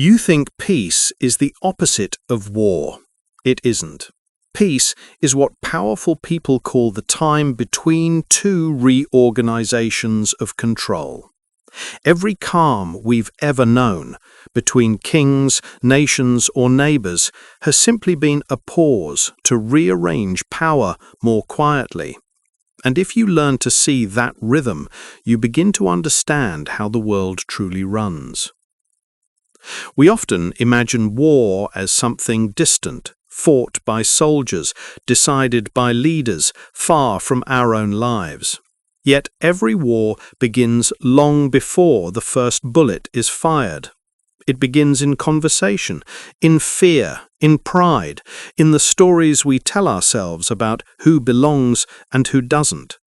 You think peace is the opposite of war. It isn't. Peace is what powerful people call the time between two reorganizations of control. Every calm we've ever known, between kings, nations, or neighbors, has simply been a pause to rearrange power more quietly. And if you learn to see that rhythm, you begin to understand how the world truly runs. We often imagine war as something distant, fought by soldiers, decided by leaders, far from our own lives. Yet every war begins long before the first bullet is fired. It begins in conversation, in fear, in pride, in the stories we tell ourselves about who belongs and who doesn't.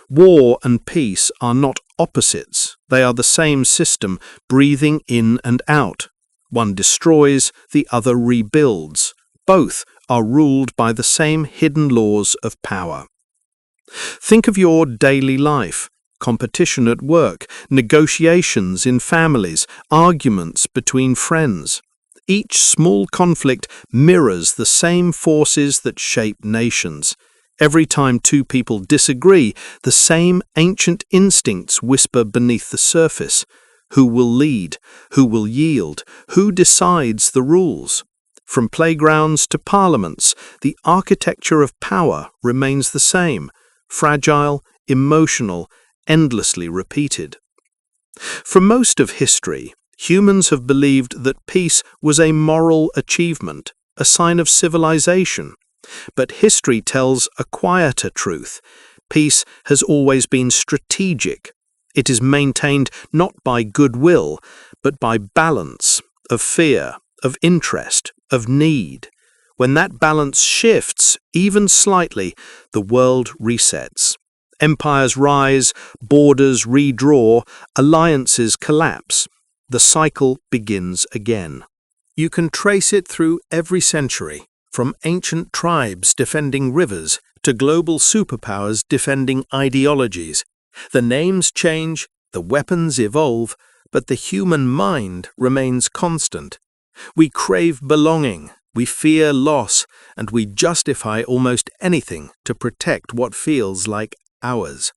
War and peace are not opposites. They are the same system, breathing in and out. One destroys, the other rebuilds. Both are ruled by the same hidden laws of power. Think of your daily life, competition at work, negotiations in families, arguments between friends. Each small conflict mirrors the same forces that shape nations. Every time two people disagree, the same ancient instincts whisper beneath the surface. Who will lead? Who will yield? Who decides the rules? From playgrounds to parliaments, the architecture of power remains the same, fragile, emotional, endlessly repeated. For most of history, humans have believed that peace was a moral achievement, a sign of civilization. But history tells a quieter truth. Peace has always been strategic. It is maintained not by goodwill, but by balance, of fear, of interest, of need. When that balance shifts, even slightly, the world resets. Empires rise, borders redraw, alliances collapse. The cycle begins again. You can trace it through every century, from ancient tribes defending rivers to global superpowers defending ideologies. The names change, the weapons evolve, but the human mind remains constant. We crave belonging, we fear loss, and we justify almost anything to protect what feels like ours.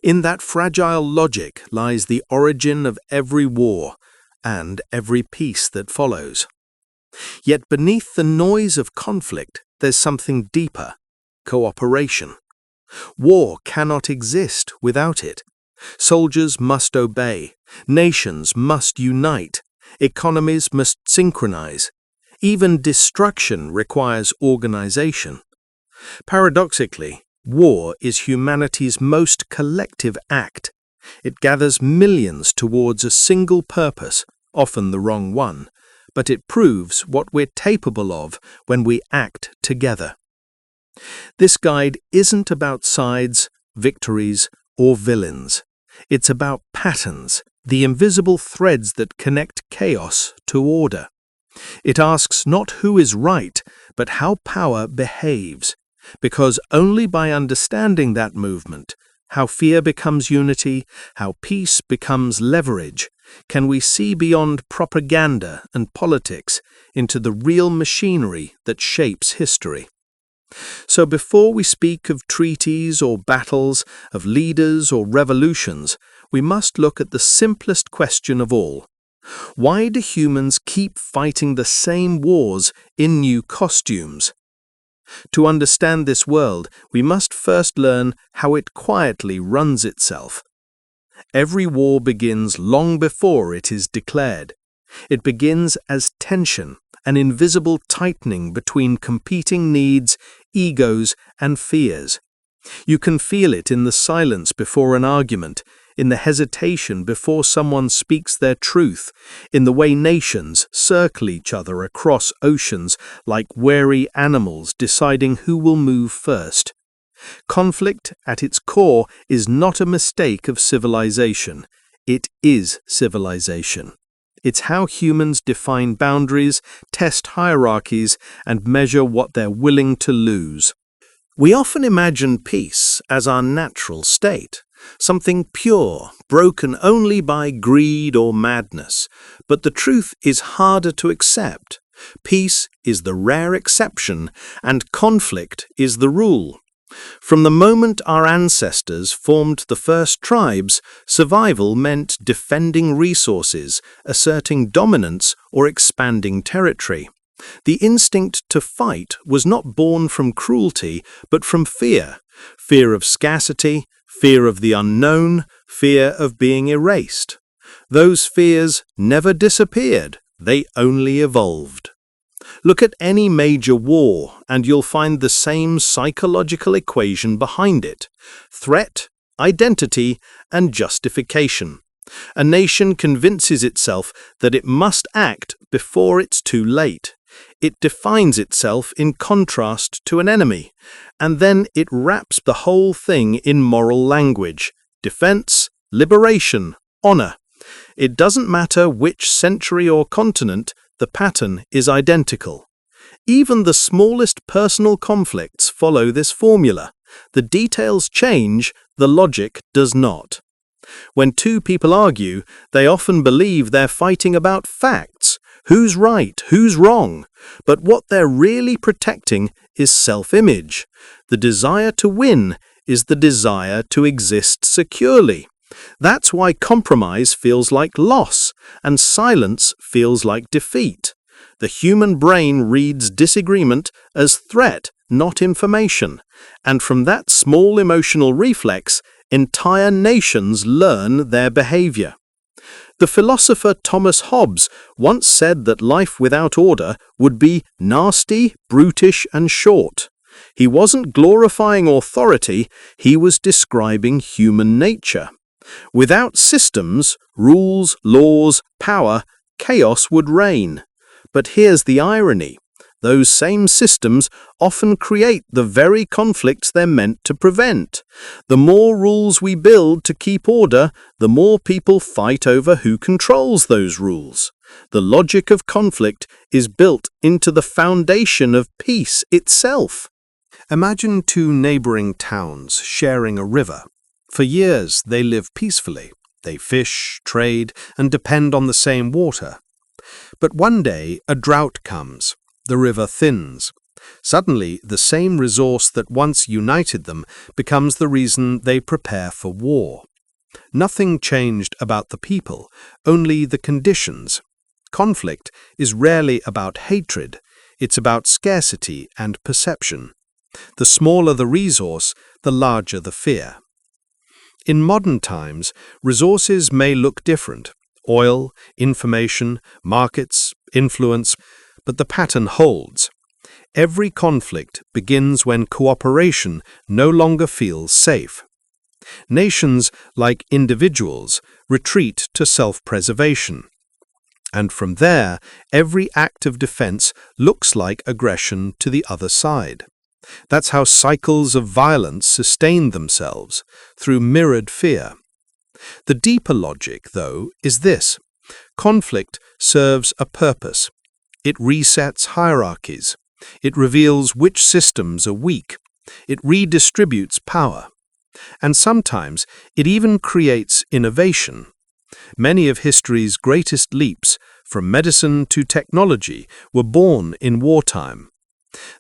In that fragile logic lies the origin of every war and every peace that follows. Yet beneath the noise of conflict, there's something deeper: cooperation. War cannot exist without it. Soldiers must obey, nations must unite, economies must synchronize. Even destruction requires organization. Paradoxically, war is humanity's most collective act. It gathers millions towards a single purpose, often the wrong one, but it proves what we're capable of when we act together. This guide isn't about sides, victories, or villains. It's about patterns, the invisible threads that connect chaos to order. It asks not who is right, but how power behaves, because only by understanding that movement, how fear becomes unity, how peace becomes leverage, can we see beyond propaganda and politics into the real machinery that shapes history. So before we speak of treaties or battles, of leaders or revolutions, we must look at the simplest question of all. Why do humans keep fighting the same wars in new costumes? To understand this world, we must first learn how it quietly runs itself. Every war begins long before it is declared. It begins as tension, an invisible tightening between competing needs, egos, and fears. You can feel it in the silence before an argument, in the hesitation before someone speaks their truth, in the way nations circle each other across oceans like wary animals deciding who will move first. Conflict, at its core, is not a mistake of civilization. It is civilization. It's how humans define boundaries, test hierarchies, and measure what they're willing to lose. We often imagine peace as our natural state, something pure, broken only by greed or madness. But the truth is harder to accept. Peace is the rare exception, and conflict is the rule. From the moment our ancestors formed the first tribes, survival meant defending resources, asserting dominance, or expanding territory. The instinct to fight was not born from cruelty, but from fear. Fear of scarcity, fear of the unknown, fear of being erased. Those fears never disappeared, they only evolved. Look at any major war, and you'll find the same psychological equation behind it: threat, identity, and justification. A nation convinces itself that it must act before it's too late. It defines itself in contrast to an enemy, and then it wraps the whole thing in moral language: defense, liberation, honor. It doesn't matter which century or continent, the pattern is identical. Even the smallest personal conflicts follow this formula. The details change, the logic does not. When two people argue, they often believe they're fighting about facts: who's right, who's wrong. But what they're really protecting is self-image. The desire to win is the desire to exist securely. That's why compromise feels like loss, and silence feels like defeat. The human brain reads disagreement as threat, not information, and from that small emotional reflex, entire nations learn their behavior. The philosopher Thomas Hobbes once said that life without order would be nasty, brutish, and short. He wasn't glorifying authority, he was describing human nature. Without systems, rules, laws, power, chaos would reign. But here's the irony: those same systems often create the very conflicts they're meant to prevent. The more rules we build to keep order, the more people fight over who controls those rules. The logic of conflict is built into the foundation of peace itself. Imagine two neighboring towns sharing a river. For years they live peacefully. They fish, trade, and depend on the same water. But one day a drought comes. The river thins. Suddenly, the same resource that once united them becomes the reason they prepare for war. Nothing changed about the people, only the conditions. Conflict is rarely about hatred, it's about scarcity and perception. The smaller the resource, the larger the fear. In modern times, resources may look different: oil, information, markets, influence, but the pattern holds. Every conflict begins when cooperation no longer feels safe. Nations, like individuals, retreat to self-preservation. And from there, every act of defense looks like aggression to the other side. That's how cycles of violence sustain themselves, through mirrored fear. The deeper logic, though, is this: conflict serves a purpose. It resets hierarchies. It reveals which systems are weak. It redistributes power. And sometimes it even creates innovation. Many of history's greatest leaps, from medicine to technology, were born in wartime.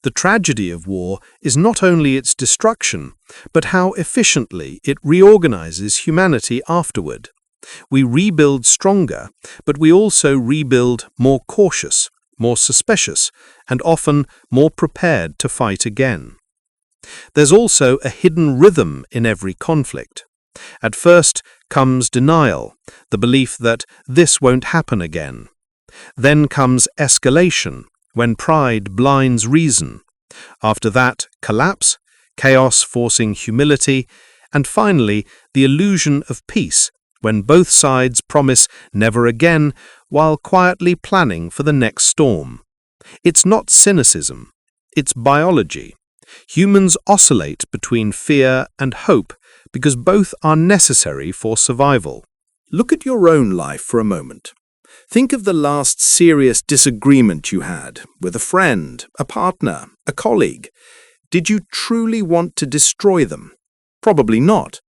The tragedy of war is not only its destruction, but how efficiently it reorganizes humanity afterward. We rebuild stronger, but we also rebuild more cautious, more suspicious, and often more prepared to fight again. There's also a hidden rhythm in every conflict. At first comes denial, the belief that this won't happen again. Then comes escalation, when pride blinds reason. After that, collapse, chaos forcing humility, and finally, the illusion of peace, when both sides promise never again while quietly planning for the next storm. It's not cynicism, it's biology. Humans oscillate between fear and hope because both are necessary for survival. Look at your own life for a moment. Think of the last serious disagreement you had with a friend, a partner, a colleague. Did you truly want to destroy them? Probably not.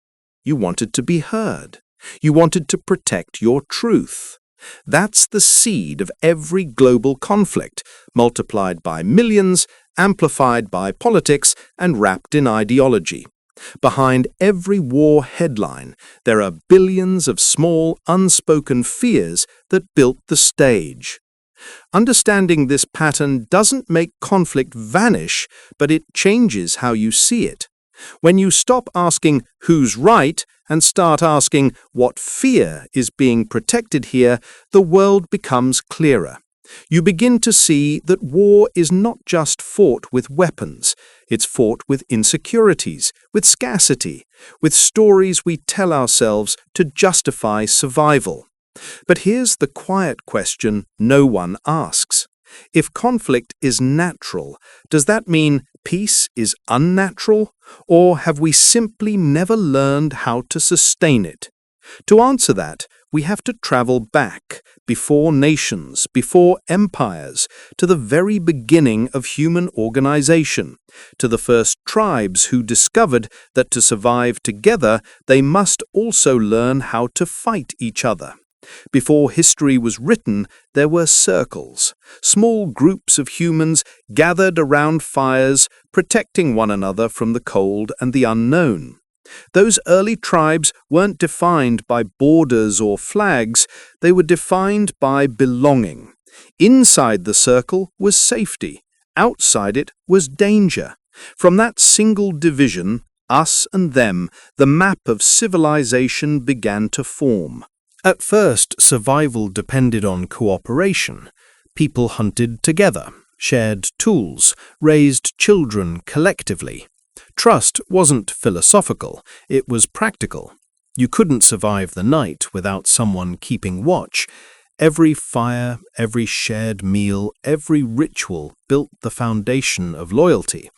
You wanted to be heard. You wanted to protect your truth. That's the seed of every global conflict, multiplied by millions, amplified by politics, and wrapped in ideology. Behind every war headline, there are billions of small, unspoken fears that built the stage. Understanding this pattern doesn't make conflict vanish, but it changes how you see it. When you stop asking who's right and start asking what fear is being protected here, the world becomes clearer. You begin to see that war is not just fought with weapons. It's fought with insecurities, with scarcity, with stories we tell ourselves to justify survival. But here's the quiet question no one asks. If conflict is natural, does that mean peace is unnatural? Or have we simply never learned how to sustain it? To answer that, we have to travel back, before nations, before empires, to the very beginning of human organization, to the first tribes who discovered that to survive together, they must also learn how to fight each other. Before history was written, there were circles, small groups of humans gathered around fires, protecting one another from the cold and the unknown. Those early tribes weren't defined by borders or flags, they were defined by belonging. Inside the circle was safety, outside it was danger. From that single division, us and them, the map of civilization began to form. At first, survival depended on cooperation. People hunted together, shared tools, raised children collectively. Trust wasn't philosophical, it was practical. You couldn't survive the night without someone keeping watch. Every fire, every shared meal, every ritual built the foundation of loyalty.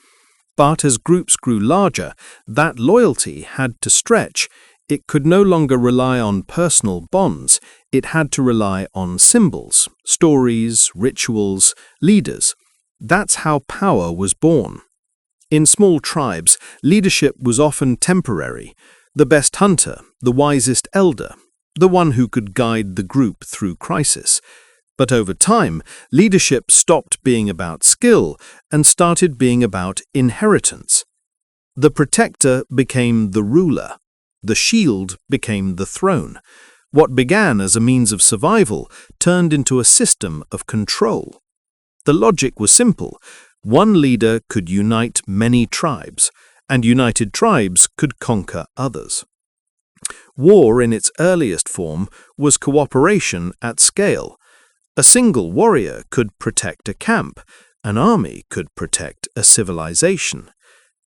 But as groups grew larger, that loyalty had to stretch. It could no longer rely on personal bonds, it had to rely on symbols, stories, rituals, leaders. That's how power was born. In small tribes, leadership was often temporary. The best hunter, the wisest elder, the one who could guide the group through crisis. But over time, leadership stopped being about skill and started being about inheritance. The protector became the ruler. The shield became the throne. What began as a means of survival turned into a system of control. The logic was simple. One leader could unite many tribes, and united tribes could conquer others. War in its earliest form was cooperation at scale. A single warrior could protect a camp, an army could protect a civilization.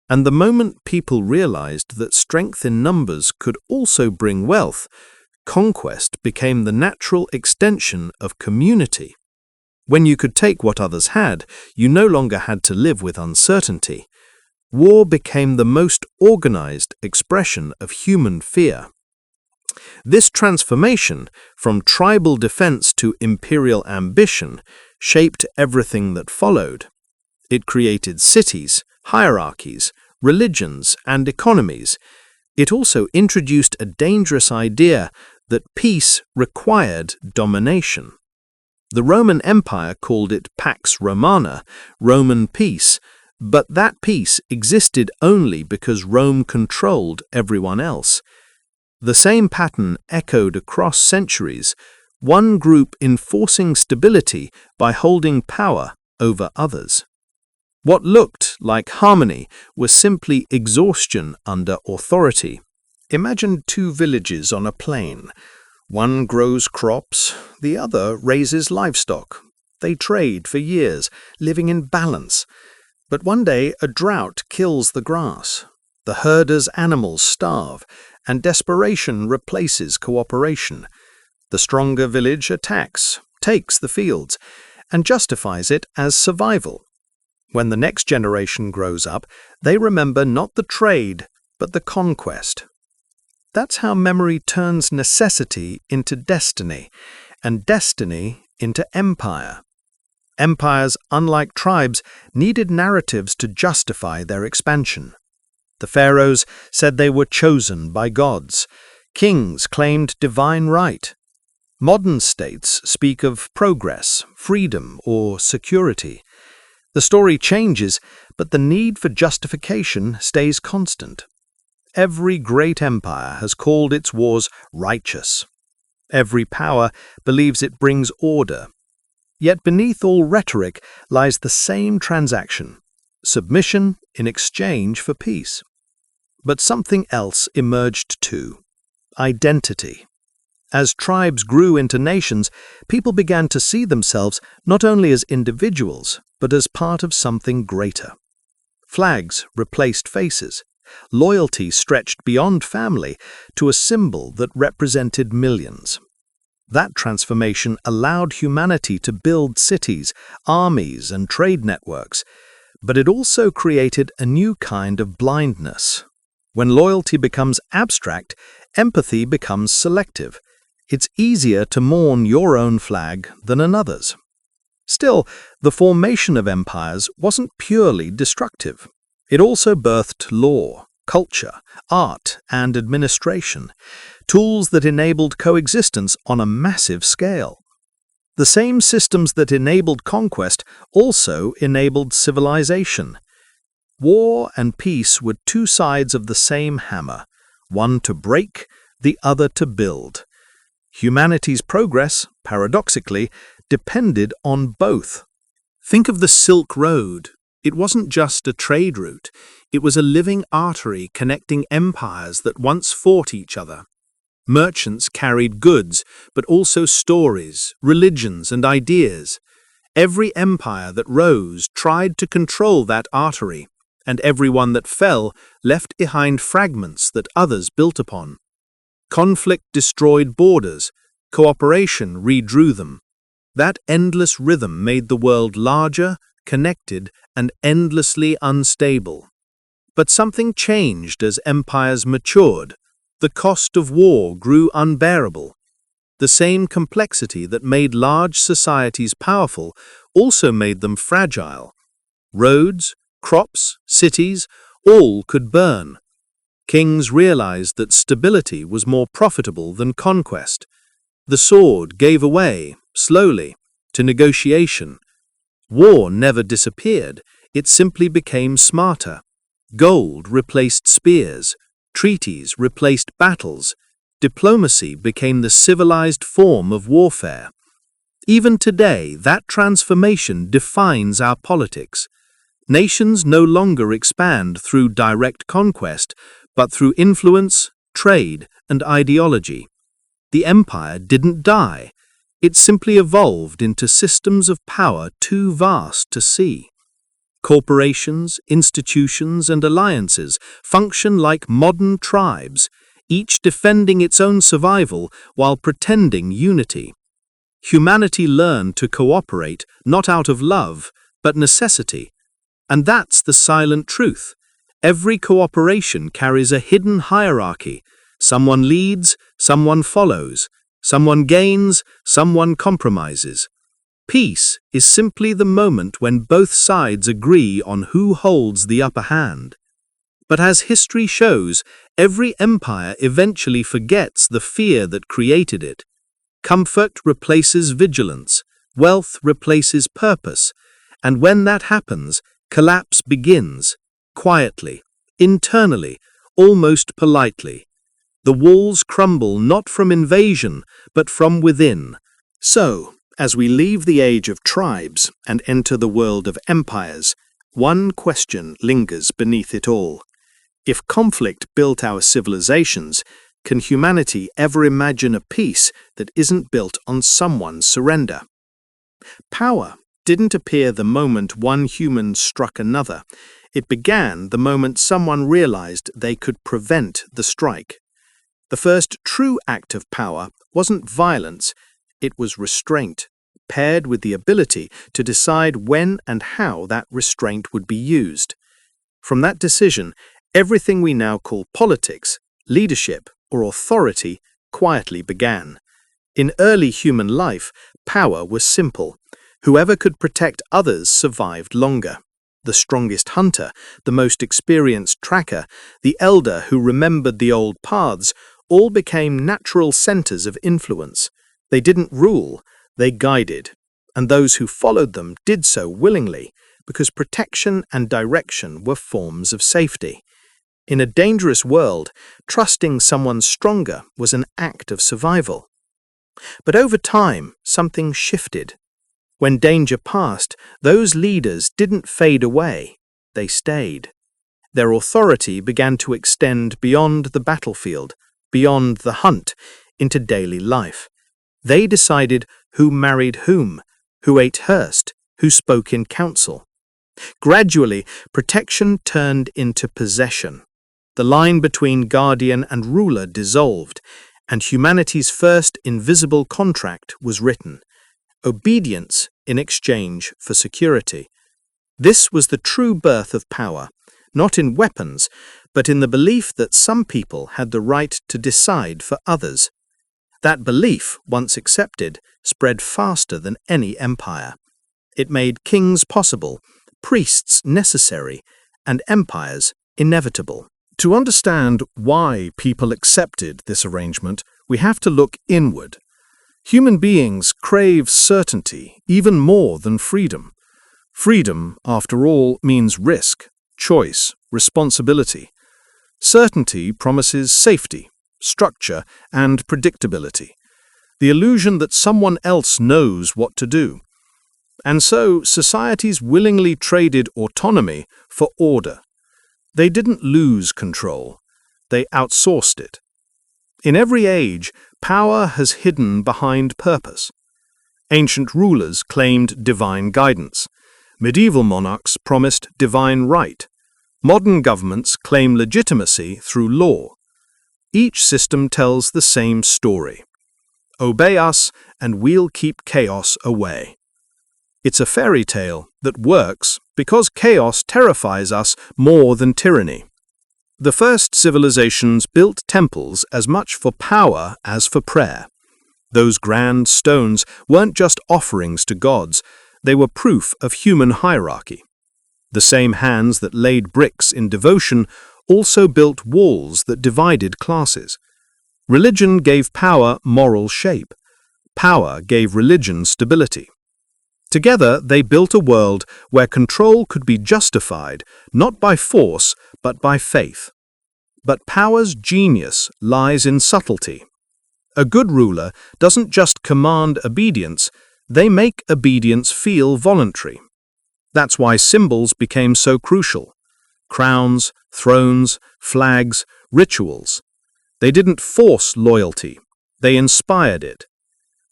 And the moment people realized that strength in numbers could also bring wealth, conquest became the natural extension of community. When you could take what others had, you no longer had to live with uncertainty. War became the most organized expression of human fear. This transformation, from tribal defense to imperial ambition, shaped everything that followed. It created cities, hierarchies, religions, and economies. It also introduced a dangerous idea that peace required domination. The Roman Empire called it Pax Romana, Roman peace, but that peace existed only because Rome controlled everyone else. The same pattern echoed across centuries, one group enforcing stability by holding power over others. What looked like harmony was simply exhaustion under authority. Imagine two villages on a plain. One grows crops, the other raises livestock. They trade for years, living in balance. But one day a drought kills the grass. The herder's animals starve, and desperation replaces cooperation. The stronger village attacks, takes the fields, and justifies it as survival. When the next generation grows up, they remember not the trade, but the conquest. That's how memory turns necessity into destiny, and destiny into empire. Empires, unlike tribes, needed narratives to justify their expansion. The pharaohs said they were chosen by gods. Kings claimed divine right. Modern states speak of progress, freedom, or security. The story changes, but the need for justification stays constant. Every great empire has called its wars righteous. Every power believes it brings order. Yet beneath all rhetoric lies the same transaction: submission in exchange for peace. But something else emerged too: identity. As tribes grew into nations, people began to see themselves not only as individuals, but as part of something greater. Flags replaced faces. Loyalty stretched beyond family to a symbol that represented millions. That transformation allowed humanity to build cities, armies, and trade networks, but it also created a new kind of blindness. When loyalty becomes abstract, empathy becomes selective. It's easier to mourn your own flag than another's. Still, the formation of empires wasn't purely destructive. It also birthed law, culture, art, and administration, tools that enabled coexistence on a massive scale. The same systems that enabled conquest also enabled civilization. War and peace were two sides of the same hammer, one to break, the other to build. Humanity's progress, paradoxically, depended on both. Think of the Silk Road. It wasn't just a trade route. It was a living artery connecting empires that once fought each other. Merchants carried goods, but also stories, religions, and ideas. Every empire that rose tried to control that artery, and every one that fell left behind fragments that others built upon. Conflict destroyed borders, cooperation redrew them. That endless rhythm made the world larger, connected, and endlessly unstable. But something changed as empires matured. The cost of war grew unbearable. The same complexity that made large societies powerful also made them fragile. Roads, crops, cities, all could burn. Kings realized that stability was more profitable than conquest. The sword gave way, slowly, to negotiation. War never disappeared, it simply became smarter. Gold replaced spears, treaties replaced battles, diplomacy became the civilized form of warfare. Even today, that transformation defines our politics. Nations no longer expand through direct conquest, but through influence, trade, and ideology. The empire didn't die. It simply evolved into systems of power too vast to see. Corporations, institutions, and alliances function like modern tribes, each defending its own survival while pretending unity. Humanity learned to cooperate not out of love, but necessity. And that's the silent truth. Every cooperation carries a hidden hierarchy. Someone leads, someone follows. Someone gains, someone compromises. Peace is simply the moment when both sides agree on who holds the upper hand. But as history shows, every empire eventually forgets the fear that created it. Comfort replaces vigilance, wealth replaces purpose, and when that happens, collapse begins, quietly, internally, almost politely. The walls crumble not from invasion, but from within. So, as we leave the age of tribes and enter the world of empires, one question lingers beneath it all. If conflict built our civilizations, can humanity ever imagine a peace that isn't built on someone's surrender? Power didn't appear the moment one human struck another. It began the moment someone realized they could prevent the strike. The first true act of power wasn't violence, it was restraint, paired with the ability to decide when and how that restraint would be used. From that decision, everything we now call politics, leadership, or authority quietly began. In early human life, power was simple. Whoever could protect others survived longer. the strongest hunter, the most experienced tracker, the elder who remembered the old paths, all became natural centers of influence. They didn't rule, they guided, and those who followed them did so willingly, because protection and direction were forms of safety. In a dangerous world, trusting someone stronger was an act of survival. But over time, something shifted. When danger passed, those leaders didn't fade away, they stayed. Their authority began to extend beyond the battlefield, beyond the hunt, into daily life. They decided who married whom, who ate Hearst, who spoke in council. Gradually, protection turned into possession. The line between guardian and ruler dissolved, and humanity's first invisible contract was written: obedience in exchange for security. This was the true birth of power, not in weapons, but in the belief that some people had the right to decide for others. That belief, once accepted, spread faster than any empire. It made kings possible, priests necessary, and empires inevitable. To understand why people accepted this arrangement, we have to look inward. Human beings crave certainty even more than freedom. Freedom, after all, means risk, choice, responsibility. Certainty promises safety, structure, and predictability. The illusion that someone else knows what to do. And so, societies willingly traded autonomy for order. They didn't lose control, they outsourced it. In every age, power has hidden behind purpose. Ancient rulers claimed divine guidance. Medieval monarchs promised divine right. Modern governments claim legitimacy through law. Each system tells the same story. Obey us, and we'll keep chaos away. It's a fairy tale that works because chaos terrifies us more than tyranny. The first civilizations built temples as much for power as for prayer. Those grand stones weren't just offerings to gods, they were proof of human hierarchy. The same hands that laid bricks in devotion also built walls that divided classes. Religion gave power moral shape. Power gave religion stability. Together, they built a world where control could be justified not by force, but by faith. But power's genius lies in subtlety. A good ruler doesn't just command obedience, they make obedience feel voluntary. That's why symbols became so crucial. Crowns, thrones, flags, rituals. They didn't force loyalty, they inspired it.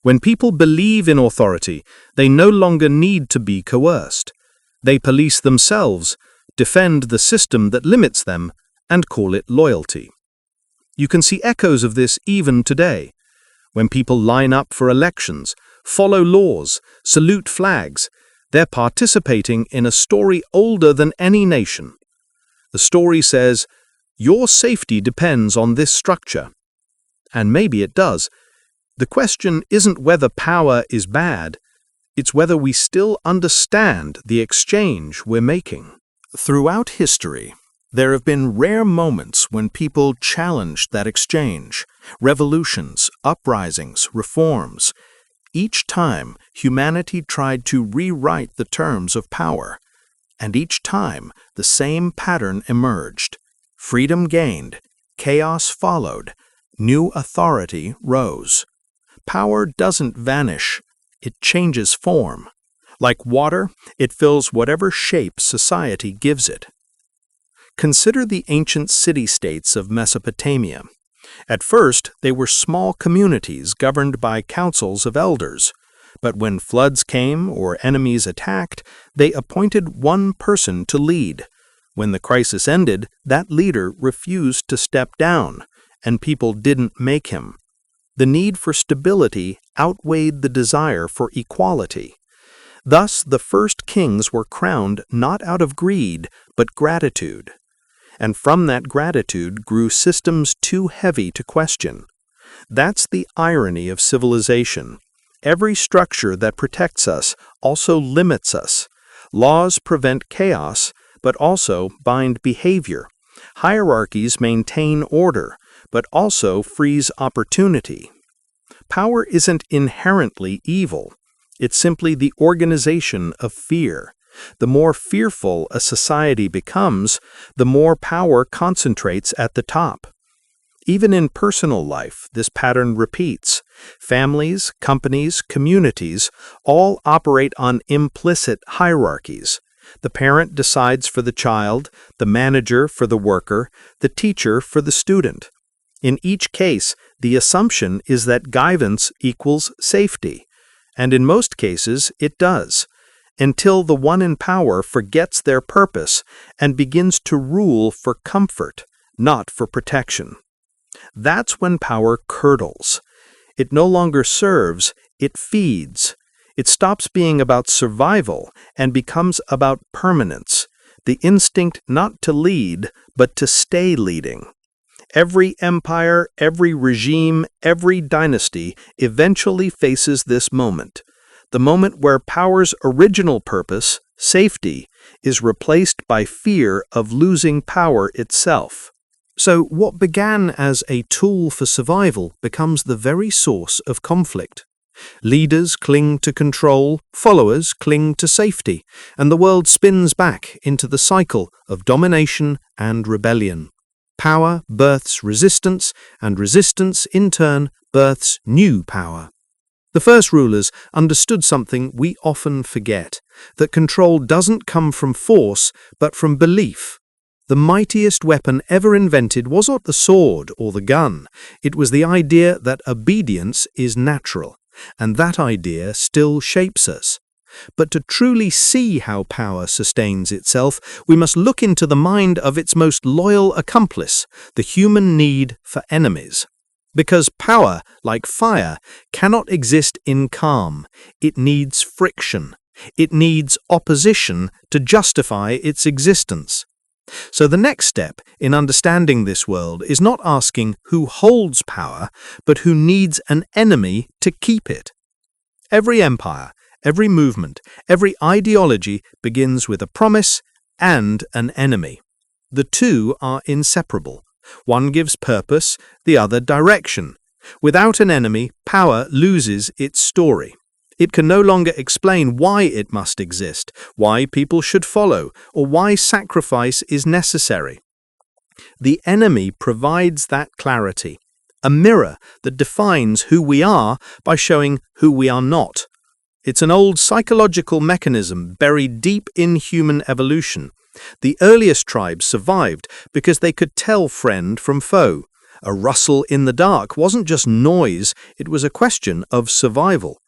When people believe in authority, they no longer need to be coerced. They police themselves, defend the system that limits them, and call it loyalty. You can see echoes of this even today. When people line up for elections, follow laws, salute flags, they're participating in a story older than any nation. The story says, your safety depends on this structure. And maybe it does. The question isn't whether power is bad, it's whether we still understand the exchange we're making. Throughout history, there have been rare moments when people challenged that exchange. Revolutions, uprisings, reforms. Each time, humanity tried to rewrite the terms of power. And each time, the same pattern emerged. Freedom gained, chaos followed, new authority rose. Power doesn't vanish, it changes form. Like water, it fills whatever shape society gives it. Consider the ancient city-states of Mesopotamia. At first, they were small communities governed by councils of elders. But when floods came or enemies attacked, they appointed one person to lead. When the crisis ended, that leader refused to step down, and people didn't make him. The need for stability outweighed the desire for equality. Thus, the first kings were crowned not out of greed, but gratitude. And from that gratitude grew systems too heavy to question. That's the irony of civilization. Every structure that protects us also limits us. Laws prevent chaos, but also bind behavior. Hierarchies maintain order, but also freeze opportunity. Power isn't inherently evil. It's simply the organization of fear. The more fearful a society becomes, the more power concentrates at the top. Even in personal life, this pattern repeats. Families, companies, communities all operate on implicit hierarchies. The parent decides for the child, the manager for the worker, the teacher for the student. In each case, the assumption is that guidance equals safety, and in most cases it does, until the one in power forgets their purpose and begins to rule for comfort, not for protection. That's when power curdles. It no longer serves, it feeds. It stops being about survival and becomes about permanence, the instinct not to lead, but to stay leading. Every empire, every regime, every dynasty eventually faces this moment, the moment where power's original purpose, safety, is replaced by fear of losing power itself. So what began as a tool for survival becomes the very source of conflict. Leaders cling to control, followers cling to safety, and the world spins back into the cycle of domination and rebellion. Power births resistance, and resistance, in turn, births new power. The first rulers understood something we often forget, that control doesn't come from force, but from belief. The mightiest weapon ever invented was not the sword or the gun. It was the idea that obedience is natural, and that idea still shapes us. But to truly see how power sustains itself, we must look into the mind of its most loyal accomplice, the human need for enemies. Because power, like fire, cannot exist in calm. It needs friction. It needs opposition to justify its existence. So the next step in understanding this world is not asking who holds power, but who needs an enemy to keep it. Every empire, every movement, every ideology begins with a promise and an enemy. The two are inseparable. One gives purpose, the other direction. Without an enemy, power loses its story. It can no longer explain why it must exist, why people should follow, or why sacrifice is necessary. The enemy provides that clarity, a mirror that defines who we are by showing who we are not. It's an old psychological mechanism buried deep in human evolution. The earliest tribes survived because they could tell friend from foe. A rustle in the dark wasn't just noise, it was a question of survival.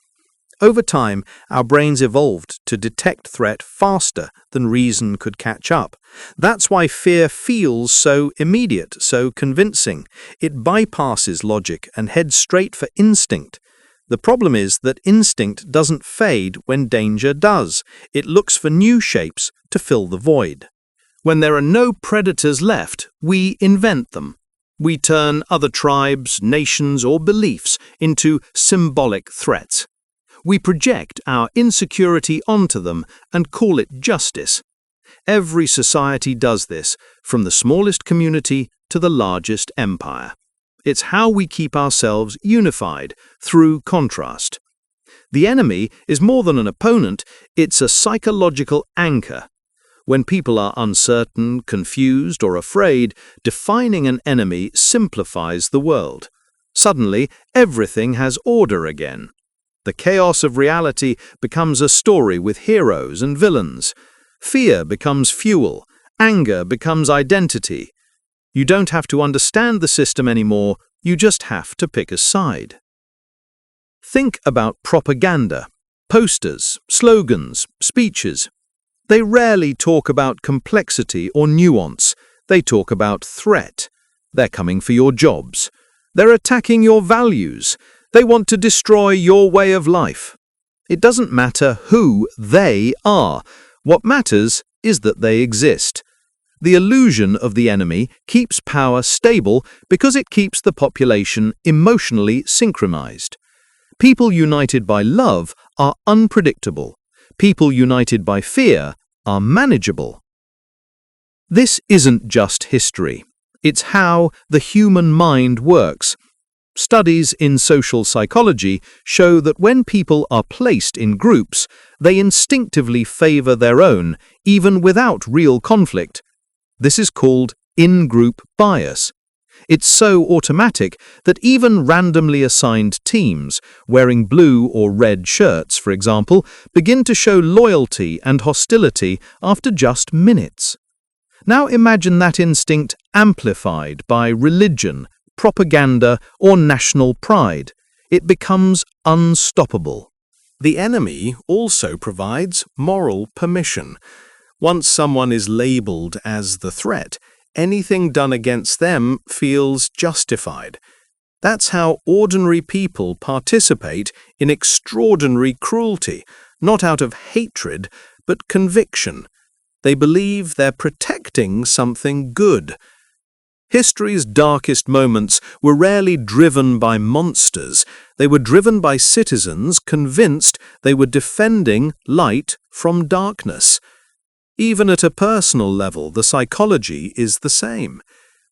Over time, our brains evolved to detect threat faster than reason could catch up. That's why fear feels so immediate, so convincing. It bypasses logic and heads straight for instinct. The problem is that instinct doesn't fade when danger does. It looks for new shapes to fill the void. When there are no predators left, we invent them. We turn other tribes, nations, or beliefs into symbolic threats. We project our insecurity onto them and call it justice. Every society does this, from the smallest community to the largest empire. It's how we keep ourselves unified, through contrast. The enemy is more than an opponent, it's a psychological anchor. When people are uncertain, confused, or afraid, defining an enemy simplifies the world. Suddenly, everything has order again. The chaos of reality becomes a story with heroes and villains. Fear becomes fuel. Anger becomes identity. You don't have to understand the system anymore, you just have to pick a side. Think about propaganda, posters, slogans, speeches. They rarely talk about complexity or nuance. They talk about threat. They're coming for your jobs. They're attacking your values. They want to destroy your way of life. It doesn't matter who they are. What matters is that they exist. The illusion of the enemy keeps power stable because it keeps the population emotionally synchronized. People united by love are unpredictable. People united by fear are manageable. This isn't just history. It's how the human mind works. Studies in social psychology show that when people are placed in groups, they instinctively favor their own, even without real conflict. This is called in-group bias. It's so automatic that even randomly assigned teams, wearing blue or red shirts, for example, begin to show loyalty and hostility after just minutes. Now imagine that instinct amplified by religion, propaganda, or national pride. It becomes unstoppable. The enemy also provides moral permission. Once someone is labeled as the threat, anything done against them feels justified. That's how ordinary people participate in extraordinary cruelty, not out of hatred, but conviction. They believe they're protecting something good. History's darkest moments were rarely driven by monsters. They were driven by citizens convinced they were defending light from darkness. Even at a personal level, the psychology is the same.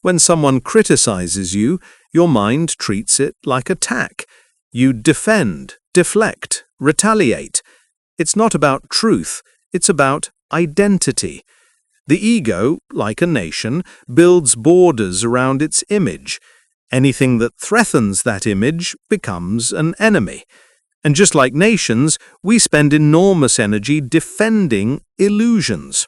When someone criticizes you, your mind treats it like attack. You defend, deflect, retaliate. It's not about truth, it's about identity. The ego, like a nation, builds borders around its image. Anything that threatens that image becomes an enemy. And just like nations, we spend enormous energy defending illusions.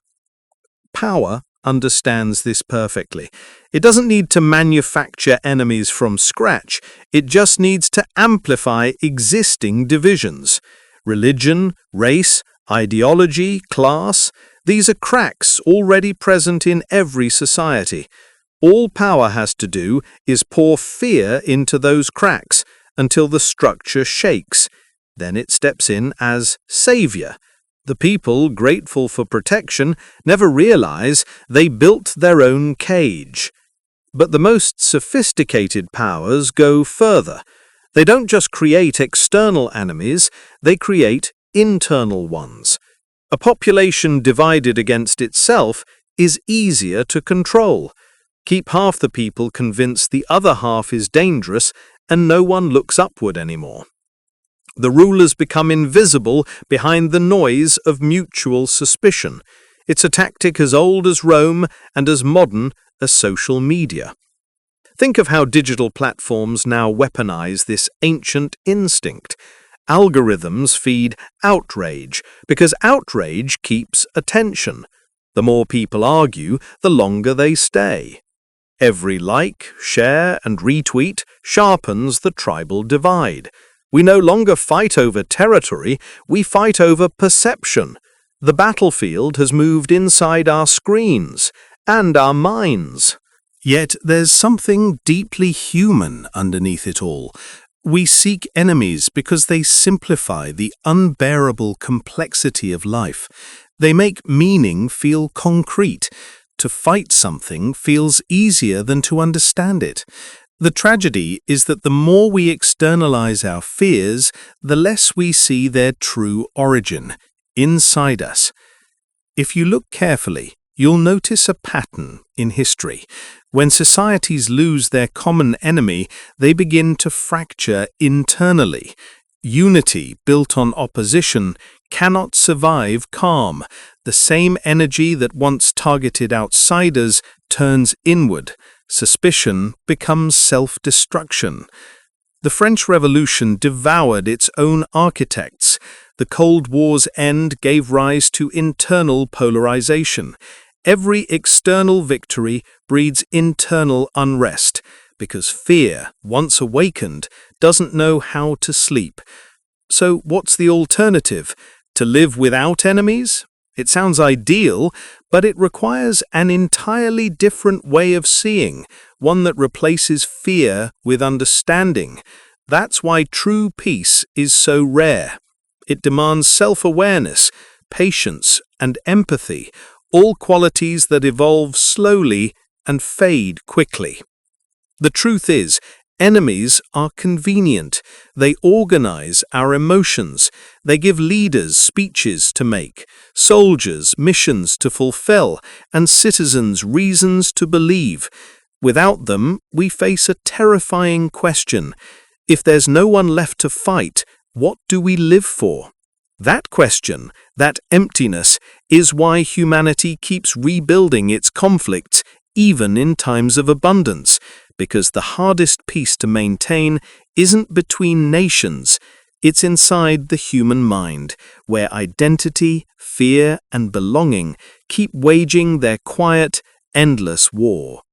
Power understands this perfectly. It doesn't need to manufacture enemies from scratch. It just needs to amplify existing divisions. Religion, race, ideology, class, these are cracks already present in every society. All power has to do is pour fear into those cracks until the structure shakes. Then it steps in as savior. The people, grateful for protection, never realize they built their own cage. But the most sophisticated powers go further. They don't just create external enemies, they create internal ones. A population divided against itself is easier to control. Keep half the people convinced the other half is dangerous, and no one looks upward anymore. The rulers become invisible behind the noise of mutual suspicion. It's a tactic as old as Rome and as modern as social media. Think of how digital platforms now weaponize this ancient instinct. Algorithms feed outrage because outrage keeps attention. The more people argue, the longer they stay. Every like, share, and retweet sharpens the tribal divide. We no longer fight over territory, we fight over perception. The battlefield has moved inside our screens and our minds. Yet there's something deeply human underneath it all. We seek enemies because they simplify the unbearable complexity of life. They make meaning feel concrete. To fight something feels easier than to understand it. The tragedy is that the more we externalize our fears, the less we see their true origin, inside us. If you look carefully, you'll notice a pattern in history. When societies lose their common enemy, they begin to fracture internally. Unity built on opposition cannot survive calm. The same energy that once targeted outsiders turns inward. Suspicion becomes self-destruction. The French Revolution devoured its own architects. The Cold War's end gave rise to internal polarization. Every external victory breeds internal unrest, because fear, once awakened, doesn't know how to sleep. So what's the alternative? To live without enemies? It sounds ideal, but it requires an entirely different way of seeing, one that replaces fear with understanding. That's why true peace is so rare. It demands self-awareness, patience, and empathy, all qualities that evolve slowly and fade quickly. The truth is, Enemies are convenient. They organize our emotions. They give leaders speeches to make, soldiers missions to fulfill, and citizens reasons to believe. Without them, we face a terrifying question. If there's no one left to fight, what do we live for? That question, that emptiness, is why humanity keeps rebuilding its conflicts, even in times of abundance. Because the hardest peace to maintain isn't between nations, it's inside the human mind, where identity, fear, and belonging keep waging their quiet, endless war.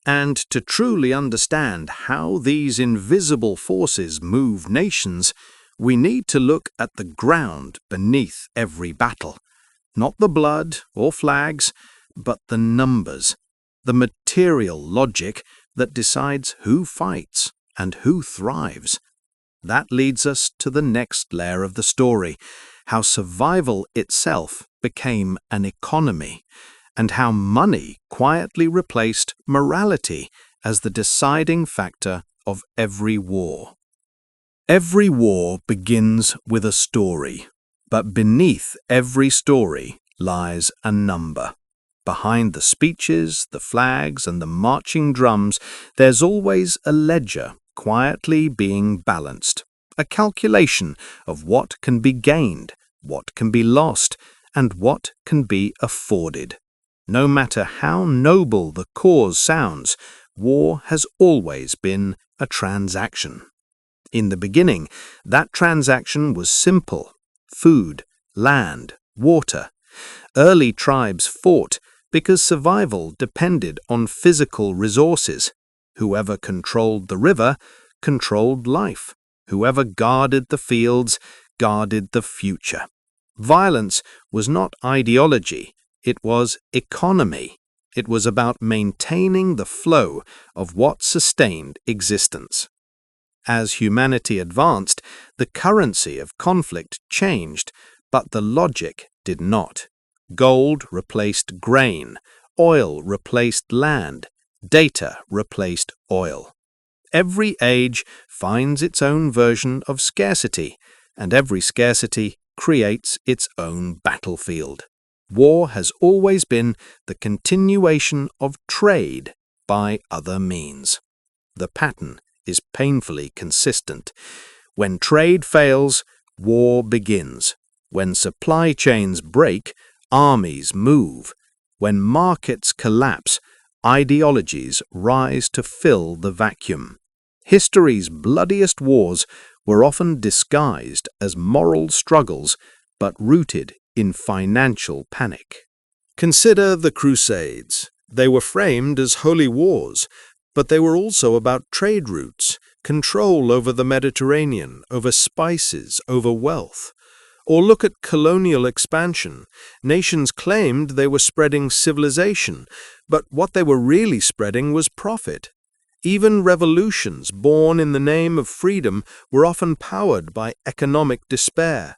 And to truly understand how these invisible forces move nations, we need to look at the ground beneath every battle. Not the blood or flags, but the numbers, the material logic that decides who fights and who thrives. That leads us to the next layer of the story, how survival itself became an economy, and how money quietly replaced morality as the deciding factor of every war. Every war begins with a story, but beneath every story lies a number. Behind the speeches, the flags, and the marching drums, there's always a ledger quietly being balanced, a calculation of what can be gained, what can be lost, and what can be afforded. No matter how noble the cause sounds, war has always been a transaction. In the beginning, that transaction was simple: food, land, water. Early tribes fought because survival depended on physical resources. Whoever controlled the river controlled life. Whoever guarded the fields guarded the future. Violence was not ideology, it was economy. It was about maintaining the flow of what sustained existence. As humanity advanced, the currency of conflict changed, but the logic did not. Gold replaced grain, oil replaced land, data replaced oil. Every age finds its own version of scarcity, and every scarcity creates its own battlefield. War has always been the continuation of trade by other means. The pattern is painfully consistent. When trade fails, war begins. When supply chains break, armies move. When markets collapse, ideologies rise to fill the vacuum. History's bloodiest wars were often disguised as moral struggles, but rooted in financial panic. Consider the Crusades. They were framed as holy wars, but they were also about trade routes, control over the Mediterranean, over spices, over wealth. Or look at colonial expansion. Nations claimed they were spreading civilization, but what they were really spreading was profit. Even revolutions born in the name of freedom were often powered by economic despair.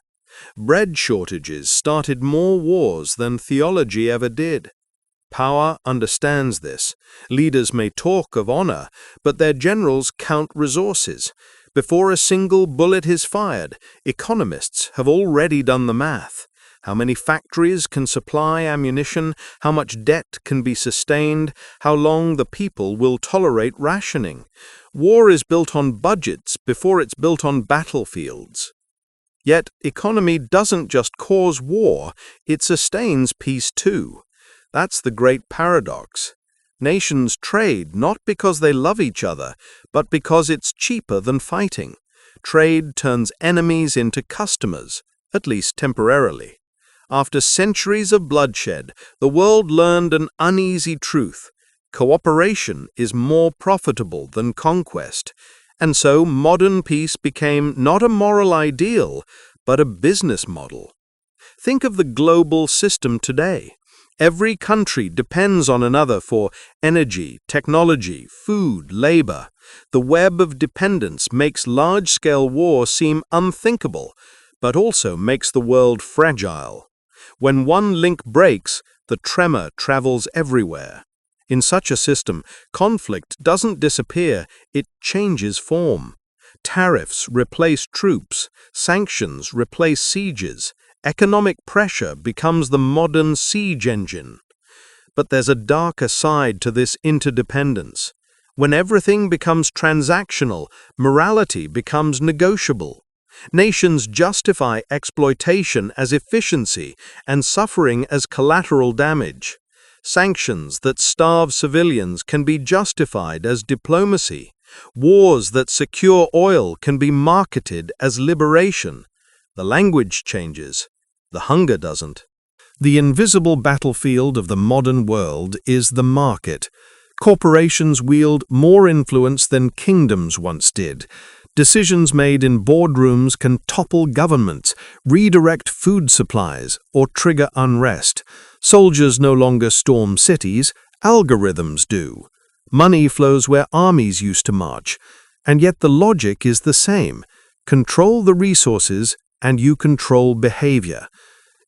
Bread shortages started more wars than theology ever did. Power understands this. Leaders may talk of honor, but their generals count resources. Before a single bullet is fired, economists have already done the math. How many factories can supply ammunition? How much debt can be sustained? How long the people will tolerate rationing? War is built on budgets before it's built on battlefields. Yet economy doesn't just cause war, it sustains peace too. That's the great paradox. Nations trade not because they love each other, but because it's cheaper than fighting. Trade turns enemies into customers, at least temporarily. After centuries of bloodshed, the world learned an uneasy truth. Cooperation is more profitable than conquest. And so modern peace became not a moral ideal, but a business model. Think of the global system today. Every country depends on another for energy, technology, food, labor. The web of dependence makes large-scale war seem unthinkable, but also makes the world fragile. When one link breaks, the tremor travels everywhere. In such a system, conflict doesn't disappear, it changes form. Tariffs replace troops, sanctions replace sieges, economic pressure becomes the modern siege engine. But there's a darker side to this interdependence. When everything becomes transactional, morality becomes negotiable. Nations justify exploitation as efficiency and suffering as collateral damage. Sanctions that starve civilians can be justified as diplomacy. Wars that secure oil can be marketed as liberation. The language changes, the hunger doesn't. The invisible battlefield of the modern world is the market. Corporations wield more influence than kingdoms once did. Decisions made in boardrooms can topple governments, redirect food supplies, or trigger unrest. Soldiers no longer storm cities, algorithms do. Money flows where armies used to march. And yet the logic is the same. Control the resources, and you control behavior.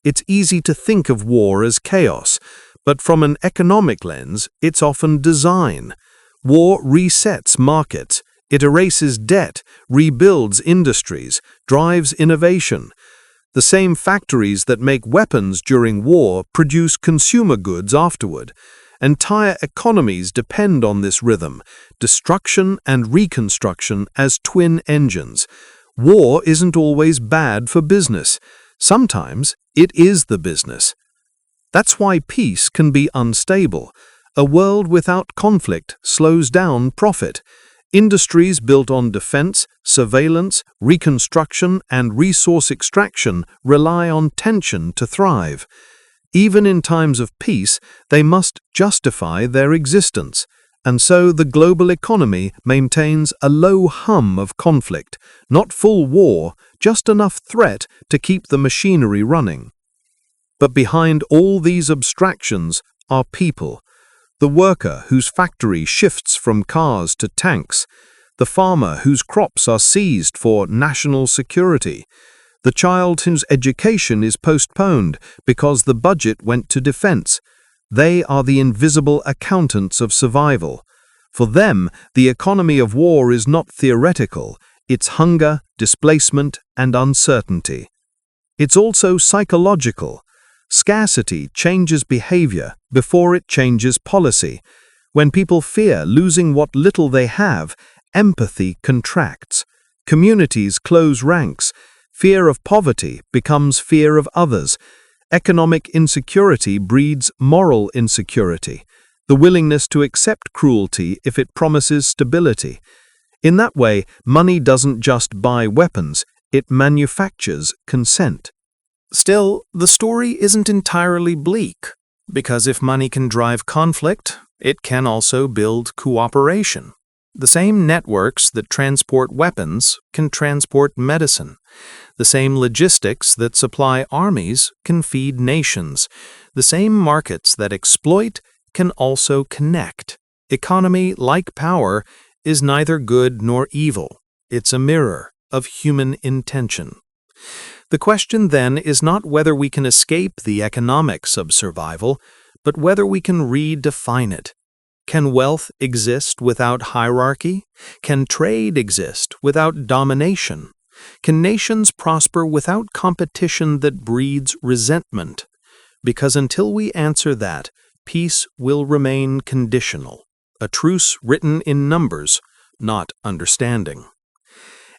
It's easy to think of war as chaos, but from an economic lens, it's often design. War resets markets. It erases debt, rebuilds industries, drives innovation. The same factories that make weapons during war produce consumer goods afterward. Entire economies depend on this rhythm, destruction and reconstruction as twin engines. War isn't always bad for business. Sometimes it is the business. That's why peace can be unstable. A world without conflict slows down profit. Industries built on defense, surveillance, reconstruction, and resource extraction rely on tension to thrive. Even in times of peace, they must justify their existence, and so the global economy maintains a low hum of conflict, not full war, just enough threat to keep the machinery running. But behind all these abstractions are people. The worker whose factory shifts from cars to tanks, the farmer whose crops are seized for national security, the child whose education is postponed because the budget went to defense. They are the invisible accountants of survival. For them, the economy of war is not theoretical, it's hunger, displacement, and uncertainty. It's also psychological. Scarcity changes behavior before it changes policy. When people fear losing what little they have, empathy contracts. Communities close ranks. Fear of poverty becomes fear of others. Economic insecurity breeds moral insecurity, the willingness to accept cruelty if it promises stability. In that way, money doesn't just buy weapons, it manufactures consent. Still, the story isn't entirely bleak, because if money can drive conflict, it can also build cooperation. The same networks that transport weapons can transport medicine. The same logistics that supply armies can feed nations. The same markets that exploit can also connect. Economy, like power, is neither good nor evil. It's a mirror of human intention. The question then is not whether we can escape the economics of survival, but whether we can redefine it. Can wealth exist without hierarchy? Can trade exist without domination? Can nations prosper without competition that breeds resentment? Because until we answer that, peace will remain conditional, a truce written in numbers, not understanding.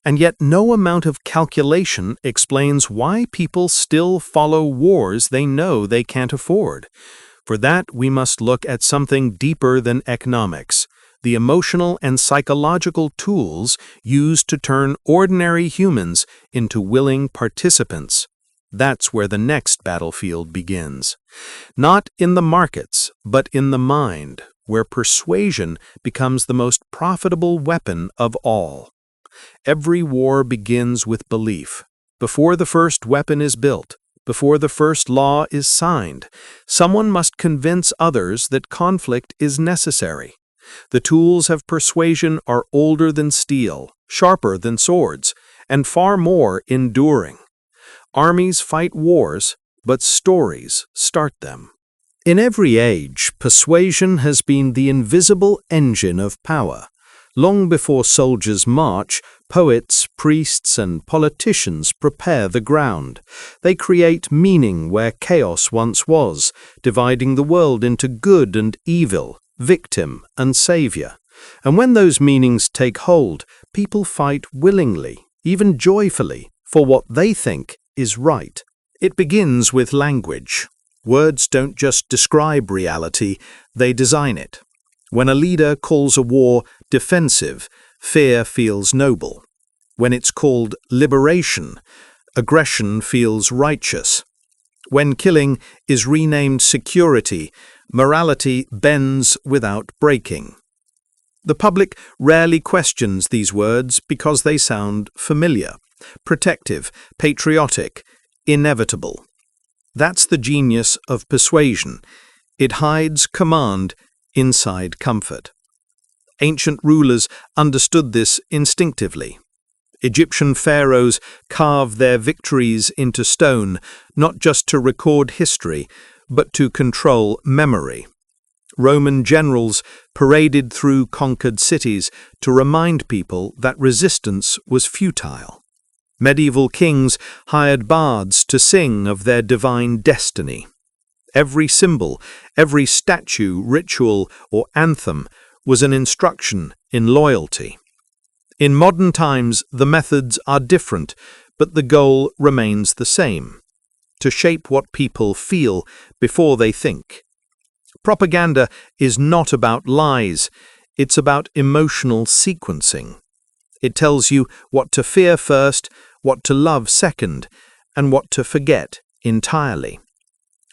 And yet no amount of calculation explains why people still follow wars they know they can't afford. For that, we must look at something deeper than economics, the emotional and psychological tools used to turn ordinary humans into willing participants. That's where the next battlefield begins. Not in the markets, but in the mind, where persuasion becomes the most profitable weapon of all. Every war begins with belief. Before the first weapon is built, before the first law is signed, someone must convince others that conflict is necessary. The tools of persuasion are older than steel, sharper than swords, and far more enduring. Armies fight wars, but stories start them. In every age, persuasion has been the invisible engine of power. Long before soldiers march, poets, priests, and politicians prepare the ground. They create meaning where chaos once was, dividing the world into good and evil, victim and savior. And when those meanings take hold, people fight willingly, even joyfully, for what they think is right. It begins with language. Words don't just describe reality, they design it. When a leader calls a war defensive, fear feels noble. When it's called liberation, aggression feels righteous. When killing is renamed security, morality bends without breaking. The public rarely questions these words because they sound familiar, protective, patriotic, inevitable. That's the genius of persuasion. It hides command inside comfort. Ancient rulers understood this instinctively. Egyptian pharaohs carved their victories into stone, not just to record history, but to control memory. Roman generals paraded through conquered cities to remind people that resistance was futile. Medieval kings hired bards to sing of their divine destiny. Every symbol, every statue, ritual, or anthem was an instruction in loyalty. In modern times, the methods are different, but the goal remains the same: to shape what people feel before they think. Propaganda is not about lies, it's about emotional sequencing. It tells you what to fear first, what to love second, and what to forget entirely.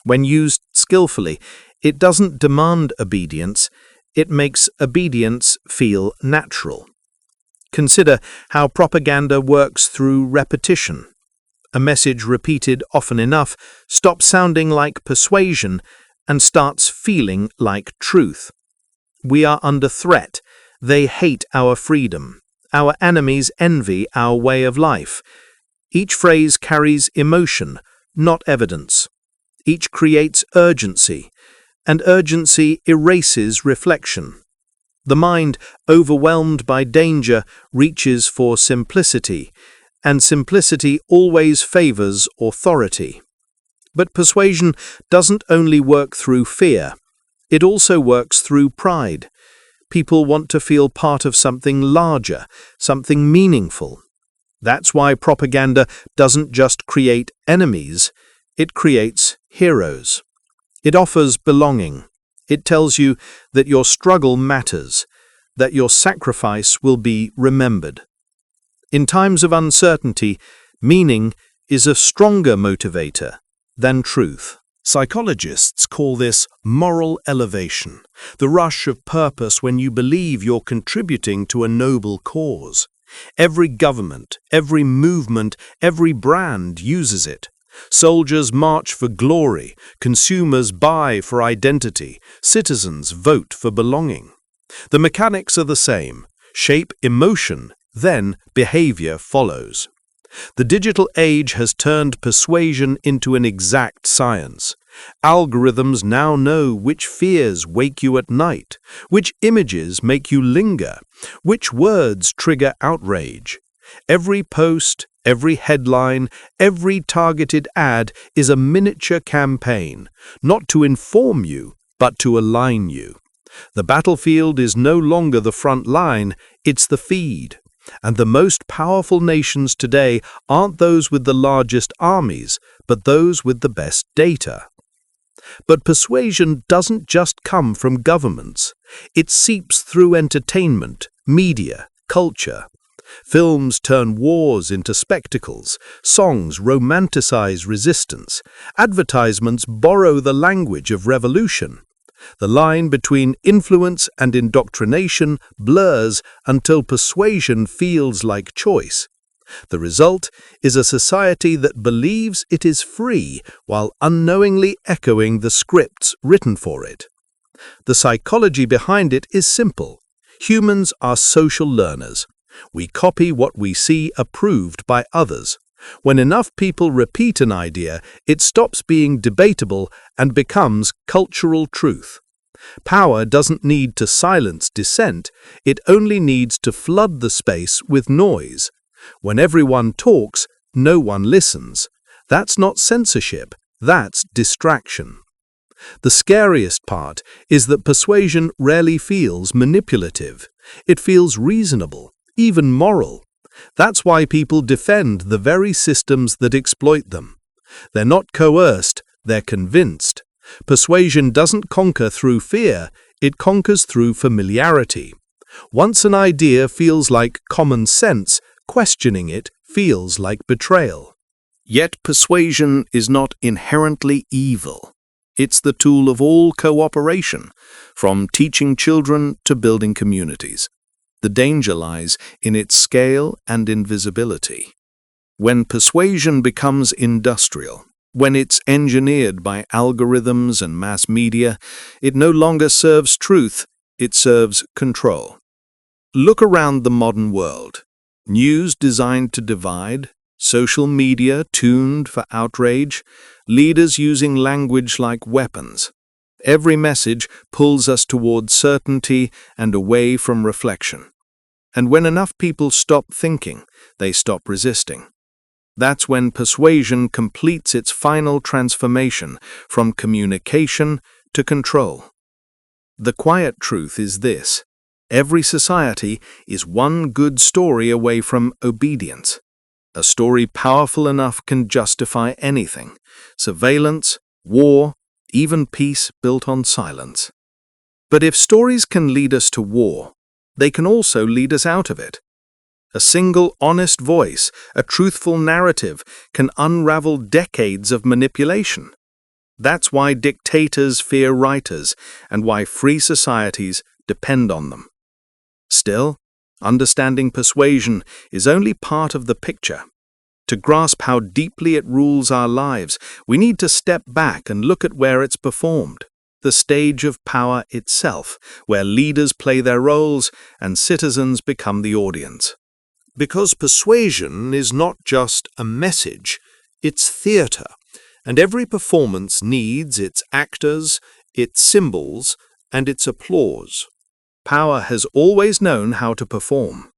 When used skillfully, it doesn't demand obedience, it makes obedience feel natural. Consider how propaganda works through repetition. A message repeated often enough stops sounding like persuasion and starts feeling like truth. We are under threat. They hate our freedom. Our enemies envy our way of life. Each phrase carries emotion, not evidence. Each creates urgency, and urgency erases reflection. The mind, overwhelmed by danger, reaches for simplicity, and simplicity always favors authority. But persuasion doesn't only work through fear, it also works through pride. People want to feel part of something larger, something meaningful. That's why propaganda doesn't just create enemies, it creates heroes. It offers belonging. It tells you that your struggle matters, that your sacrifice will be remembered. In times of uncertainty, meaning is a stronger motivator than truth. Psychologists call this moral elevation, the rush of purpose when you believe you're contributing to a noble cause. Every government, every movement, every brand uses it. Soldiers march for glory, consumers buy for identity, citizens vote for belonging. The mechanics are the same. Shape emotion, then behavior follows. The digital age has turned persuasion into an exact science. Algorithms now know which fears wake you at night, which images make you linger, which words trigger outrage. Every post, every headline, every targeted ad is a miniature campaign, not to inform you, but to align you. The battlefield is no longer the front line, it's the feed. And the most powerful nations today aren't those with the largest armies, but those with the best data. But persuasion doesn't just come from governments. It seeps through entertainment, media, culture. Films turn wars into spectacles, songs romanticize resistance, advertisements borrow the language of revolution. The line between influence and indoctrination blurs until persuasion feels like choice. The result is a society that believes it is free while unknowingly echoing the scripts written for it. The psychology behind it is simple. Humans are social learners. We copy what we see approved by others. When enough people repeat an idea, it stops being debatable and becomes cultural truth. Power doesn't need to silence dissent, it only needs to flood the space with noise. When everyone talks, no one listens. That's not censorship, that's distraction. The scariest part is that persuasion rarely feels manipulative. It feels reasonable, even moral. That's why people defend the very systems that exploit them. They're not coerced, they're convinced. Persuasion doesn't conquer through fear, it conquers through familiarity. Once an idea feels like common sense, questioning it feels like betrayal. Yet persuasion is not inherently evil. It's the tool of all cooperation, from teaching children to building communities. The danger lies in its scale and invisibility. When persuasion becomes industrial, when it's engineered by algorithms and mass media, it no longer serves truth, it serves control. Look around the modern world. News designed to divide, social media tuned for outrage, leaders using language like weapons. Every message pulls us toward certainty and away from reflection. And when enough people stop thinking, they stop resisting. That's when persuasion completes its final transformation from communication to control. The quiet truth is this: every society is one good story away from obedience. A story powerful enough can justify anything: surveillance, war, even peace built on silence. But if stories can lead us to war, they can also lead us out of it. A single honest voice, a truthful narrative, can unravel decades of manipulation. That's why dictators fear writers and why free societies depend on them. Still, understanding persuasion is only part of the picture. To grasp how deeply it rules our lives, we need to step back and look at where it's performed, the stage of power itself, where leaders play their roles and citizens become the audience. Because persuasion is not just a message, it's theatre, and every performance needs its actors, its symbols, and its applause. Power has always known how to perform.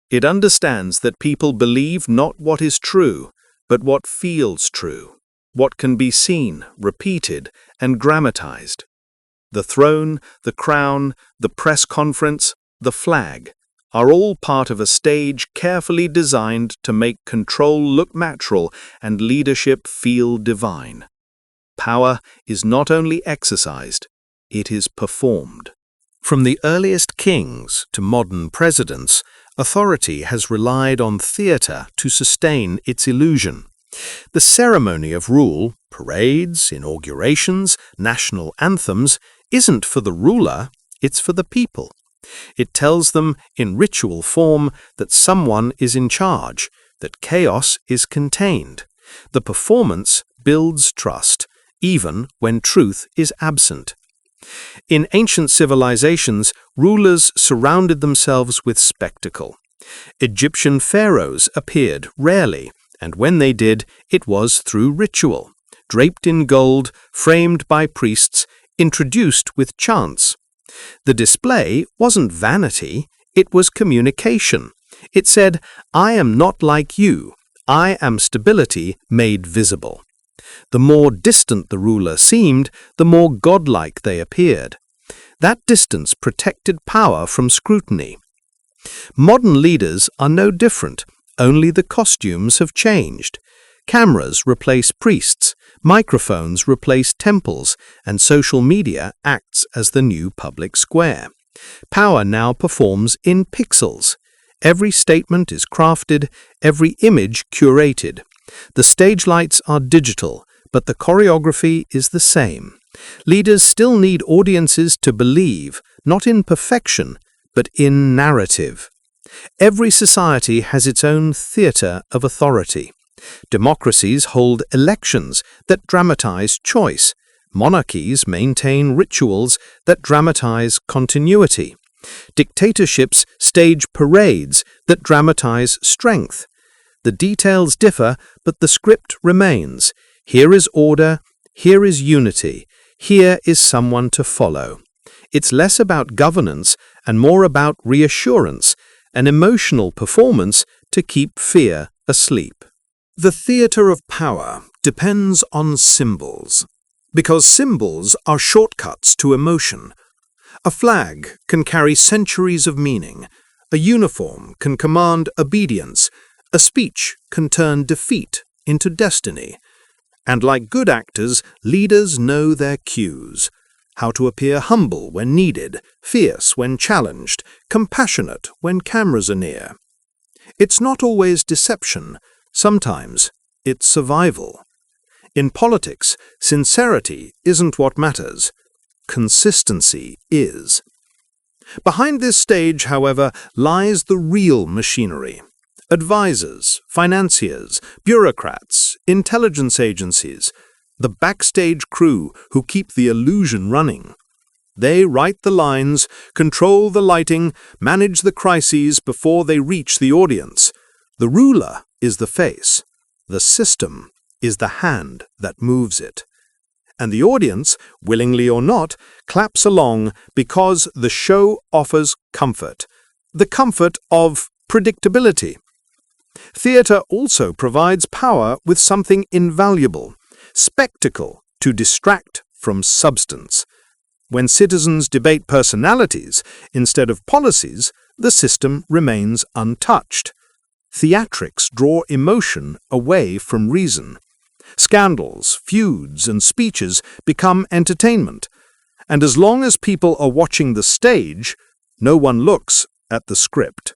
It understands that people believe not what is true, but what feels true, what can be seen, repeated, and grammatized. The throne, the crown, the press conference, the flag are all part of a stage carefully designed to make control look natural and leadership feel divine. Power is not only exercised, it is performed. From the earliest kings to modern presidents, authority has relied on theatre to sustain its illusion. The ceremony of rule, parades, inaugurations, national anthems, isn't for the ruler, it's for the people. It tells them in ritual form that someone is in charge, that chaos is contained. The performance builds trust, even when truth is absent. In ancient civilizations, rulers surrounded themselves with spectacle. Egyptian pharaohs appeared rarely, and when they did, it was through ritual, draped in gold, framed by priests, introduced with chants. The display wasn't vanity, it was communication. It said, "I am not like you, I am stability made visible." The more distant the ruler seemed, the more godlike they appeared. That distance protected power from scrutiny. Modern leaders are no different, only the costumes have changed. Cameras replace priests, microphones replace temples, and social media acts as the new public square. Power now performs in pixels. Every statement is crafted, every image curated. The stage lights are digital, but the choreography is the same. Leaders still need audiences to believe, not in perfection, but in narrative. Every society has its own theatre of authority. Democracies hold elections that dramatize choice. Monarchies maintain rituals that dramatize continuity. Dictatorships stage parades that dramatize strength. The details differ, but the script remains. Here is order, here is unity, here is someone to follow. It's less about governance and more about reassurance, an emotional performance to keep fear asleep. The theatre of power depends on symbols, because symbols are shortcuts to emotion. A flag can carry centuries of meaning. A uniform can command obedience. A speech can turn defeat into destiny. And like good actors, leaders know their cues. How to appear humble when needed, fierce when challenged, compassionate when cameras are near. It's not always deception. Sometimes it's survival. In politics, sincerity isn't what matters. Consistency is. Behind this stage, however, lies the real machinery. Advisors, financiers, bureaucrats, intelligence agencies, the backstage crew who keep the illusion running. They write the lines, control the lighting, manage the crises before they reach the audience. The ruler is the face. The system is the hand that moves it. And the audience, willingly or not, claps along because the show offers comfort. The comfort of predictability. Theatre also provides power with something invaluable, spectacle to distract from substance. When citizens debate personalities instead of policies, the system remains untouched. Theatrics draw emotion away from reason. Scandals, feuds, and speeches become entertainment. And as long as people are watching the stage, no one looks at the script.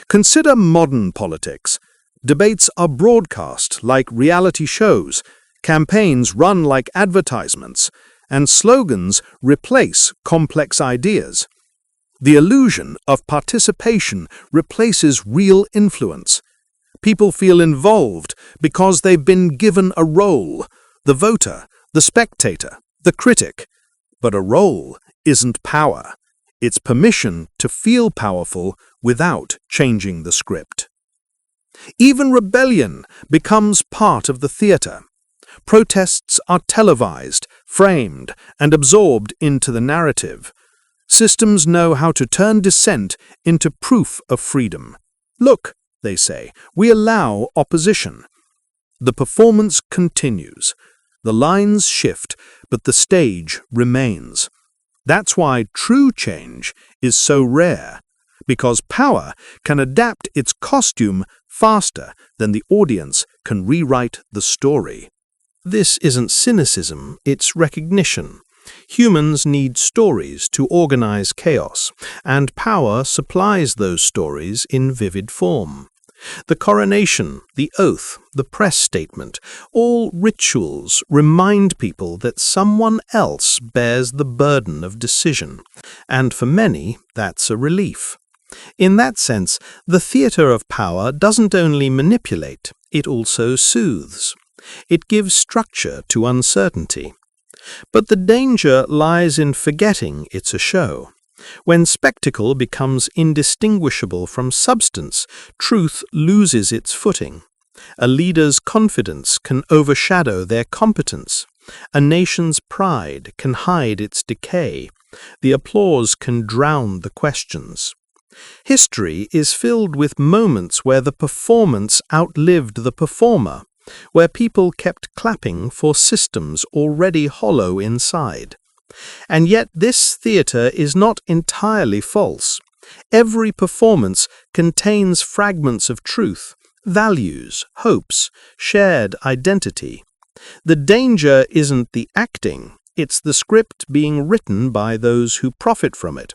Consider modern politics. Debates are broadcast like reality shows, campaigns run like advertisements, and slogans replace complex ideas. The illusion of participation replaces real influence. People feel involved because they've been given a role, the voter, the spectator, the critic. But a role isn't power. It's permission to feel powerful without changing the script. Even rebellion becomes part of the theatre. Protests are televised, framed, and absorbed into the narrative. Systems know how to turn dissent into proof of freedom. Look, they say, we allow opposition. The performance continues. The lines shift, but the stage remains. That's why true change is so rare, because power can adapt its costume faster than the audience can rewrite the story. This isn't cynicism, it's recognition. Humans need stories to organize chaos, and power supplies those stories in vivid form. The coronation, the oath, the press statement, all rituals remind people that someone else bears the burden of decision, and for many, that's a relief. In that sense, the theatre of power doesn't only manipulate, it also soothes. It gives structure to uncertainty. But the danger lies in forgetting it's a show. When spectacle becomes indistinguishable from substance, truth loses its footing. A leader's confidence can overshadow their competence. A nation's pride can hide its decay. The applause can drown the questions. History is filled with moments where the performance outlived the performer, where people kept clapping for systems already hollow inside. And yet this theatre is not entirely false. Every performance contains fragments of truth, values, hopes, shared identity. The danger isn't the acting, it's the script being written by those who profit from it.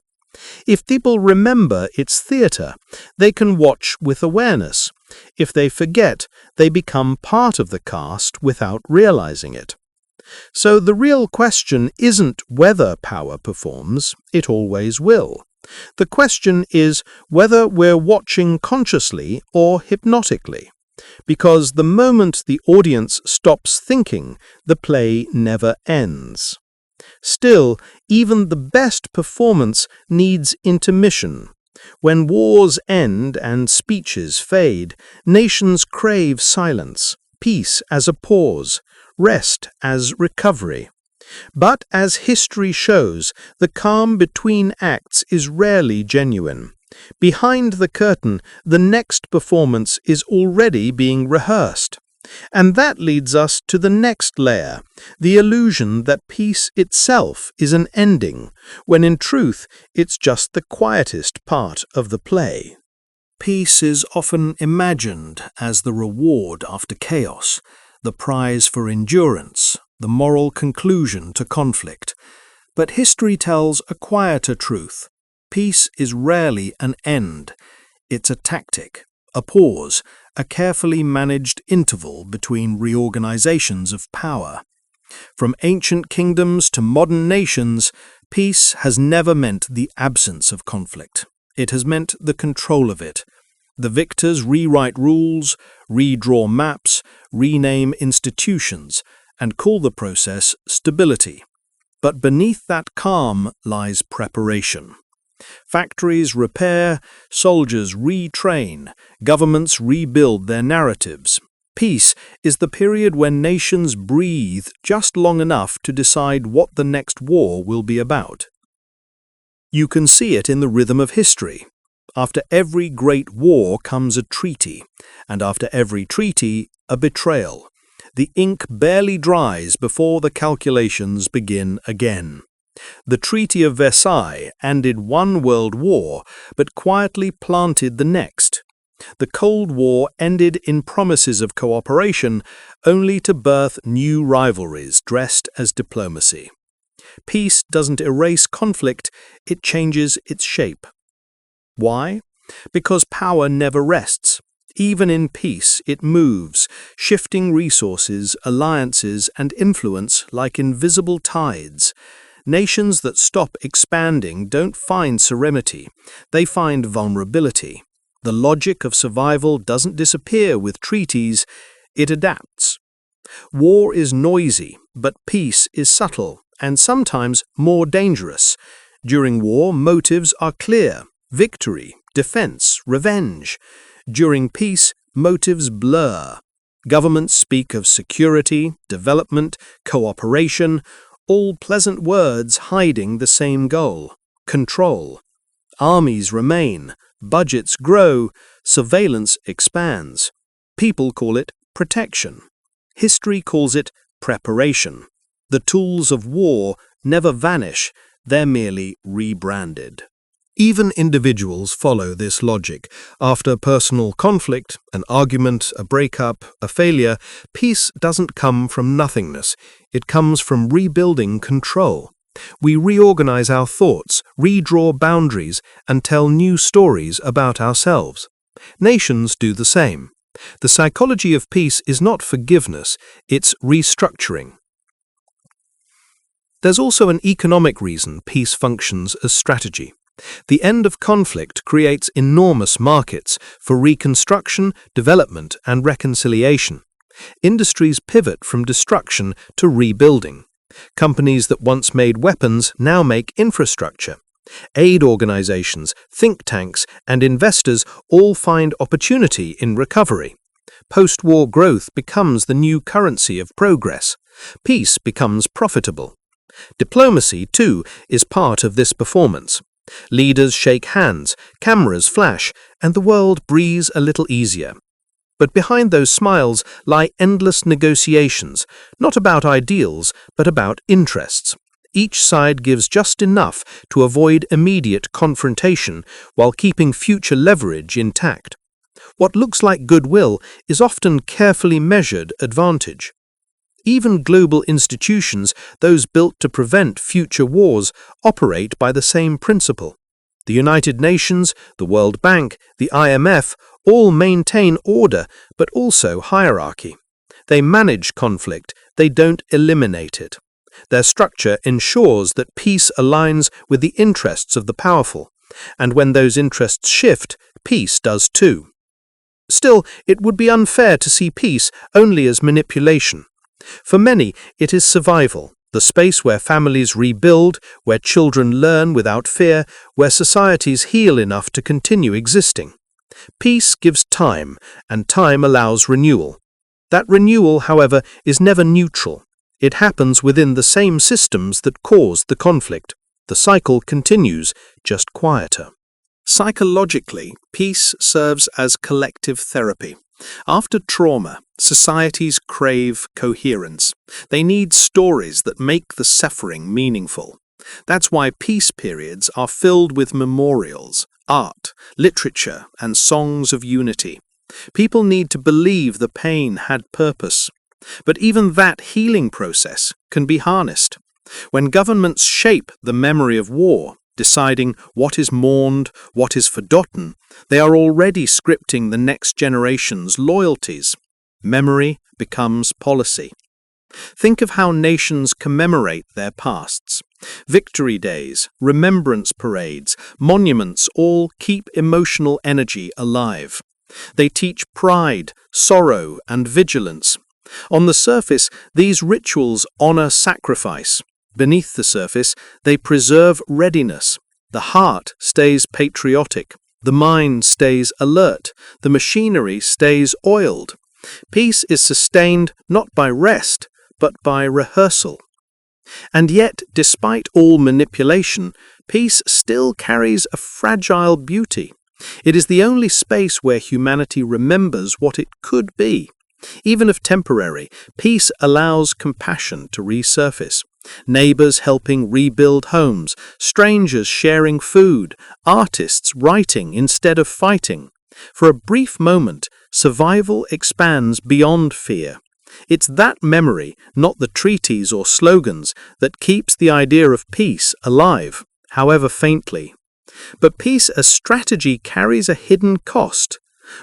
If people remember it's theatre, they can watch with awareness. If they forget, they become part of the cast without realizing it. So the real question isn't whether power performs, it always will. The question is whether we're watching consciously or hypnotically. Because the moment the audience stops thinking, the play never ends. Still, even the best performance needs intermission, When wars end and speeches fade, nations crave silence, peace as a pause, rest as recovery. But as history shows, the calm between acts is rarely genuine. Behind the curtain, the next performance is already being rehearsed. And that leads us to the next layer, the illusion that peace itself is an ending, when in truth it's just the quietest part of the play. Peace is often imagined as the reward after chaos, the prize for endurance, the moral conclusion to conflict. But history tells a quieter truth. Peace is rarely an end. It's a tactic, a pause, a carefully managed interval between reorganizations of power. From ancient kingdoms to modern nations, peace has never meant the absence of conflict. It has meant the control of it. The victors rewrite rules, redraw maps, rename institutions, and call the process stability. But beneath that calm lies preparation. Factories repair, soldiers retrain, governments rebuild their narratives. Peace is the period when nations breathe just long enough to decide what the next war will be about. You can see it in the rhythm of history. After every great war comes a treaty, and after every treaty, a betrayal. The ink barely dries before the calculations begin again. The Treaty of Versailles ended one world war, but quietly planted the next. The Cold War ended in promises of cooperation, only to birth new rivalries dressed as diplomacy. Peace doesn't erase conflict, it changes its shape. Why? Because power never rests. Even in peace, it moves, shifting resources, alliances, and influence like invisible tides. Nations that stop expanding don't find serenity, they find vulnerability. The logic of survival doesn't disappear with treaties, it adapts. War is noisy, but peace is subtle, and sometimes more dangerous. During war, motives are clear: victory, defense, revenge. During peace, motives blur. Governments speak of security, development, cooperation, all pleasant words hiding the same goal: control. Armies remain, budgets grow, surveillance expands. People call it protection. History calls it preparation. The tools of war never vanish, they're merely rebranded. Even individuals follow this logic. After personal conflict, an argument, a breakup, a failure, peace doesn't come from nothingness. It comes from rebuilding control. We reorganize our thoughts, redraw boundaries, and tell new stories about ourselves. Nations do the same. The psychology of peace is not forgiveness, it's restructuring. There's also an economic reason peace functions as strategy. The end of conflict creates enormous markets for reconstruction, development, and reconciliation. Industries pivot from destruction to rebuilding. Companies that once made weapons now make infrastructure. Aid organizations, think tanks, and investors all find opportunity in recovery. Post-war growth becomes the new currency of progress. Peace becomes profitable. Diplomacy, too, is part of this performance. Leaders shake hands, cameras flash, and the world breathes a little easier. But behind those smiles lie endless negotiations, not about ideals, but about interests. Each side gives just enough to avoid immediate confrontation while keeping future leverage intact. What looks like goodwill is often carefully measured advantage. Even global institutions, those built to prevent future wars, operate by the same principle. The United Nations, the World Bank, the IMF all maintain order, but also hierarchy. They manage conflict, they don't eliminate it. Their structure ensures that peace aligns with the interests of the powerful, and when those interests shift, peace does too. Still, it would be unfair to see peace only as manipulation. For many, it is survival. the space where families rebuild, where children learn without fear, where societies heal enough to continue existing. Peace gives time, and time allows renewal. That renewal, however, is never neutral. It happens within the same systems that caused the conflict. The cycle continues, just quieter. Psychologically, peace serves as collective therapy. After trauma, societies crave coherence. They need stories that make the suffering meaningful. That's why peace periods are filled with memorials, art, literature, and songs of unity. People need to believe the pain had purpose. But even that healing process can be harnessed. When governments shape the memory of war, deciding what is mourned, what is forgotten, they are already scripting the next generation's loyalties. Memory becomes policy. Think of how nations commemorate their pasts. Victory days, remembrance parades, monuments all keep emotional energy alive. They teach pride, sorrow, and vigilance. On the surface, these rituals honor sacrifice. Beneath the surface, they preserve readiness. The heart stays patriotic. The mind stays alert. The machinery stays oiled. Peace is sustained not by rest, but by rehearsal. And yet, despite all manipulation, peace still carries a fragile beauty. It is the only space where humanity remembers what it could be. Even if temporary, peace allows compassion to resurface. Neighbors helping rebuild homes, strangers sharing food, artists writing instead of fighting. For a brief moment, survival expands beyond fear. It's that memory, not the treaties or slogans, that keeps the idea of peace alive, however faintly. But peace as strategy carries a hidden cost.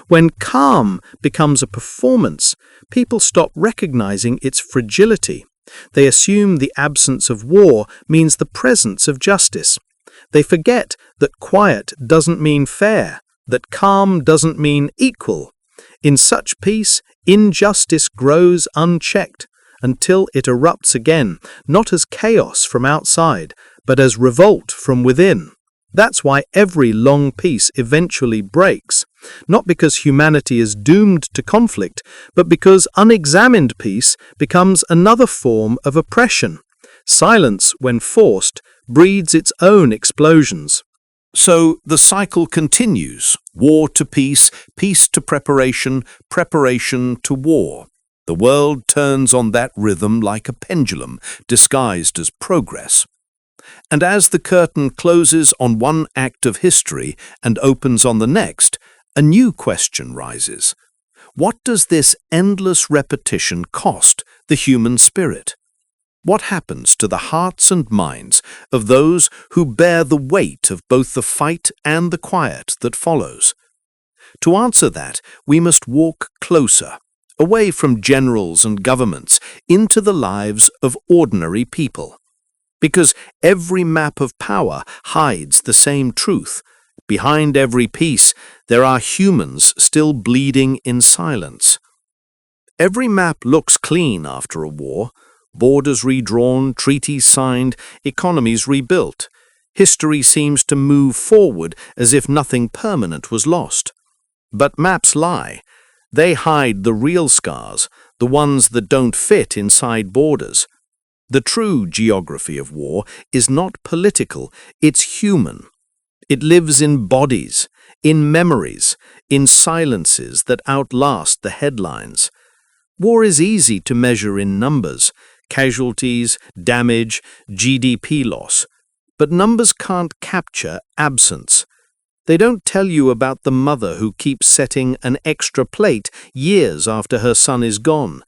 When calm becomes a performance, people stop recognizing its fragility. They assume the absence of war means the presence of justice. They forget that quiet doesn't mean fair, that calm doesn't mean equal. In such peace, injustice grows unchecked until it erupts again, not as chaos from outside, but as revolt from within. That's why every long peace eventually breaks, not because humanity is doomed to conflict, but because unexamined peace becomes another form of oppression. Silence, when forced, breeds its own explosions. So the cycle continues, war to peace, peace to preparation, preparation to war. The world turns on that rhythm like a pendulum, disguised as progress. And as the curtain closes on one act of history and opens on the next, a new question rises. What does this endless repetition cost the human spirit? What happens to the hearts and minds of those who bear the weight of both the fight and the quiet that follows? To answer that, we must walk closer, away from generals and governments, into the lives of ordinary people. Because every map of power hides the same truth. Behind every peace, there are humans still bleeding in silence. Every map looks clean after a war. Borders redrawn, treaties signed, economies rebuilt. History seems to move forward as if nothing permanent was lost. But maps lie. They hide the real scars, the ones that don't fit inside borders. The true geography of war is not political, it's human. It lives in bodies, in memories, in silences that outlast the headlines. War is easy to measure in numbers, casualties, damage, GDP loss. But numbers can't capture absence. They don't tell you about the mother who keeps setting an extra plate years after her son is gone.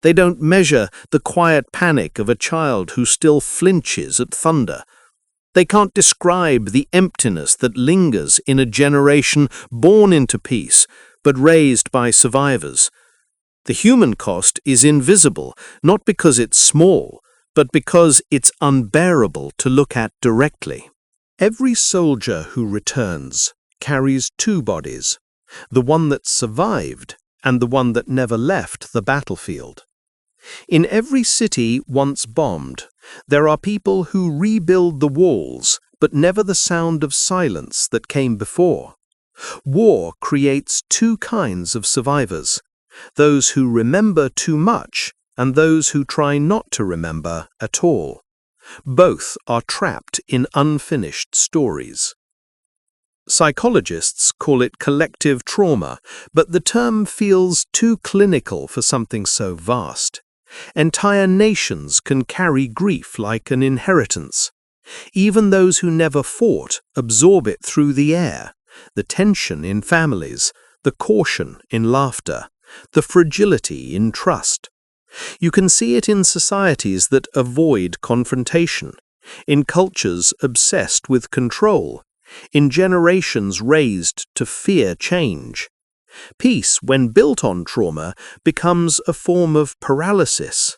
They don't measure the quiet panic of a child who still flinches at thunder. They can't describe the emptiness that lingers in a generation born into peace, but raised by survivors. The human cost is invisible, not because it's small, but because it's unbearable to look at directly. Every soldier who returns carries two bodies, the one that survived and the one that never left the battlefield. In every city once bombed, There are people who rebuild the walls, but never the sound of silence that came before. War creates two kinds of survivors: those who remember too much and those who try not to remember at all. Both are trapped in unfinished stories. Psychologists call it collective trauma, but the term feels too clinical for something so vast. Entire nations can carry grief like an inheritance. Even those who never fought absorb it through the air, the tension in families, the caution in laughter, the fragility in trust. You can see it in societies that avoid confrontation, in cultures obsessed with control, in generations raised to fear change. Peace, when built on trauma, becomes a form of paralysis.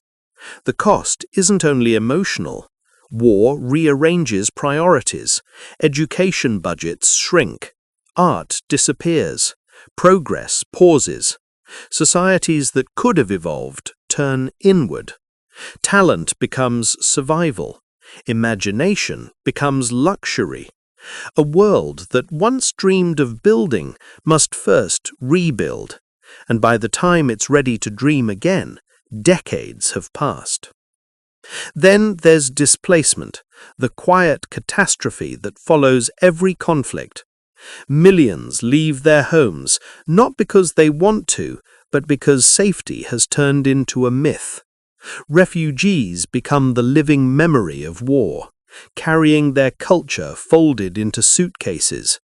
The cost isn't only emotional. War rearranges priorities. Education budgets shrink. Art disappears. Progress pauses. Societies that could have evolved turn inward. Talent becomes survival. Imagination becomes luxury. A world that once dreamed of building must first rebuild, and by the time it's ready to dream again, decades have passed. Then there's displacement, the quiet catastrophe that follows every conflict. Millions leave their homes, not because they want to, but because safety has turned into a myth. Refugees become the living memory of war, carrying their culture folded into suitcases.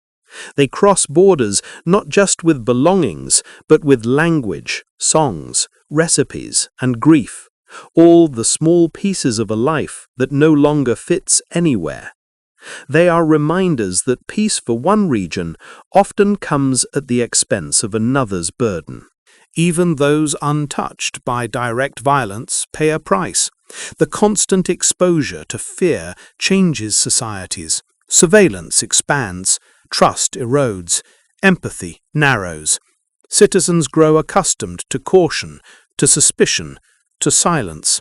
They cross borders not just with belongings, but with language, songs, recipes, and grief, all the small pieces of a life that no longer fits anywhere. They are reminders that peace for one region often comes at the expense of another's burden. Even those untouched by direct violence pay a price. The constant exposure to fear changes societies. Surveillance expands, trust erodes, empathy narrows. Citizens grow accustomed to caution, to suspicion, to silence.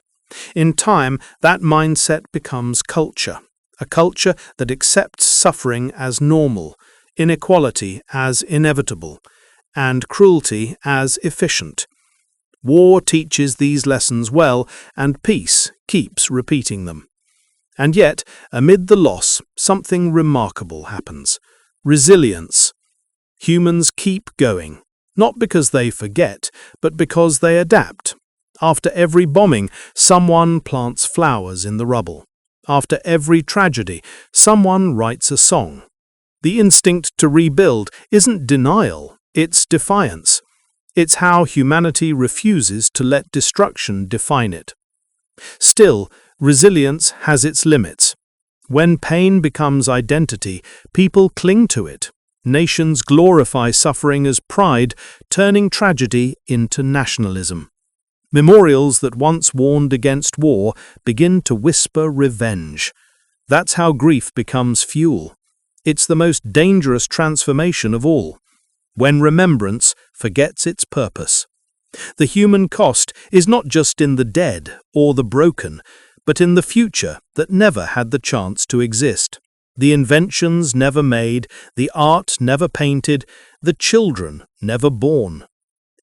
In time, that mindset becomes culture, a culture that accepts suffering as normal, inequality as inevitable, and cruelty as efficient. War teaches these lessons well, and peace keeps repeating them. And yet, amid the loss, something remarkable happens. Resilience. Humans keep going, not because they forget, but because they adapt. After every bombing, someone plants flowers in the rubble. After every tragedy, someone writes a song. The instinct to rebuild isn't denial, it's defiance. It's how humanity refuses to let destruction define it. Still, resilience has its limits. When pain becomes identity, people cling to it. Nations glorify suffering as pride, turning tragedy into nationalism. Memorials that once warned against war begin to whisper revenge. That's how grief becomes fuel. It's the most dangerous transformation of all, when remembrance forgets its purpose. The human cost is not just in the dead or the broken, but in the future that never had the chance to exist. The inventions never made, the art never painted, the children never born.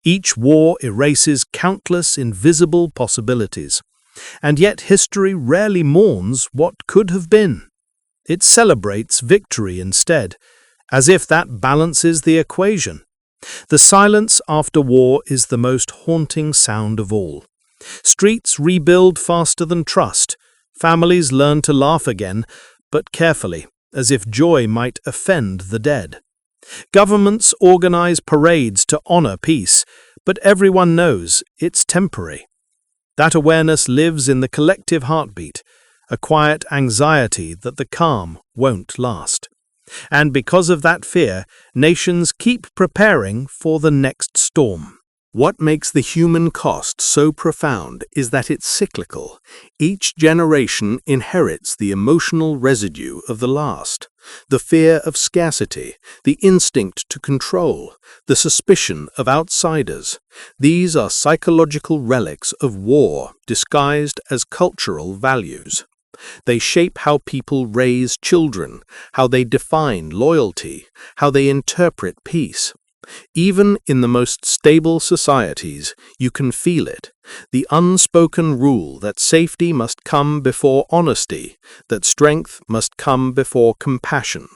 Each war erases countless invisible possibilities, and yet history rarely mourns what could have been. It celebrates victory instead, as if that balances the equation. The silence after war is the most haunting sound of all. Streets rebuild faster than trust. Families learn to laugh again, but carefully, as if joy might offend the dead. Governments organize parades to honor peace, but everyone knows it's temporary. That awareness lives in the collective heartbeat, a quiet anxiety that the calm won't last. And because of that fear, nations keep preparing for the next storm. What makes the human cost so profound is that it's cyclical. Each generation inherits the emotional residue of the last. The fear of scarcity, the instinct to control, the suspicion of outsiders. These are psychological relics of war disguised as cultural values. They shape how people raise children, how they define loyalty, how they interpret peace. Even in the most stable societies, you can feel it, the unspoken rule that safety must come before honesty, that strength must come before compassion.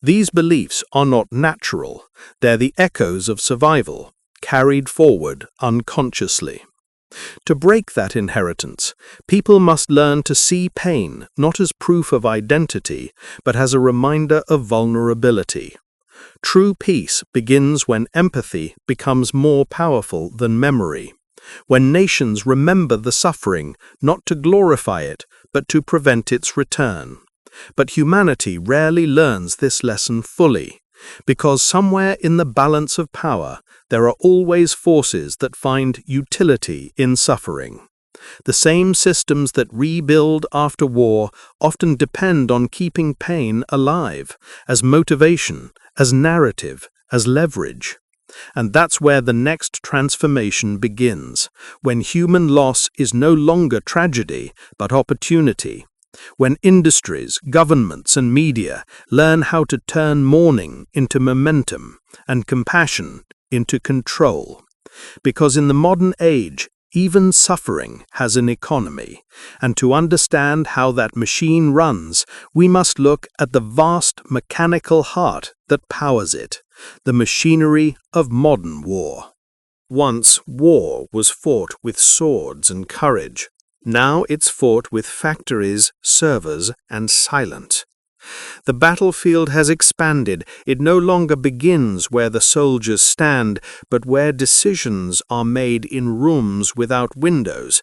These beliefs are not natural, they're the echoes of survival, carried forward unconsciously. To break that inheritance, people must learn to see pain not as proof of identity, but as a reminder of vulnerability. True peace begins when empathy becomes more powerful than memory, when nations remember the suffering not to glorify it, but to prevent its return. But humanity rarely learns this lesson fully, because somewhere in the balance of power, there are always forces that find utility in suffering. The same systems that rebuild after war often depend on keeping pain alive, as motivation, as narrative, as leverage. And that's where the next transformation begins, when human loss is no longer tragedy, but opportunity. When industries, governments, and media learn how to turn mourning into momentum and compassion into control. Because in the modern age, even suffering has an economy, and to understand how that machine runs, we must look at the vast mechanical heart that powers it, the machinery of modern war. Once, war was fought with swords and courage. Now it's fought with factories, servers, and silence. The battlefield has expanded. It no longer begins where the soldiers stand, but where decisions are made in rooms without windows.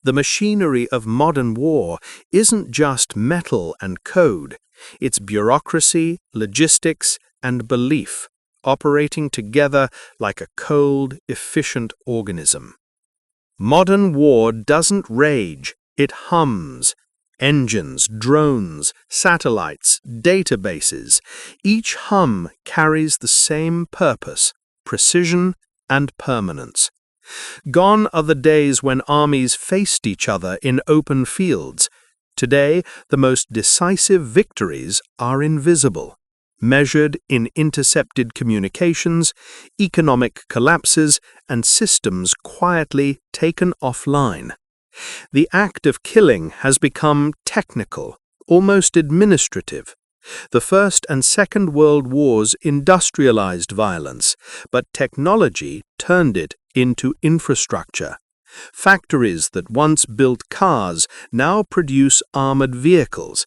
The machinery of modern war isn't just metal and code. It's bureaucracy, logistics, and belief, operating together like a cold, efficient organism. Modern war doesn't rage, it hums. Engines, drones, satellites, databases, each hum carries the same purpose, precision and permanence. Gone are the days when armies faced each other in open fields. Today, the most decisive victories are invisible, measured in intercepted communications, economic collapses, and systems quietly taken offline. The act of killing has become technical, almost administrative. The First and Second World Wars industrialized violence, but technology turned it into infrastructure. Factories that once built cars now produce armored vehicles.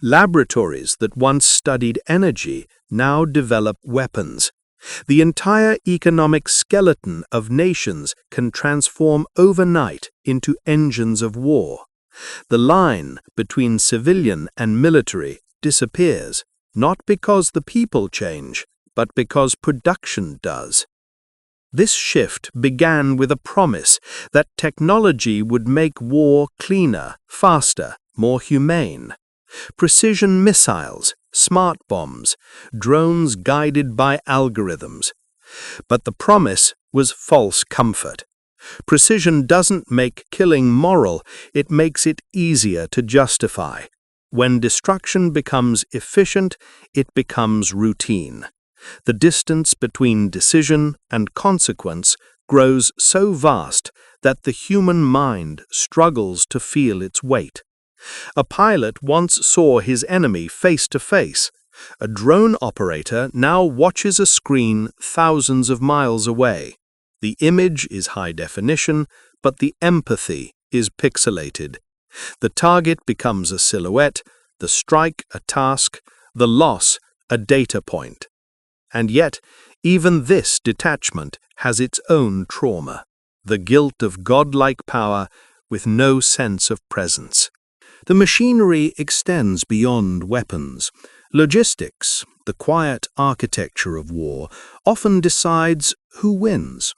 Laboratories that once studied energy now develop weapons. The entire economic skeleton of nations can transform overnight into engines of war. The line between civilian and military disappears, not because the people change, but because production does. This shift began with a promise that technology would make war cleaner, faster, more humane. Precision missiles, smart bombs, drones guided by algorithms. But the promise was false comfort. Precision doesn't make killing moral, it makes it easier to justify. When destruction becomes efficient, it becomes routine. The distance between decision and consequence grows so vast that the human mind struggles to feel its weight. A pilot once saw his enemy face to face. A drone operator now watches a screen thousands of miles away. The image is high definition, but the empathy is pixelated. The target becomes a silhouette, the strike a task, the loss a data point. And yet, even this detachment has its own trauma, the guilt of godlike power with no sense of presence. The machinery extends beyond weapons. Logistics, the quiet architecture of war, often decides who wins.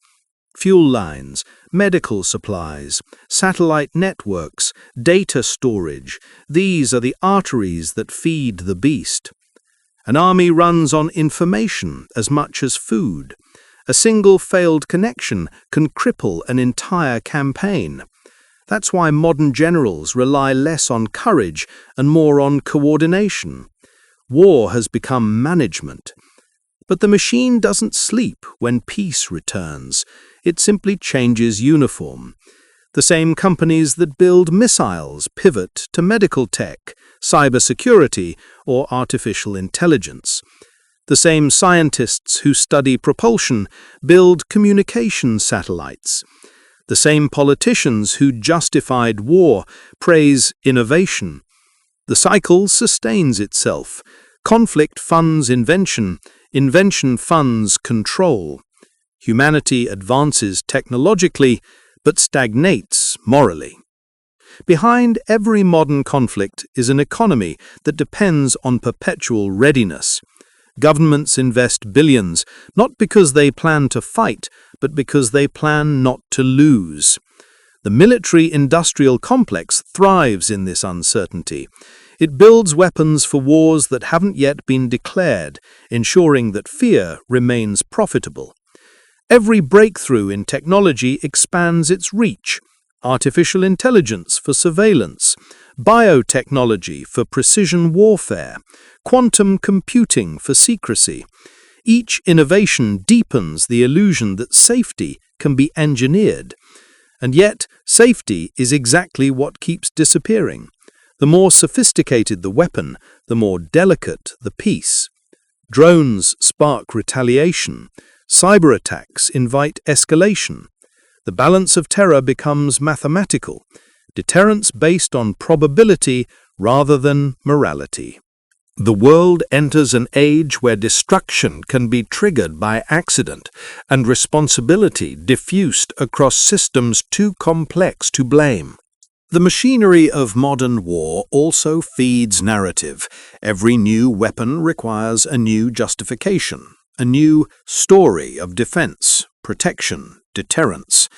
Fuel lines, medical supplies, satellite networks, data storage, these are the arteries that feed the beast. An army runs on information as much as food. A single failed connection can cripple an entire campaign. That's why modern generals rely less on courage and more on coordination. War has become management. But the machine doesn't sleep when peace returns. It simply changes uniform. The same companies that build missiles pivot to medical tech, cybersecurity, or artificial intelligence. The same scientists who study propulsion build communication satellites. The same politicians who justified war praise innovation. The cycle sustains itself. Conflict funds invention. Invention funds control. Humanity advances technologically, but stagnates morally. Behind every modern conflict is an economy that depends on perpetual readiness. Governments invest billions, not because they plan to fight, but because they plan not to lose. The military-industrial complex thrives in this uncertainty. It builds weapons for wars that haven't yet been declared, ensuring that fear remains profitable. Every breakthrough in technology expands its reach. Artificial intelligence for surveillance, biotechnology for precision warfare, quantum computing for secrecy. Each innovation deepens the illusion that safety can be engineered. And yet, safety is exactly what keeps disappearing. The more sophisticated the weapon, the more delicate the peace. Drones spark retaliation. Cyber attacks invite escalation. The balance of terror becomes mathematical, deterrence based on probability rather than morality. The world enters an age where destruction can be triggered by accident and responsibility diffused across systems too complex to blame. The machinery of modern war also feeds narrative. Every new weapon requires a new justification, a new story of defense, protection, deterrence.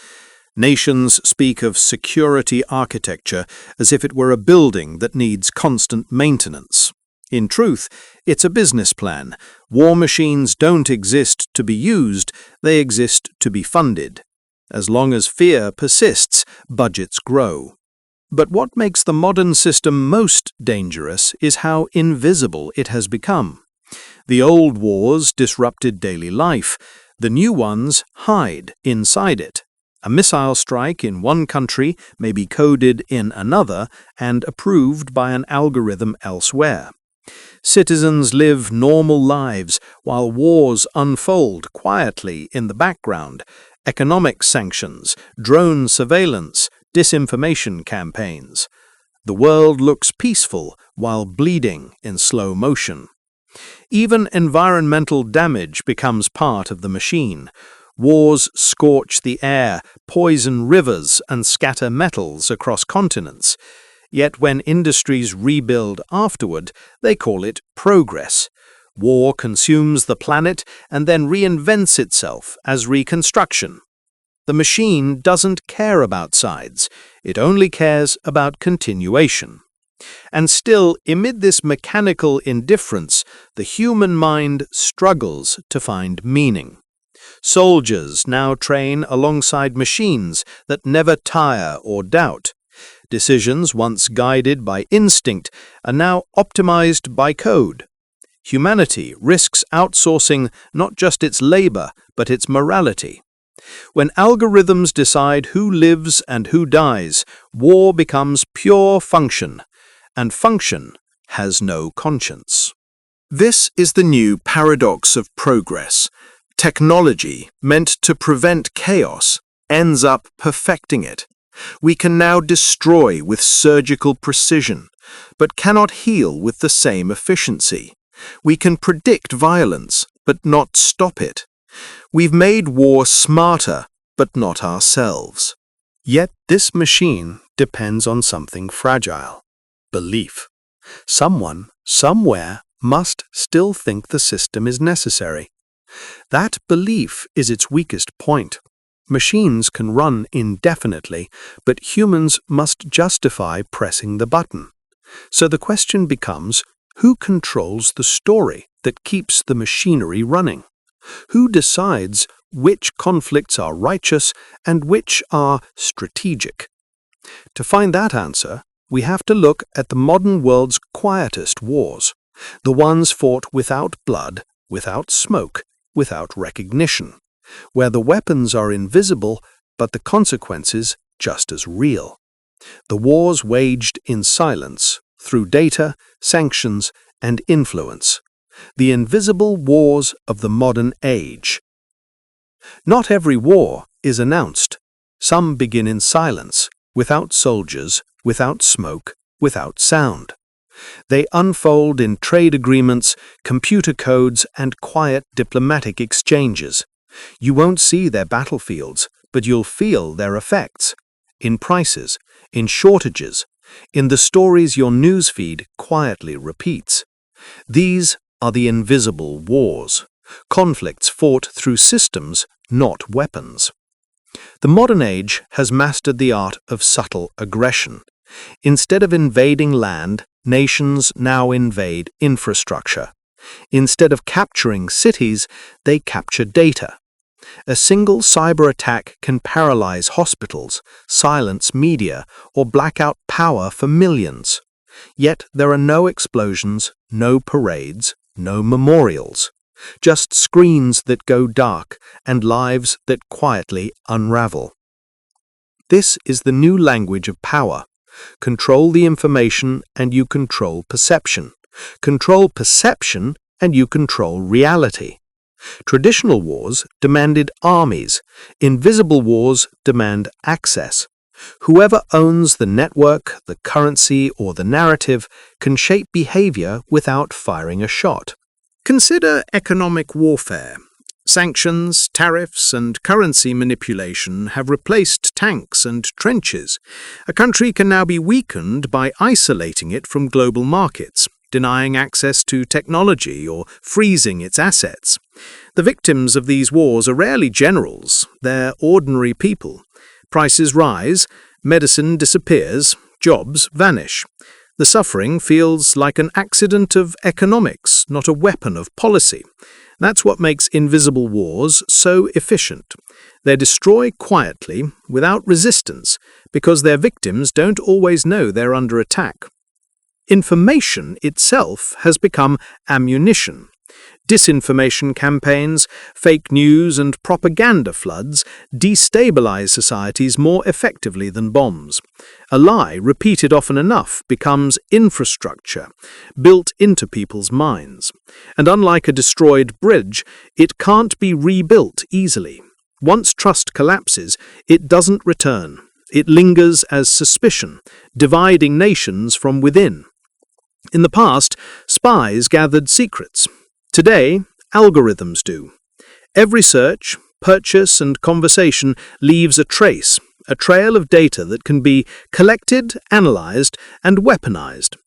Nations speak of security architecture as if it were a building that needs constant maintenance. In truth, it's a business plan. War machines don't exist to be used, they exist to be funded. As long as fear persists, budgets grow. But what makes the modern system most dangerous is how invisible it has become. The old wars disrupted daily life. The new ones hide inside it. A missile strike in one country may be coded in another and approved by an algorithm elsewhere. Citizens live normal lives while wars unfold quietly in the background. Economic sanctions, drone surveillance, disinformation campaigns. The world looks peaceful while bleeding in slow motion. Even environmental damage becomes part of the machine. Wars scorch the air, poison rivers, and scatter metals across continents. Yet when industries rebuild afterward, they call it progress. War consumes the planet and then reinvents itself as reconstruction. The machine doesn't care about sides, it only cares about continuation. And still, amid this mechanical indifference, the human mind struggles to find meaning. Soldiers now train alongside machines that never tire or doubt. Decisions once guided by instinct are now optimized by code. Humanity risks outsourcing not just its labor, but its morality. When algorithms decide who lives and who dies, war becomes pure function, and function has no conscience. This is the new paradox of progress. Technology, meant to prevent chaos, ends up perfecting it. We can now destroy with surgical precision, but cannot heal with the same efficiency. We can predict violence, but not stop it. We've made war smarter, but not ourselves. Yet this machine depends on something fragile: belief. Someone, somewhere, must still think the system is necessary. That belief is its weakest point. Machines can run indefinitely, but humans must justify pressing the button. So the question becomes, who controls the story that keeps the machinery running? Who decides which conflicts are righteous and which are strategic? To find that answer, we have to look at the modern world's quietest wars, the ones fought without blood, without smoke, without recognition, where the weapons are invisible but the consequences just as real. The wars waged in silence, through data, sanctions, and influence. The invisible wars of the modern age. Not every war is announced. Some begin in silence, without soldiers, without smoke, without sound. They unfold in trade agreements, computer codes, and quiet diplomatic exchanges. You won't see their battlefields, but you'll feel their effects. In prices, in shortages, in the stories your newsfeed quietly repeats. These are the invisible wars, conflicts fought through systems, not weapons. The modern age has mastered the art of subtle aggression. Instead of invading land, nations now invade infrastructure. Instead of capturing cities, they capture data. A single cyber attack can paralyze hospitals, silence media, or black out power for millions. Yet there are no explosions, no parades, no memorials. Just screens that go dark and lives that quietly unravel. This is the new language of power. Control the information and you control perception. Control perception and you control reality. Traditional wars demanded armies. Invisible wars demand access. Whoever owns the network, the currency, or the narrative can shape behavior without firing a shot. Consider economic warfare. Sanctions, tariffs, and currency manipulation have replaced tanks and trenches. A country can now be weakened by isolating it from global markets, denying access to technology, or freezing its assets. The victims of these wars are rarely generals, they're ordinary people. Prices rise, medicine disappears, jobs vanish. The suffering feels like an accident of economics, not a weapon of policy. That's what makes invisible wars so efficient. They destroy quietly, without resistance, because their victims don't always know they're under attack. Information itself has become ammunition. Disinformation campaigns, fake news, and propaganda floods destabilize societies more effectively than bombs. A lie repeated often enough becomes infrastructure, built into people's minds. And unlike a destroyed bridge, it can't be rebuilt easily. Once trust collapses, it doesn't return. It lingers as suspicion, dividing nations from within. In the past, spies gathered secrets. Today, algorithms do. Every search, purchase, and conversation leaves a trace, a trail of data that can be collected, analyzed, and weaponized.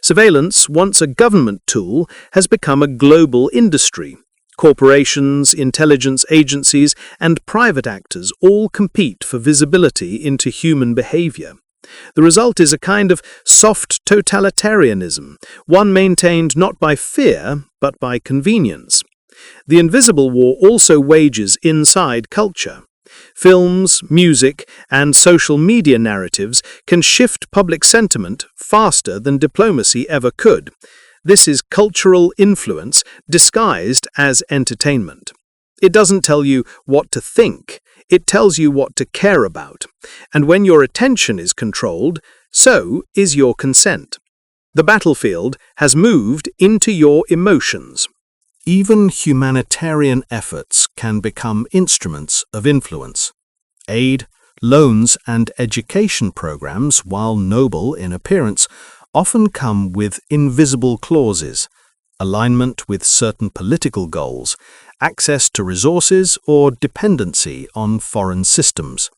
Surveillance, once a government tool, has become a global industry. Corporations, intelligence agencies, and private actors all compete for visibility into human behavior. The result is a kind of soft totalitarianism, one maintained not by fear, but by convenience. The invisible war also wages inside culture. Films, music, and social media narratives can shift public sentiment faster than diplomacy ever could. This is cultural influence disguised as entertainment. It doesn't tell you what to think. It tells you what to care about. And when your attention is controlled, so is your consent. The battlefield has moved into your emotions. Even humanitarian efforts can become instruments of influence. Aid, loans, and education programs, while noble in appearance, often come with invisible clauses, alignment with certain political goals, access to resources, or dependency on foreign systems.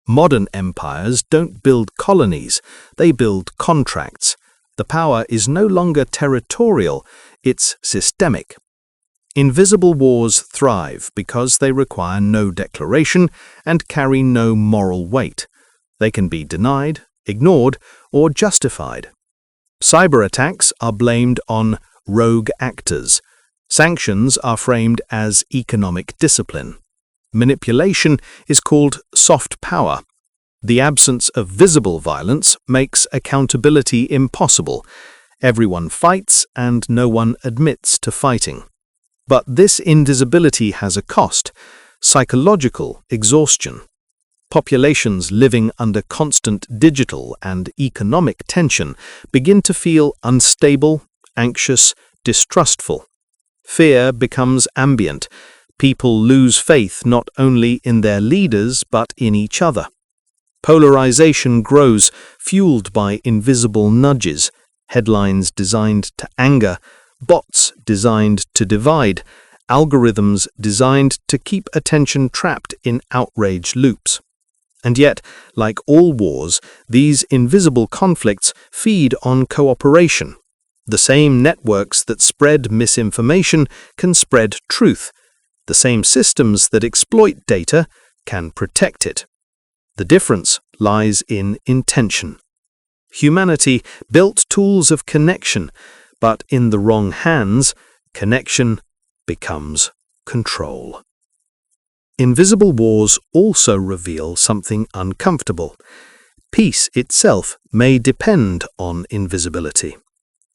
Modern empires don't build colonies, they build contracts. The power is no longer territorial, it's systemic. Invisible wars thrive because they require no declaration and carry no moral weight. They can be denied, ignored, or justified. Cyber attacks are blamed on rogue actors. Sanctions are framed as economic discipline. Manipulation is called soft power. The absence of visible violence makes accountability impossible. Everyone fights and no one admits to fighting. But this invisibility has a cost: psychological exhaustion. Populations living under constant digital and economic tension begin to feel unstable, anxious, distrustful. Fear becomes ambient. People lose faith not only in their leaders but in each other. Polarization grows, fueled by invisible nudges, headlines designed to anger, bots designed to divide, algorithms designed to keep attention trapped in outrage loops. And yet, like all wars, these invisible conflicts feed on cooperation. The same networks that spread misinformation can spread truth. The same systems that exploit data can protect it. The difference lies in intention. Humanity built tools of connection, but in the wrong hands, connection becomes control. Invisible wars also reveal something uncomfortable. Peace itself may depend on invisibility.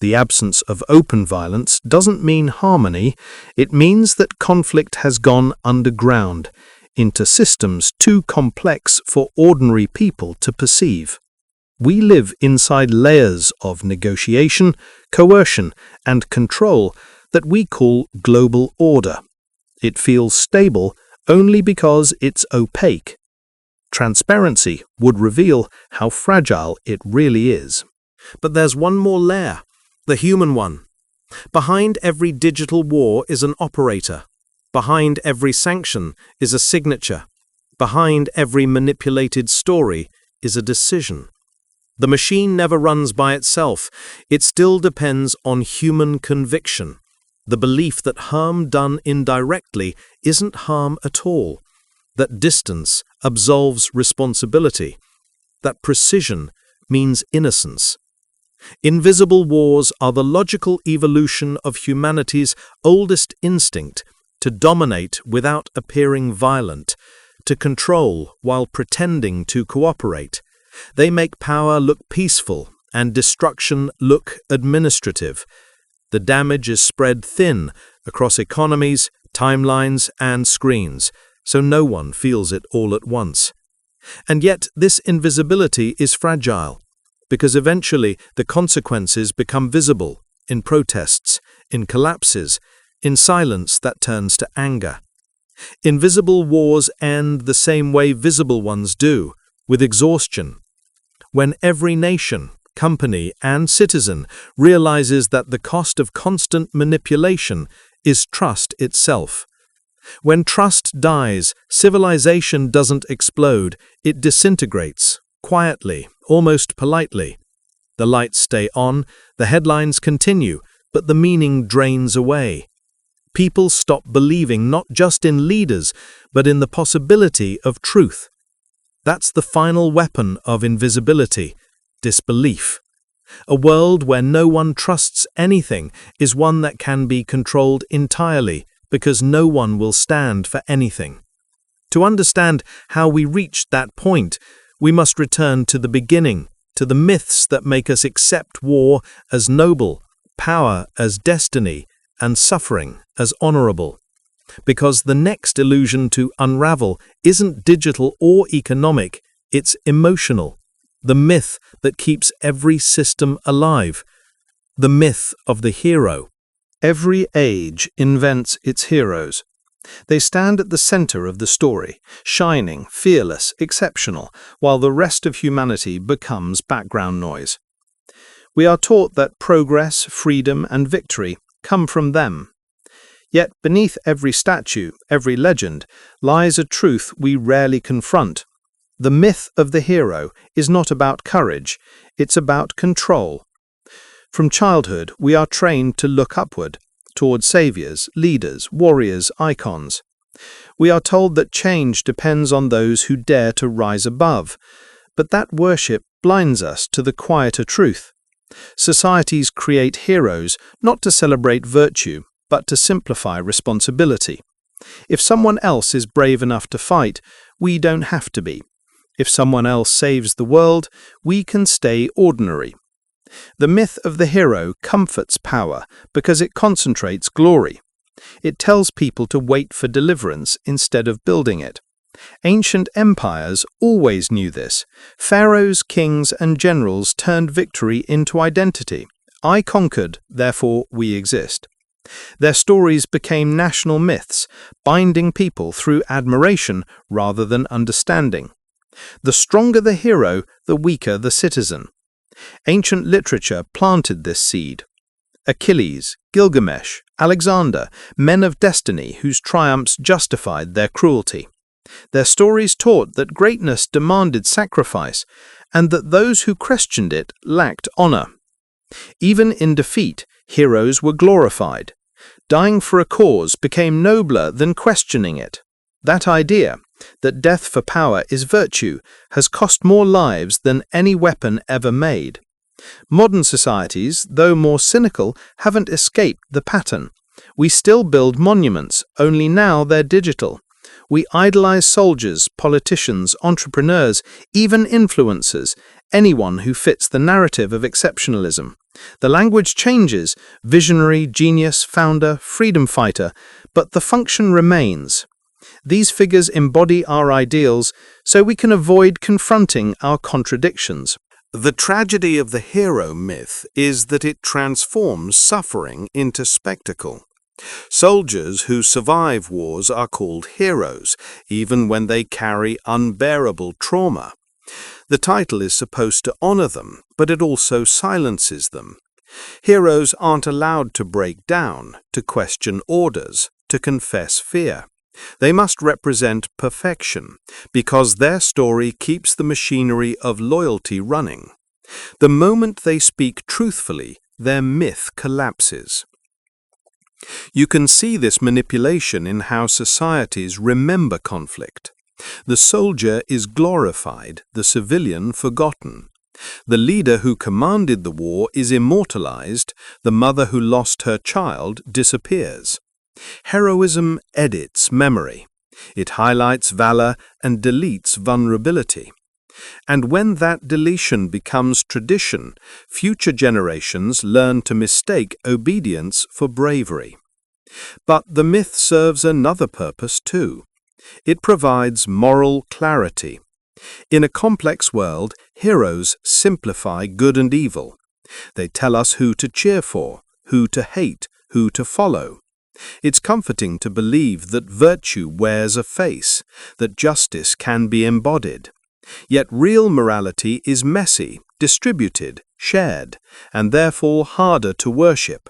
The absence of open violence doesn't mean harmony. It means that conflict has gone underground, into systems too complex for ordinary people to perceive. We live inside layers of negotiation, coercion, and control that we call global order. It feels stable only because it's opaque. Transparency would reveal how fragile it really is. But there's one more layer, the human one. Behind every digital war is an operator. Behind every sanction is a signature. Behind every manipulated story is a decision. The machine never runs by itself. It still depends on human conviction. The belief that harm done indirectly isn't harm at all. That distance absolves responsibility. That precision means innocence. Invisible wars are the logical evolution of humanity's oldest instinct: to dominate without appearing violent, to control while pretending to cooperate. They make power look peaceful and destruction look administrative. The damage is spread thin across economies, timelines, and screens, so no one feels it all at once. And yet this invisibility is fragile, because eventually the consequences become visible in protests, in collapses, in silence that turns to anger. Invisible wars end the same way visible ones do, with exhaustion. When every nation, company, and citizen realizes that the cost of constant manipulation is trust itself. When trust dies, civilization doesn't explode, it disintegrates, quietly, almost politely. The lights stay on, the headlines continue, but the meaning drains away. People stop believing not just in leaders, but in the possibility of truth. That's the final weapon of invisibility: disbelief. A world where no one trusts anything is one that can be controlled entirely, because no one will stand for anything. To understand how we reached that point, we must return to the beginning, to the myths that make us accept war as noble, power as destiny, and suffering as honorable. Because the next illusion to unravel isn't digital or economic, it's emotional. The myth that keeps every system alive. The myth of the hero. Every age invents its heroes. They stand at the center of the story, shining, fearless, exceptional, while the rest of humanity becomes background noise. We are taught that progress, freedom, and victory come from them. Yet beneath every statue, every legend, lies a truth we rarely confront. The myth of the hero is not about courage, it's about control. From childhood, we are trained to look upward, toward saviors, leaders, warriors, icons. We are told that change depends on those who dare to rise above, but that worship blinds us to the quieter truth. Societies create heroes not to celebrate virtue, but to simplify responsibility. If someone else is brave enough to fight, we don't have to be. If someone else saves the world, we can stay ordinary. The myth of the hero comforts power because it concentrates glory. It tells people to wait for deliverance instead of building it. Ancient empires always knew this. Pharaohs, kings, and generals turned victory into identity. I conquered, therefore we exist. Their stories became national myths, binding people through admiration rather than understanding. The stronger the hero, the weaker the citizen. Ancient literature planted this seed. Achilles, Gilgamesh, Alexander, men of destiny whose triumphs justified their cruelty. Their stories taught that greatness demanded sacrifice, and that those who questioned it lacked honor. Even in defeat, heroes were glorified. Dying for a cause became nobler than questioning it. That idea, that death for power is virtue, has cost more lives than any weapon ever made. Modern societies, though more cynical, haven't escaped the pattern. We still build monuments, only now they're digital. We idolize soldiers, politicians, entrepreneurs, even influencers, anyone who fits the narrative of exceptionalism. The language changes, visionary, genius, founder, freedom fighter, but the function remains. These figures embody our ideals, so we can avoid confronting our contradictions. The tragedy of the hero myth is that it transforms suffering into spectacle. Soldiers who survive wars are called heroes, even when they carry unbearable trauma. The title is supposed to honor them, but it also silences them. Heroes aren't allowed to break down, to question orders, to confess fear. They must represent perfection, because their story keeps the machinery of loyalty running. The moment they speak truthfully, their myth collapses. You can see this manipulation in how societies remember conflict. The soldier is glorified, the civilian forgotten. The leader who commanded the war is immortalized, the mother who lost her child disappears. Heroism edits memory. It highlights valor and deletes vulnerability. And when that deletion becomes tradition, future generations learn to mistake obedience for bravery. But the myth serves another purpose too. It provides moral clarity. In a complex world, heroes simplify good and evil. They tell us who to cheer for, who to hate, who to follow. It's comforting to believe that virtue wears a face, that justice can be embodied. Yet real morality is messy, distributed, shared, and therefore harder to worship.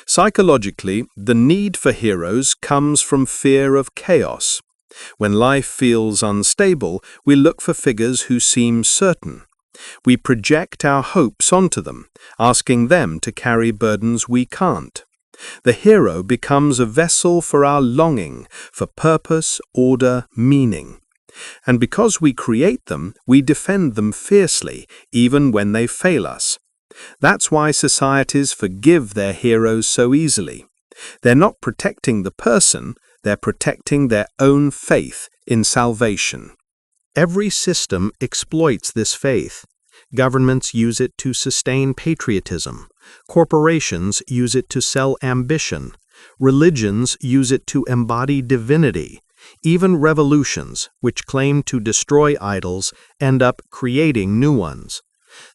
Psychologically, the need for heroes comes from fear of chaos. When life feels unstable, we look for figures who seem certain. We project our hopes onto them, asking them to carry burdens we can't. The hero becomes a vessel for our longing, for purpose, order, meaning. And because we create them, we defend them fiercely, even when they fail us. That's why societies forgive their heroes so easily. They're not protecting the person, they're protecting their own faith in salvation. Every system exploits this faith. Governments use it to sustain patriotism. Corporations use it to sell ambition. Religions use it to embody divinity. Even revolutions, which claim to destroy idols, end up creating new ones.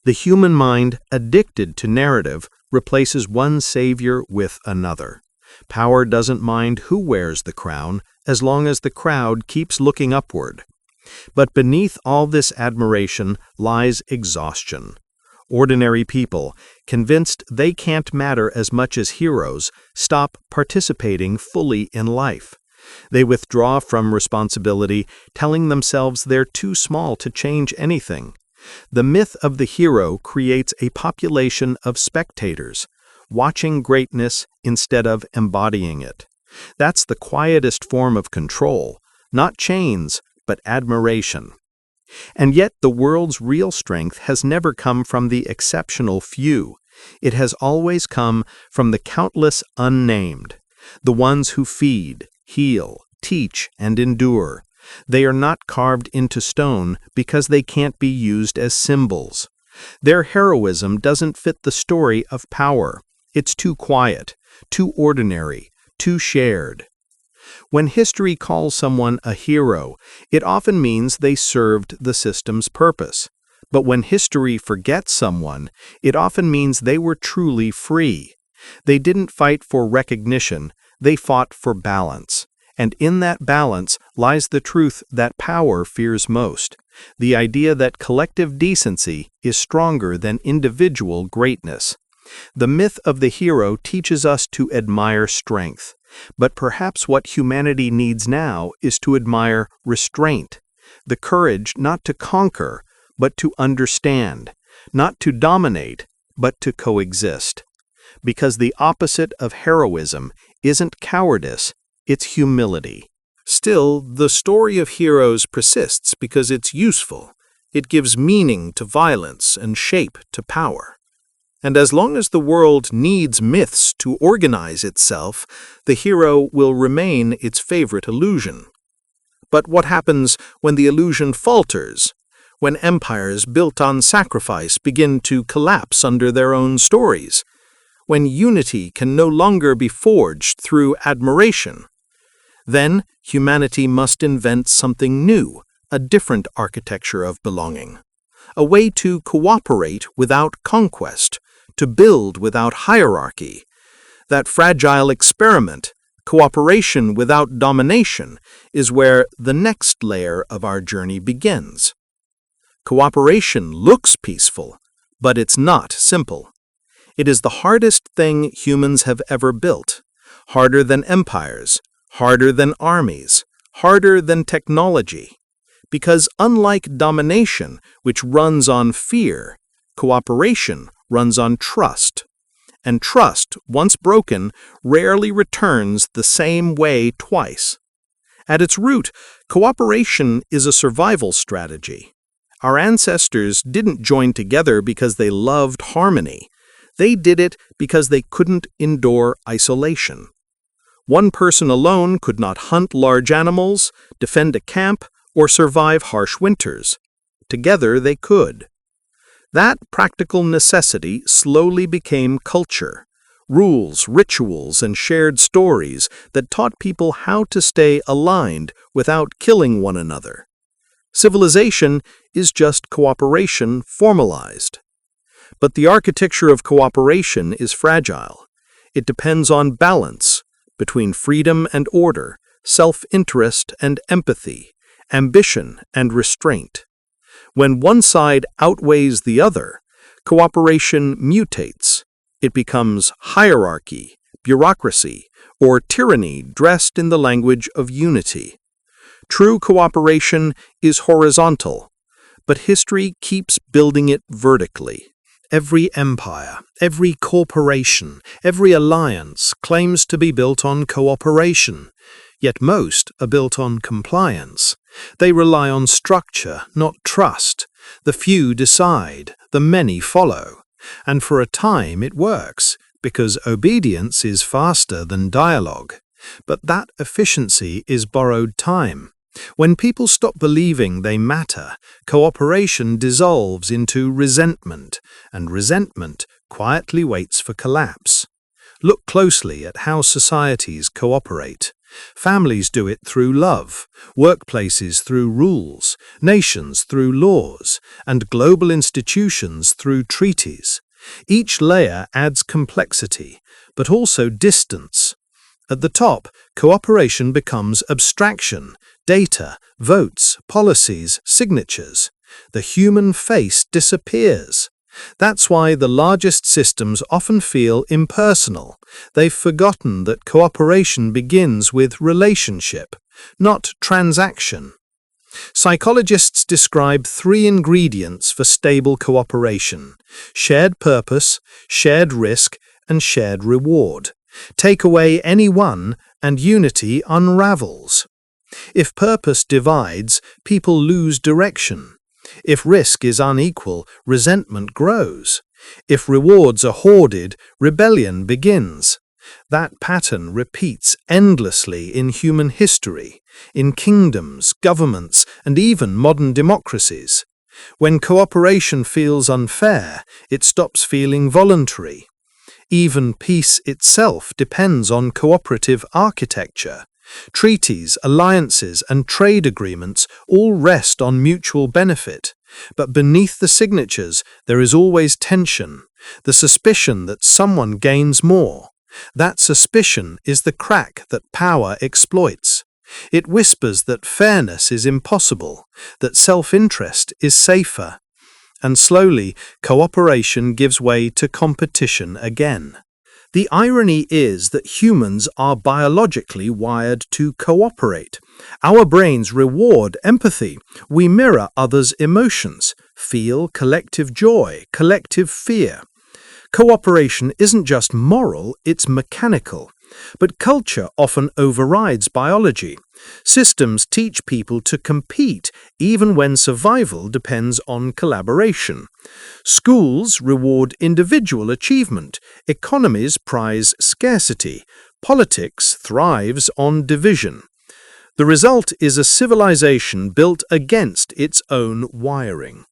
The human mind, addicted to narrative, replaces one savior with another. Power doesn't mind who wears the crown, as long as the crowd keeps looking upward. But beneath all this admiration lies exhaustion. Ordinary people, convinced they can't matter as much as heroes, stop participating fully in life. They withdraw from responsibility, telling themselves they're too small to change anything. The myth of the hero creates a population of spectators, watching greatness instead of embodying it. That's the quietest form of control, not chains, but admiration. And yet the world's real strength has never come from the exceptional few. It has always come from the countless unnamed, the ones who feed, heal, teach, and endure, They are not carved into stone because they can't be used as symbols. Their heroism doesn't fit the story of power. It's too quiet, too ordinary, too shared. When history calls someone a hero, it often means they served the system's purpose. But when history forgets someone, it often means they were truly free. They didn't fight for recognition, they fought for balance. And in that balance lies the truth that power fears most, the idea that collective decency is stronger than individual greatness. The myth of the hero teaches us to admire strength, but perhaps what humanity needs now is to admire restraint, the courage not to conquer, but to understand, not to dominate, but to coexist. Because the opposite of heroism isn't cowardice, it's humility. Still, the story of heroes persists because it's useful. It gives meaning to violence and shape to power. And as long as the world needs myths to organize itself, the hero will remain its favorite illusion. But what happens when the illusion falters? When empires built on sacrifice begin to collapse under their own stories? When unity can no longer be forged through admiration? Then humanity must invent something new, a different architecture of belonging. A way to cooperate without conquest, to build without hierarchy. That fragile experiment, cooperation without domination, is where the next layer of our journey begins. Cooperation looks peaceful, but it's not simple. It is the hardest thing humans have ever built, harder than empires, harder than armies, harder than technology. Because unlike domination, which runs on fear, cooperation runs on trust. And trust, once broken, rarely returns the same way twice. At its root, cooperation is a survival strategy. Our ancestors didn't join together because they loved harmony. They did it because they couldn't endure isolation. One person alone could not hunt large animals, defend a camp, or survive harsh winters. Together they could. That practical necessity slowly became culture, rules, rituals, and shared stories that taught people how to stay aligned without killing one another. Civilization is just cooperation formalized. But the architecture of cooperation is fragile. It depends on balance between freedom and order, self-interest and empathy, ambition and restraint. When one side outweighs the other, cooperation mutates. It becomes hierarchy, bureaucracy, or tyranny dressed in the language of unity. True cooperation is horizontal, but history keeps building it vertically. Every empire, every corporation, every alliance claims to be built on cooperation, yet most are built on compliance. They rely on structure, not trust. The few decide, the many follow. And for a time it works, because obedience is faster than dialogue. But that efficiency is borrowed time. When people stop believing they matter, cooperation dissolves into resentment, and resentment quietly waits for collapse. Look closely at how societies cooperate. Families do it through love, workplaces through rules, nations through laws, and global institutions through treaties. Each layer adds complexity, but also distance. At the top, cooperation becomes abstraction, data, votes, policies, signatures. The human face disappears. That's why the largest systems often feel impersonal. They've forgotten that cooperation begins with relationship, not transaction. Psychologists describe 3 ingredients for stable cooperation: shared purpose, shared risk, and shared reward. Take away any one, and unity unravels. If purpose divides, people lose direction. If risk is unequal, resentment grows. If rewards are hoarded, rebellion begins. That pattern repeats endlessly in human history, in kingdoms, governments, and even modern democracies. When cooperation feels unfair, it stops feeling voluntary. Even peace itself depends on cooperative architecture. Treaties, alliances, and trade agreements all rest on mutual benefit. But beneath the signatures, there is always tension, the suspicion that someone gains more. That suspicion is the crack that power exploits. It whispers that fairness is impossible, that self-interest is safer. And slowly, cooperation gives way to competition again. The irony is that humans are biologically wired to cooperate. Our brains reward empathy. We mirror others' emotions, feel collective joy, collective fear. Cooperation isn't just moral, it's mechanical. But culture often overrides biology. Systems teach people to compete, even when survival depends on collaboration. Schools reward individual achievement. Economies prize scarcity. Politics thrives on division. The result is a civilization built against its own wiring.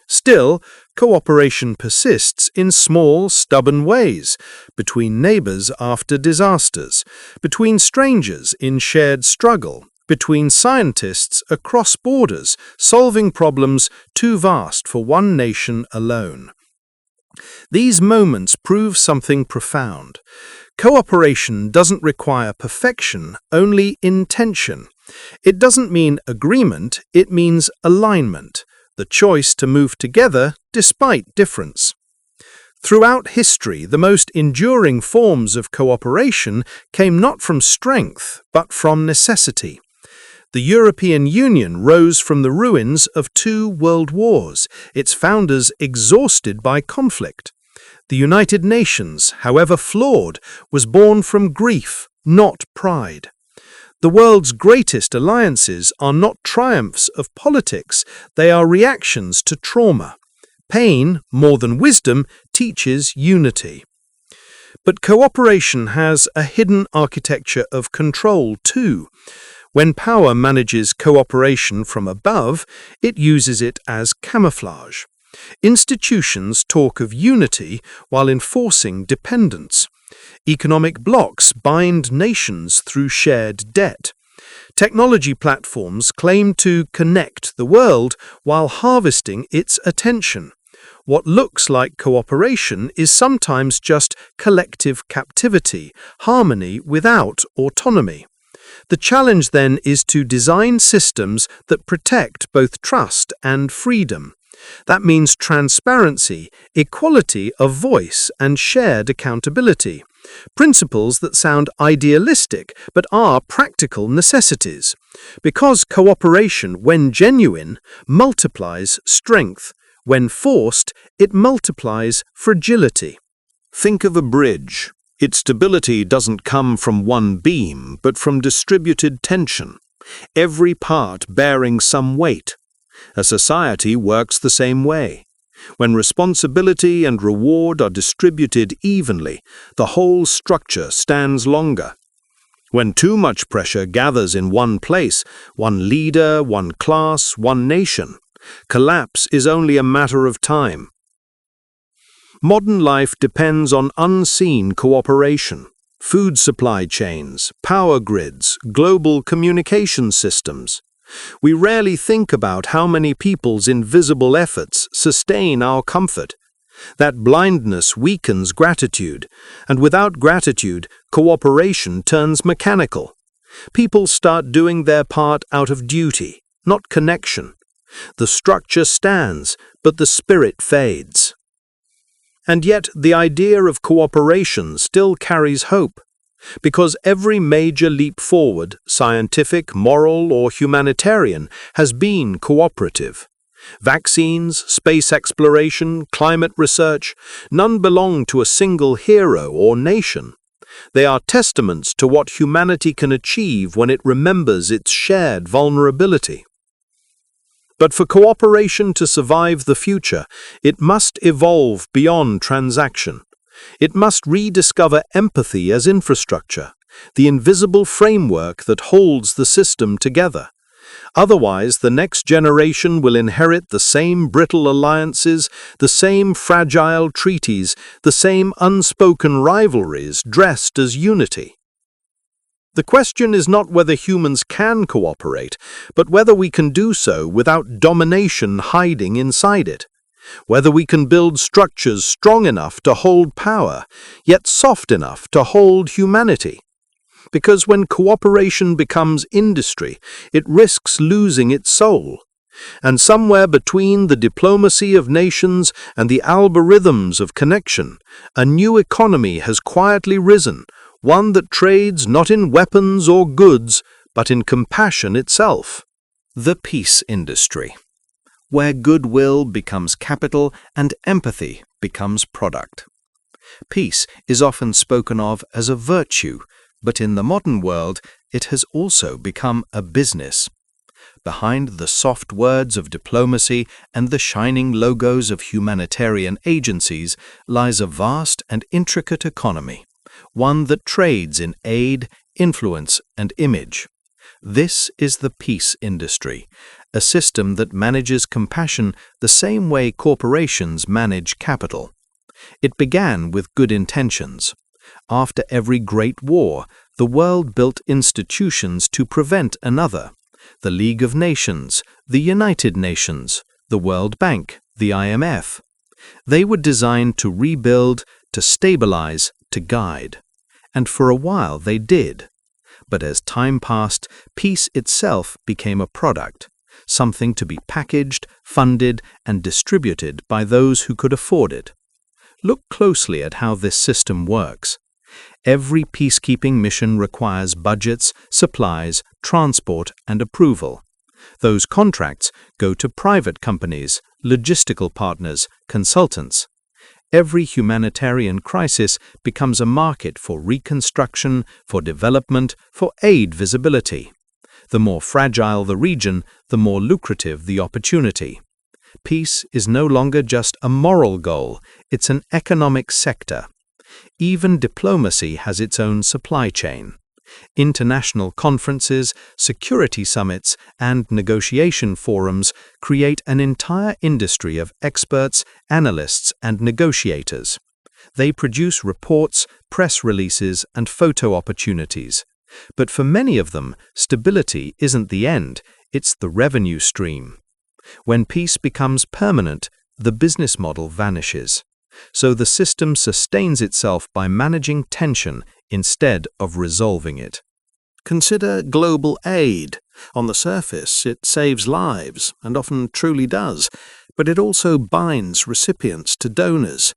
Still, cooperation persists in small, stubborn ways, between neighbors after disasters, between strangers in shared struggle, between scientists across borders, solving problems too vast for one nation alone. These moments prove something profound. Cooperation doesn't require perfection, only intention. It doesn't mean agreement, it means alignment. The choice to move together despite difference. Throughout history, the most enduring forms of cooperation came not from strength, but from necessity. The European Union rose from the ruins of 2 world wars, its founders exhausted by conflict. The United Nations, however flawed, was born from grief, not pride. The world's greatest alliances are not triumphs of politics, they are reactions to trauma. Pain, more than wisdom, teaches unity. But cooperation has a hidden architecture of control too. When power manages cooperation from above, it uses it as camouflage. Institutions talk of unity while enforcing dependence. Economic blocs bind nations through shared debt. Technology platforms claim to connect the world while harvesting its attention. What looks like cooperation is sometimes just collective captivity, harmony without autonomy. The challenge then is to design systems that protect both trust and freedom. That means transparency, equality of voice, and shared accountability. Principles that sound idealistic but are practical necessities. Because cooperation, when genuine, multiplies strength. When forced, it multiplies fragility. Think of a bridge. Its stability doesn't come from one beam, but from distributed tension, every part bearing some weight. A society works the same way. When responsibility and reward are distributed evenly, the whole structure stands longer. When too much pressure gathers in one place, one leader, one class, one nation, collapse is only a matter of time. Modern life depends on unseen cooperation. Food supply chains, power grids, global communication systems. We rarely think about how many people's invisible efforts sustain our comfort. That blindness weakens gratitude, and without gratitude, cooperation turns mechanical. People start doing their part out of duty, not connection. The structure stands, but the spirit fades. And yet, the idea of cooperation still carries hope. Because every major leap forward, scientific, moral, or humanitarian, has been cooperative. Vaccines, space exploration, climate research, none belong to a single hero or nation. They are testaments to what humanity can achieve when it remembers its shared vulnerability. But for cooperation to survive the future, it must evolve beyond transaction. It must rediscover empathy as infrastructure, the invisible framework that holds the system together. Otherwise, the next generation will inherit the same brittle alliances, the same fragile treaties, the same unspoken rivalries dressed as unity. The question is not whether humans can cooperate, but whether we can do so without domination hiding inside it. Whether we can build structures strong enough to hold power, yet soft enough to hold humanity. Because when cooperation becomes industry, it risks losing its soul. And somewhere between the diplomacy of nations and the algorithms of connection, a new economy has quietly risen, one that trades not in weapons or goods, but in compassion itself. The peace industry, where goodwill becomes capital and empathy becomes product. Peace is often spoken of as a virtue, but in the modern world it has also become a business. Behind the soft words of diplomacy and the shining logos of humanitarian agencies lies a vast and intricate economy, one that trades in aid, influence, and image. This is the peace industry, a system that manages compassion the same way corporations manage capital. It began with good intentions. After every great war, the world built institutions to prevent another. The League of Nations, the United Nations, the World Bank, the IMF. They were designed to rebuild, to stabilize, to guide. And for a while they did. But as time passed, peace itself became a product, something to be packaged, funded, and distributed by those who could afford it. Look closely at how this system works. Every peacekeeping mission requires budgets, supplies, transport, and approval. Those contracts go to private companies, logistical partners, consultants. Every humanitarian crisis becomes a market for reconstruction, for development, for aid visibility. The more fragile the region, the more lucrative the opportunity. Peace is no longer just a moral goal, it's an economic sector. Even diplomacy has its own supply chain. International conferences, security summits, and negotiation forums create an entire industry of experts, analysts, and negotiators. They produce reports, press releases, and photo opportunities. But for many of them, stability isn't the end, it's the revenue stream. When peace becomes permanent, the business model vanishes. So the system sustains itself by managing tension instead of resolving it. Consider global aid. On the surface, it saves lives, and often truly does, but it also binds recipients to donors.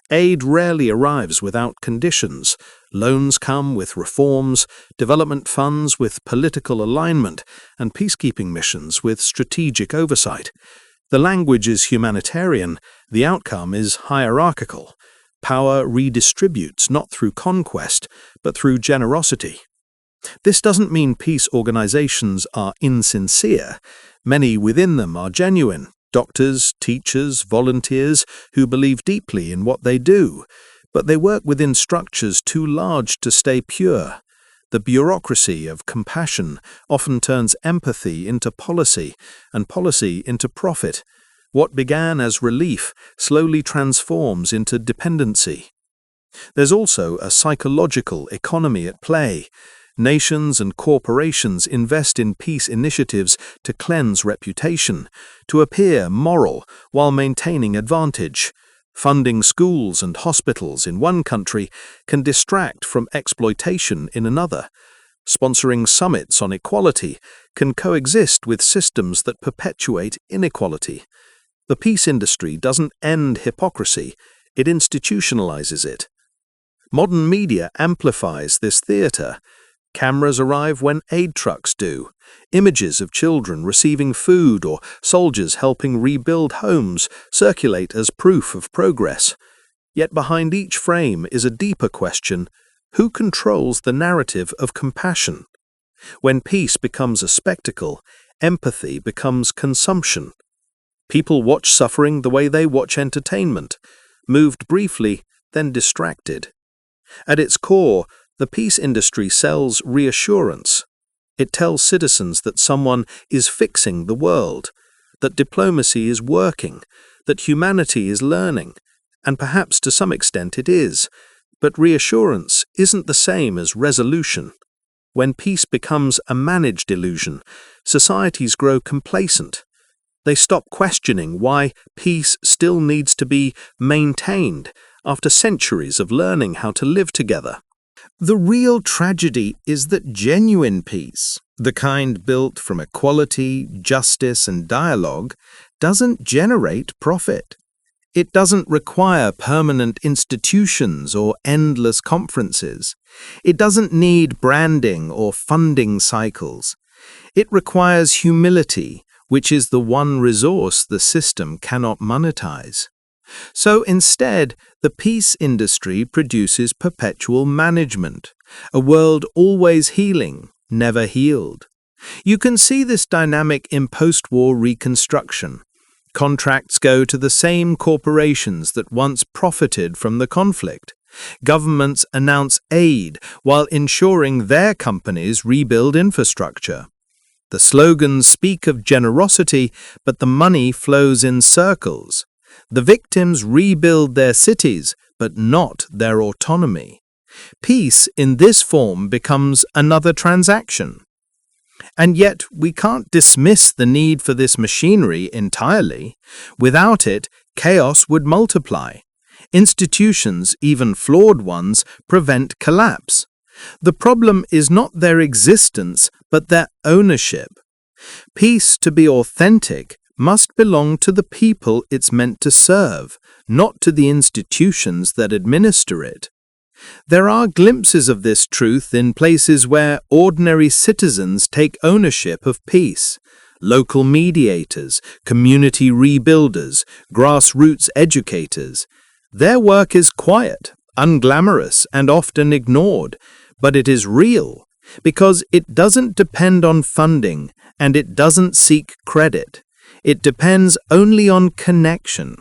Aid rarely arrives without conditions. Loans come with reforms, development funds with political alignment, and peacekeeping missions with strategic oversight. The language is humanitarian, the outcome is hierarchical. Power redistributes not through conquest, but through generosity. This doesn't mean peace organizations are insincere. Many within them are genuine. Doctors, teachers, volunteers who believe deeply in what they do, but they work within structures too large to stay pure. The bureaucracy of compassion often turns empathy into policy, and policy into profit. What began as relief slowly transforms into dependency. There's also a psychological economy at play. Nations and corporations invest in peace initiatives to cleanse reputation, to appear moral while maintaining advantage. Funding schools and hospitals in one country can distract from exploitation in another. Sponsoring summits on equality can coexist with systems that perpetuate inequality. The peace industry doesn't end hypocrisy, it institutionalizes it. Modern media amplifies this theater. Cameras arrive when aid trucks do. Images of children receiving food or soldiers helping rebuild homes circulate as proof of progress. Yet behind each frame is a deeper question: who controls the narrative of compassion? When peace becomes a spectacle, empathy becomes consumption. People watch suffering the way they watch entertainment. Moved briefly, then distracted. At its core, the peace industry sells reassurance. It tells citizens that someone is fixing the world, that diplomacy is working, that humanity is learning, and perhaps to some extent it is. But reassurance isn't the same as resolution. When peace becomes a managed illusion, societies grow complacent. They stop questioning why peace still needs to be maintained after centuries of learning how to live together. The real tragedy is that genuine peace, the kind built from equality, justice, and dialogue, doesn't generate profit. It doesn't require permanent institutions or endless conferences. It doesn't need branding or funding cycles. It requires humility, which is the one resource the system cannot monetize. So instead, the peace industry produces perpetual management, a world always healing, never healed. You can see this dynamic in post-war reconstruction. Contracts go to the same corporations that once profited from the conflict. Governments announce aid while ensuring their companies rebuild infrastructure. The slogans speak of generosity, but the money flows in circles. The victims rebuild their cities, but not their autonomy. Peace in this form becomes another transaction. And yet we can't dismiss the need for this machinery entirely. Without it, chaos would multiply. Institutions, even flawed ones, prevent collapse. The problem is not their existence, but their ownership. Peace, to be authentic, must belong to the people it's meant to serve, not to the institutions that administer it. There are glimpses of this truth in places where ordinary citizens take ownership of peace. Local mediators, community rebuilders, grassroots educators. Their work is quiet, unglamorous, and often ignored, but it is real because it doesn't depend on funding and it doesn't seek credit. It depends only on connection.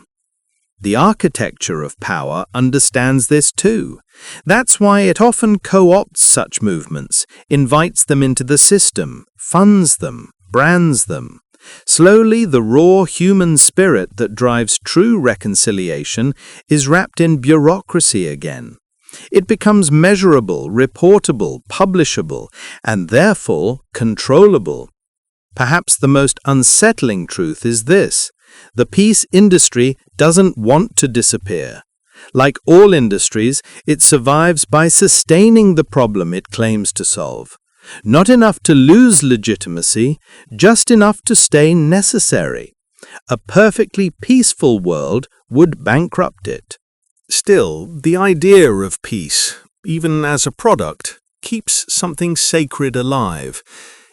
The architecture of power understands this too. That's why it often co-opts such movements, invites them into the system, funds them, brands them. Slowly, the raw human spirit that drives true reconciliation is wrapped in bureaucracy again. It becomes measurable, reportable, publishable, and therefore controllable. Perhaps the most unsettling truth is this: the peace industry doesn't want to disappear. Like all industries, it survives by sustaining the problem it claims to solve. Not enough to lose legitimacy, just enough to stay necessary. A perfectly peaceful world would bankrupt it. Still, the idea of peace, even as a product, keeps something sacred alive.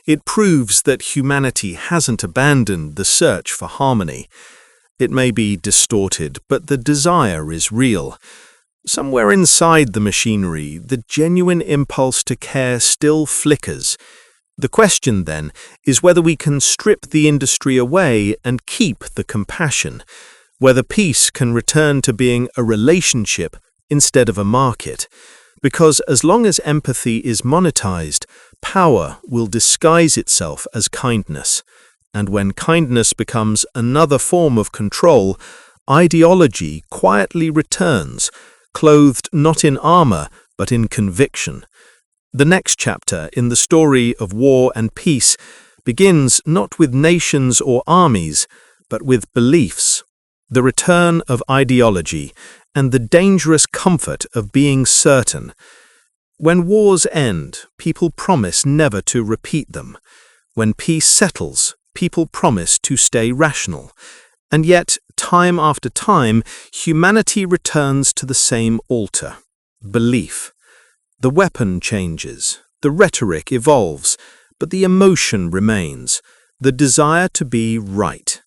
It proves that humanity hasn't abandoned the search for harmony. It may be distorted, but the desire is real. Somewhere inside the machinery, the genuine impulse to care still flickers. The question, then, is whether we can strip the industry away and keep the compassion, whether peace can return to being a relationship instead of a market. Because as long as empathy is monetized, power will disguise itself as kindness. And when kindness becomes another form of control, ideology quietly returns, clothed not in armor, but in conviction. The next chapter in the story of war and peace begins not with nations or armies, but with beliefs, the return of ideology, and the dangerous comfort of being certain. When wars end, people promise never to repeat them. When peace settles, people promise to stay rational. And yet, time after time, humanity returns to the same altar: belief. The weapon changes, the rhetoric evolves, but the emotion remains, the desire to be right.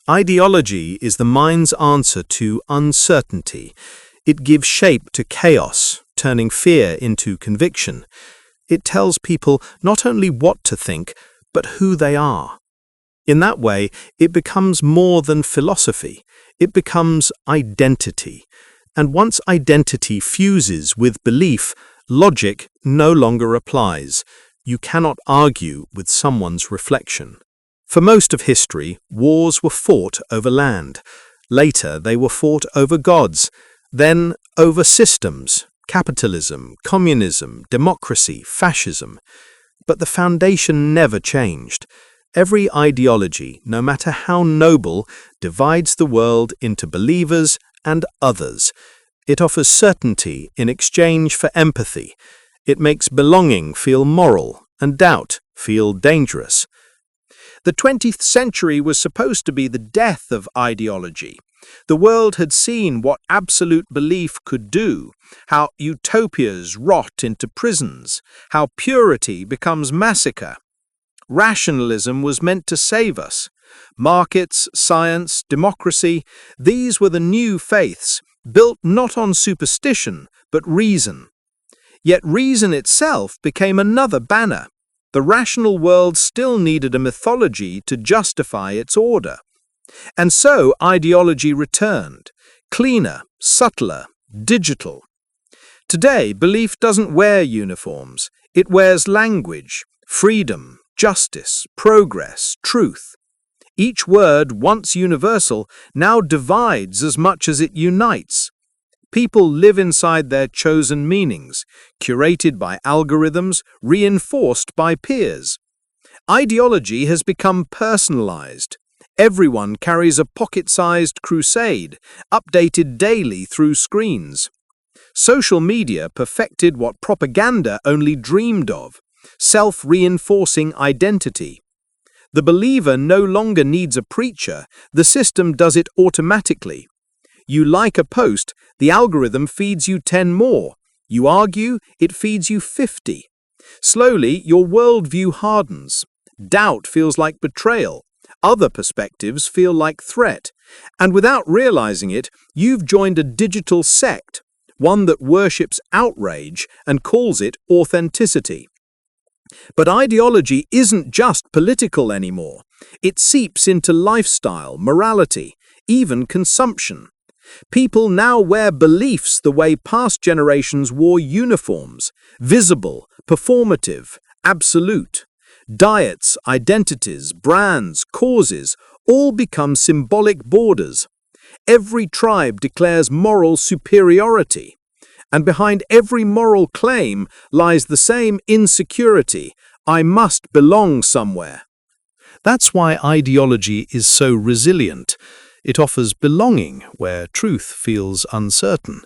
Ideology is the mind's answer to uncertainty. It gives shape to chaos, turning fear into conviction. It tells people not only what to think, but who they are. In that way, it becomes more than philosophy. It becomes identity. And once identity fuses with belief, logic no longer applies. You cannot argue with someone's reflection. For most of history, wars were fought over land. Later, they were fought over gods, then over systems, capitalism, communism, democracy, fascism. But the foundation never changed. Every ideology, no matter how noble, divides the world into believers and others. It offers certainty in exchange for empathy. It makes belonging feel moral and doubt feel dangerous. The 20th century was supposed to be the death of ideology. The world had seen what absolute belief could do, how utopias rot into prisons, how purity becomes massacre. Rationalism was meant to save us. Markets, science, democracy, these were the new faiths, built not on superstition, but reason. Yet reason itself became another banner. The rational world still needed a mythology to justify its order. And so ideology returned, cleaner, subtler, digital. Today, belief doesn't wear uniforms. It wears language, freedom, justice, progress, truth. Each word, once universal, now divides as much as it unites. People live inside their chosen meanings, curated by algorithms, reinforced by peers. Ideology has become personalized. Everyone carries a pocket-sized crusade, updated daily through screens. Social media perfected what propaganda only dreamed of, self-reinforcing identity. The believer no longer needs a preacher, the system does it automatically. You like a post, the algorithm feeds you 10 more. You argue, it feeds you 50. Slowly, your worldview hardens. Doubt feels like betrayal. Other perspectives feel like threat. And without realizing it, you've joined a digital sect, one that worships outrage and calls it authenticity. But ideology isn't just political anymore. It seeps into lifestyle, morality, even consumption. People now wear beliefs the way past generations wore uniforms, visible, performative, absolute. Diets, identities, brands, causes, all become symbolic borders. Every tribe declares moral superiority. And behind every moral claim lies the same insecurity: I must belong somewhere. That's why ideology is so resilient. It offers belonging where truth feels uncertain.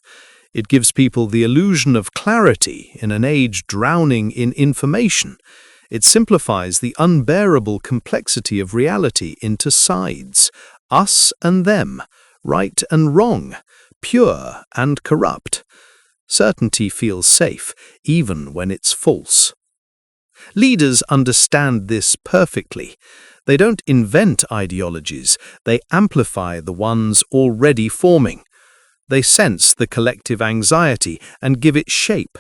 It gives people the illusion of clarity in an age drowning in information. It simplifies the unbearable complexity of reality into sides, us and them, right and wrong, pure and corrupt. Certainty feels safe, even when it's false. Leaders understand this perfectly. They don't invent ideologies, they amplify the ones already forming. They sense the collective anxiety and give it shape.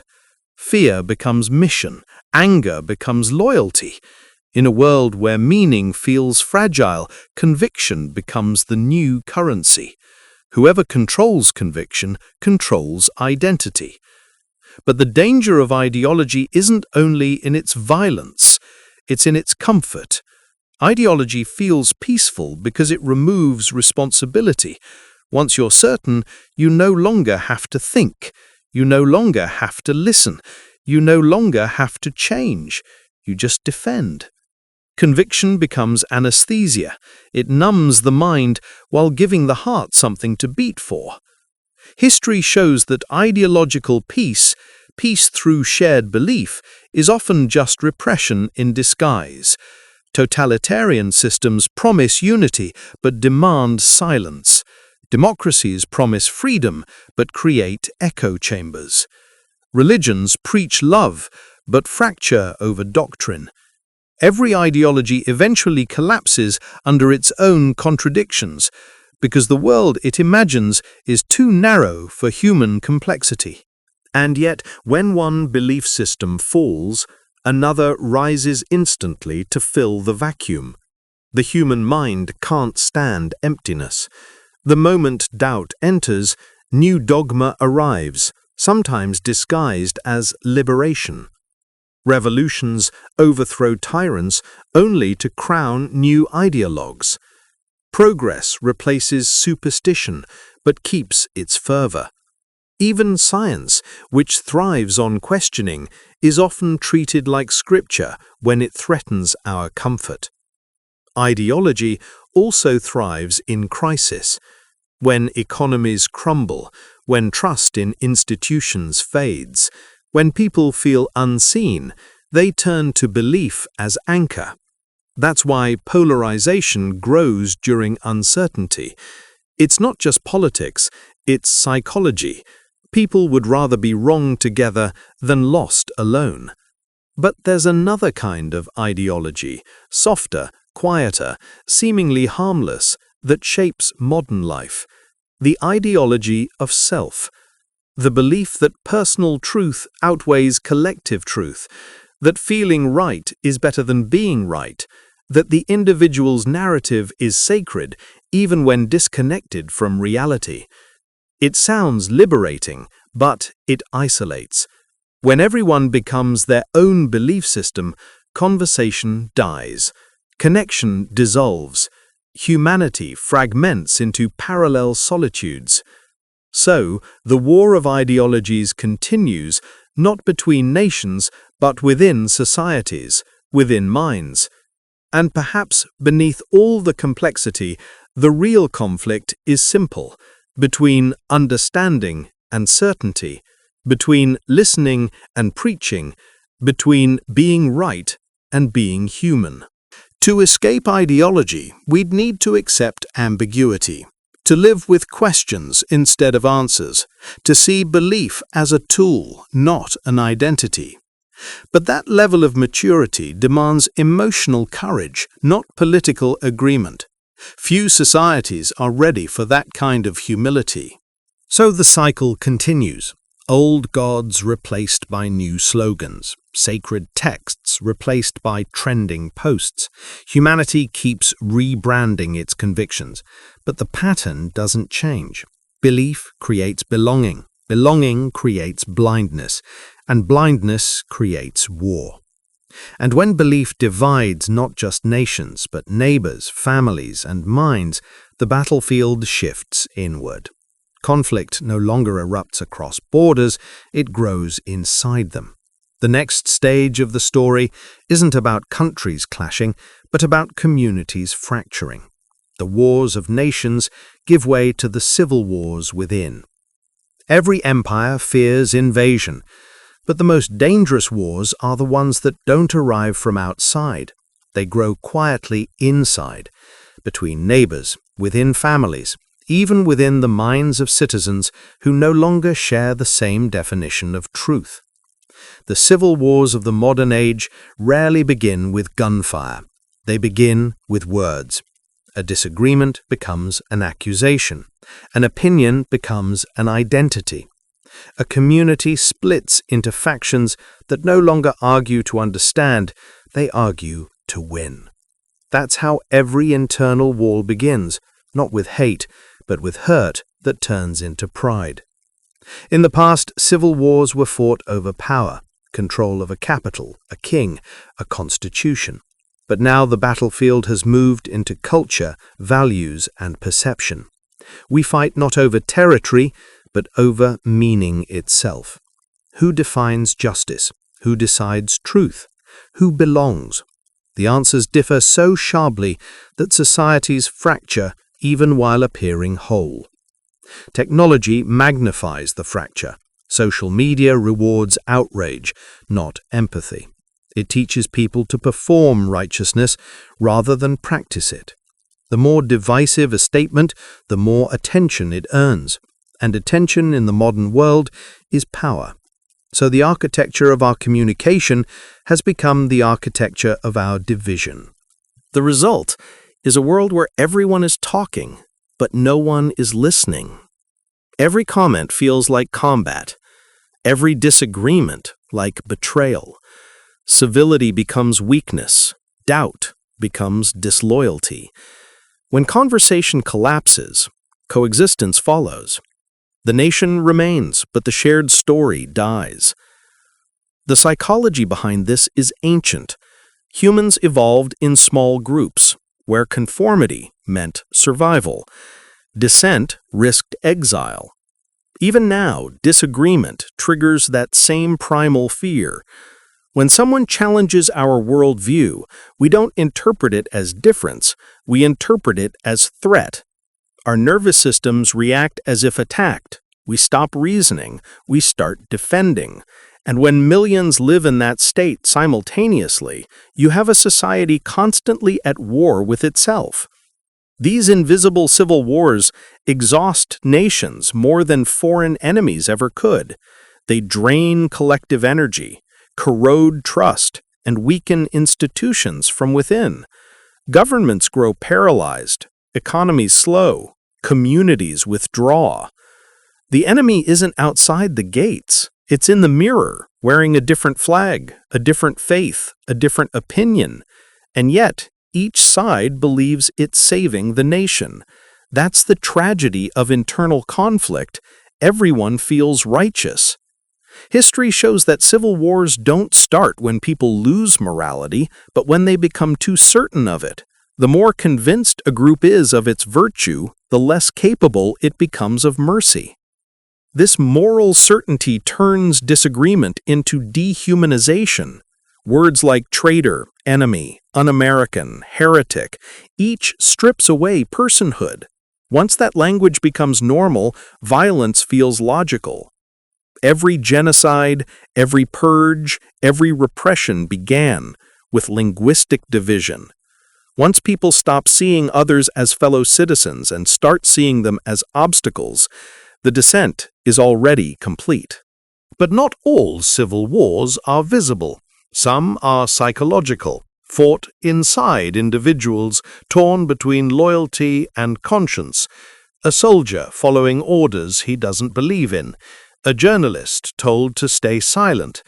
Fear becomes mission, anger becomes loyalty. In a world where meaning feels fragile, conviction becomes the new currency. Whoever controls conviction controls identity. But the danger of ideology isn't only in its violence, it's in its comfort. Ideology feels peaceful because it removes responsibility. Once you're certain, you no longer have to think. You no longer have to listen. You no longer have to change. You just defend. Conviction becomes anesthesia. It numbs the mind while giving the heart something to beat for. History shows that ideological peace through shared belief, is often just repression in disguise. Totalitarian systems promise unity but demand silence. Democracies promise freedom but create echo chambers. Religions preach love but fracture over doctrine. Every ideology eventually collapses under its own contradictions because the world it imagines is too narrow for human complexity. And yet, when one belief system falls, another rises instantly to fill the vacuum. The human mind can't stand emptiness. The moment doubt enters, New dogma arrives, sometimes disguised as liberation. Revolutions overthrow tyrants only to crown new ideologues. Progress replaces superstition, but keeps its fervor. Even science, which thrives on questioning, is often treated like scripture when it threatens our comfort. Ideology also thrives in crisis. When economies crumble, when trust in institutions fades, when people feel unseen, they turn to belief as anchor. That's why polarization grows during uncertainty. It's not just politics, it's psychology. People would rather be wrong together than lost alone. But there's another kind of ideology, softer, quieter, seemingly harmless, that shapes modern life. The ideology of self. The belief that personal truth outweighs collective truth, that feeling right is better than being right, that the individual's narrative is sacred even when disconnected from reality. It sounds liberating, but it isolates. When everyone becomes their own belief system, conversation dies, connection dissolves, humanity fragments into parallel solitudes. So, the war of ideologies continues, not between nations, but within societies, within minds. And perhaps beneath all the complexity, the real conflict is simple, between understanding and certainty, between listening and preaching, between being right and being human. To escape ideology, we'd need to accept ambiguity, to live with questions instead of answers, to see belief as a tool, not an identity. But that level of maturity demands emotional courage, not political agreement. Few societies are ready for that kind of humility. So the cycle continues. Old gods replaced by new slogans, sacred texts replaced by trending posts. Humanity keeps rebranding its convictions, but the pattern doesn't change. Belief creates belonging, belonging creates blindness, and blindness creates war. And when belief divides not just nations, but neighbors, families, and minds, the battlefield shifts inward. Conflict no longer erupts across borders, it grows inside them. The next stage of the story isn't about countries clashing, but about communities fracturing. The wars of nations give way to the civil wars within. Every empire fears invasion, but the most dangerous wars are the ones that don't arrive from outside. They grow quietly inside, between neighbors, within families, even within the minds of citizens who no longer share the same definition of truth. The civil wars of the modern age rarely begin with gunfire. They begin with words. A disagreement becomes an accusation. An opinion becomes an identity. A community splits into factions that no longer argue to understand, they argue to win. That's how every internal war begins, not with hate, but with hurt that turns into pride. In the past, civil wars were fought over power, control of a capital, a king, a constitution. But now the battlefield has moved into culture, values, and perception. We fight not over territory, but over meaning itself. Who defines justice? Who decides truth? Who belongs? The answers differ so sharply that societies fracture even while appearing whole. Technology magnifies the fracture. Social media rewards outrage, not empathy. It teaches people to perform righteousness rather than practice it. The more divisive a statement, the more attention it earns. And attention in the modern world is power. So the architecture of our communication has become the architecture of our division. The result is a world where everyone is talking, but no one is listening. Every comment feels like combat. Every disagreement like betrayal. Civility becomes weakness. Doubt becomes disloyalty. When conversation collapses, coexistence follows. The nation remains, but the shared story dies. The psychology behind this is ancient. Humans evolved in small groups, where conformity meant survival. Dissent risked exile. Even now, disagreement triggers that same primal fear. When someone challenges our worldview, we don't interpret it as difference, we interpret it as threat. Our nervous systems react as if attacked. We stop reasoning, we start defending. And when millions live in that state simultaneously, you have a society constantly at war with itself. These invisible civil wars exhaust nations more than foreign enemies ever could. They drain collective energy, corrode trust, and weaken institutions from within. Governments grow paralyzed, economies slow, communities withdraw. The enemy isn't outside the gates. It's in the mirror, wearing a different flag, a different faith, a different opinion. And yet, each side believes it's saving the nation. That's the tragedy of internal conflict. Everyone feels righteous. History shows that civil wars don't start when people lose morality, but when they become too certain of it. The more convinced a group is of its virtue, the less capable it becomes of mercy. This moral certainty turns disagreement into dehumanization. Words like traitor, enemy, un-American, heretic, each strips away personhood. Once that language becomes normal, violence feels logical. Every genocide, every purge, every repression began with linguistic division. Once people stop seeing others as fellow citizens and start seeing them as obstacles, the descent is already complete. But not all civil wars are visible. Some are psychological, fought inside individuals torn between loyalty and conscience. A soldier following orders he doesn't believe in. A journalist told to stay silent.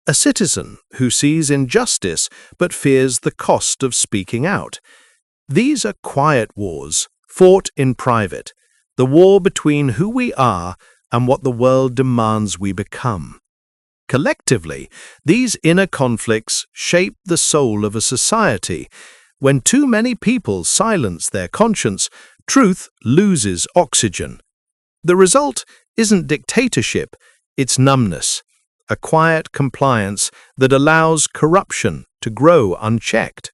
A citizen who sees injustice but fears the cost of speaking out. These are quiet wars, fought in private. The war between who we are and what the world demands we become. Collectively, these inner conflicts shape the soul of a society. When too many people silence their conscience, truth loses oxygen. The result isn't dictatorship, it's numbness, a quiet compliance that allows corruption to grow unchecked.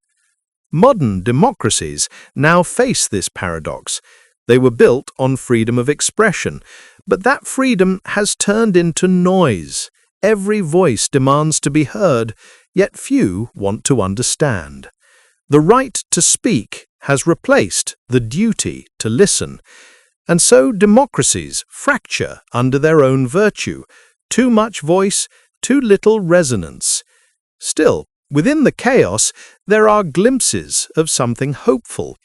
Modern democracies now face this paradox. They were built on freedom of expression, but that freedom has turned into noise. Every voice demands to be heard, yet few want to understand. The right to speak has replaced the duty to listen, and so democracies fracture under their own virtue. Too much voice, too little resonance. Still, within the chaos, there are glimpses of something hopeful.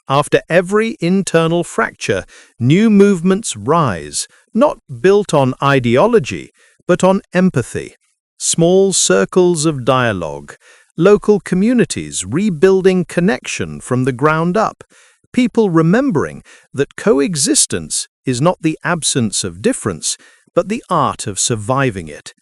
After every internal fracture, new movements rise, not built on ideology, but on empathy. Small circles of dialogue, local communities rebuilding connection from the ground up, people remembering that coexistence is not the absence of difference, but the art of surviving it.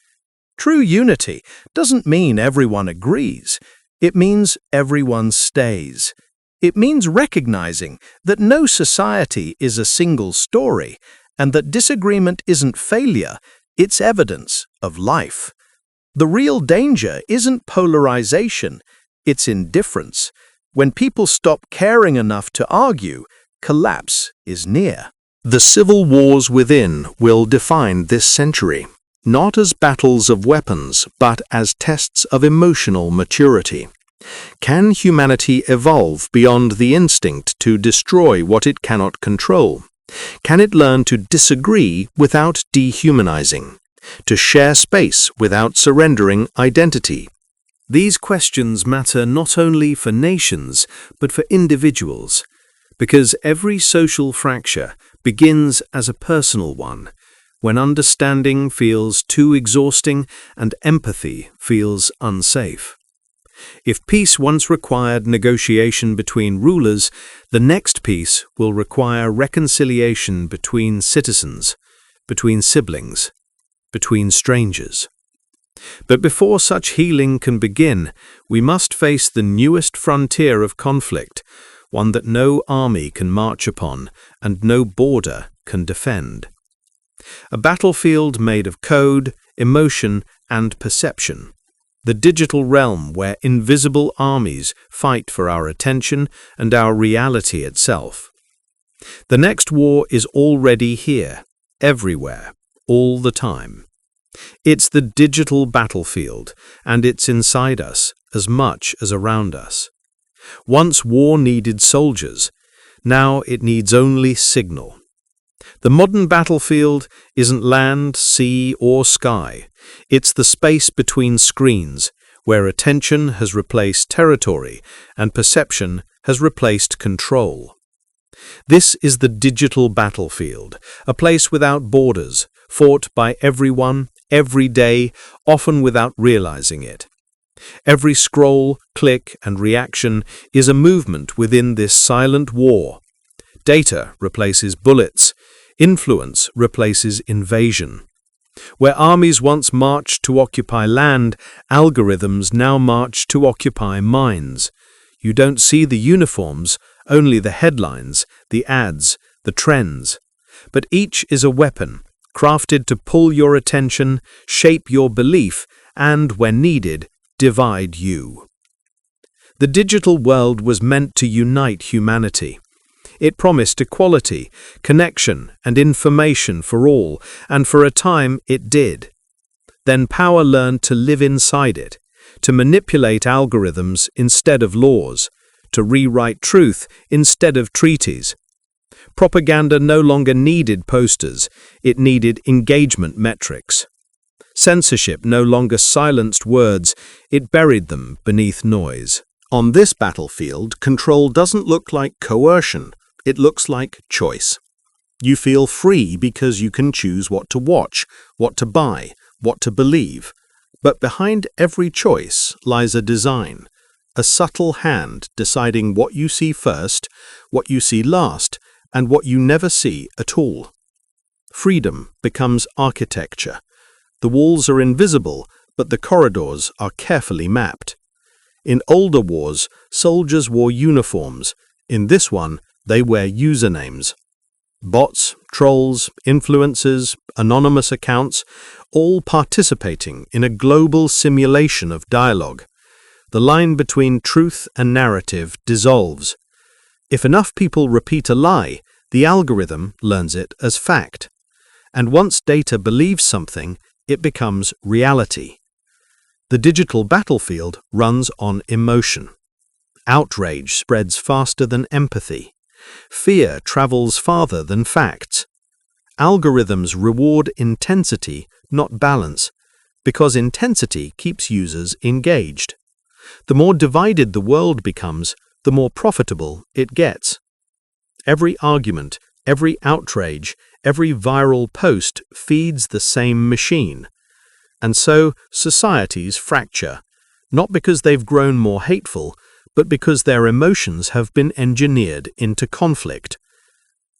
True unity doesn't mean everyone agrees. It means everyone stays. It means recognizing that no society is a single story, and that disagreement isn't failure, it's evidence of life. The real danger isn't polarization, it's indifference. When people stop caring enough to argue, collapse is near. The civil wars within will define this century, not as battles of weapons, but as tests of emotional maturity. Can humanity evolve beyond the instinct to destroy what it cannot control? Can it learn to disagree without dehumanizing? To share space without surrendering identity? These questions matter not only for nations, but for individuals, because every social fracture begins as a personal one, when understanding feels too exhausting and empathy feels unsafe. If peace once required negotiation between rulers, the next peace will require reconciliation between citizens. between siblings, between strangers. But before such healing can begin, we must face the newest frontier of conflict, one that no army can march upon and no border can defend. A battlefield made of code, emotion, and perception. The digital realm where invisible armies fight for our attention and our reality itself. The next war is already here, everywhere, all the time. It's the digital battlefield, and it's inside us as much as around us. Once war needed soldiers, now it needs only signal. The modern battlefield isn't land, sea, or sky. It's the space between screens, where attention has replaced territory and perception has replaced control. This is the digital battlefield, a place without borders, fought by everyone, every day, often without realizing it. Every scroll, click, and reaction is a movement within this silent war. Data replaces bullets. Influence replaces invasion. Where armies once marched to occupy land, algorithms now march to occupy minds. You don't see the uniforms, only the headlines, the ads, the trends. But each is a weapon, crafted to pull your attention, shape your belief, and, when needed, divide you. The digital world was meant to unite humanity. It promised equality, connection, and information for all, and for a time it did. Then power learned to live inside it, to manipulate algorithms instead of laws, to rewrite truth instead of treaties. Propaganda no longer needed posters, it needed engagement metrics. Censorship no longer silenced words, it buried them beneath noise. On this battlefield, control doesn't look like coercion. It looks like choice. You feel free because you can choose what to watch, what to buy, what to believe. But behind every choice lies a design, a subtle hand deciding what you see first, what you see last, and what you never see at all. Freedom becomes architecture. The walls are invisible, but the corridors are carefully mapped. In older wars, soldiers wore uniforms. In this one, they wear usernames. Bots, trolls, influencers, anonymous accounts, all participating in a global simulation of dialogue. The line between truth and narrative dissolves. If enough people repeat a lie, the algorithm learns it as fact. And once data believes something, it becomes reality. The digital battlefield runs on emotion. Outrage spreads faster than empathy. Fear travels farther than facts. Algorithms reward intensity, not balance, because intensity keeps users engaged. The more divided the world becomes, the more profitable it gets. Every argument, every outrage, every viral post feeds the same machine. And so societies fracture, not because they've grown more hateful, but because their emotions have been engineered into conflict.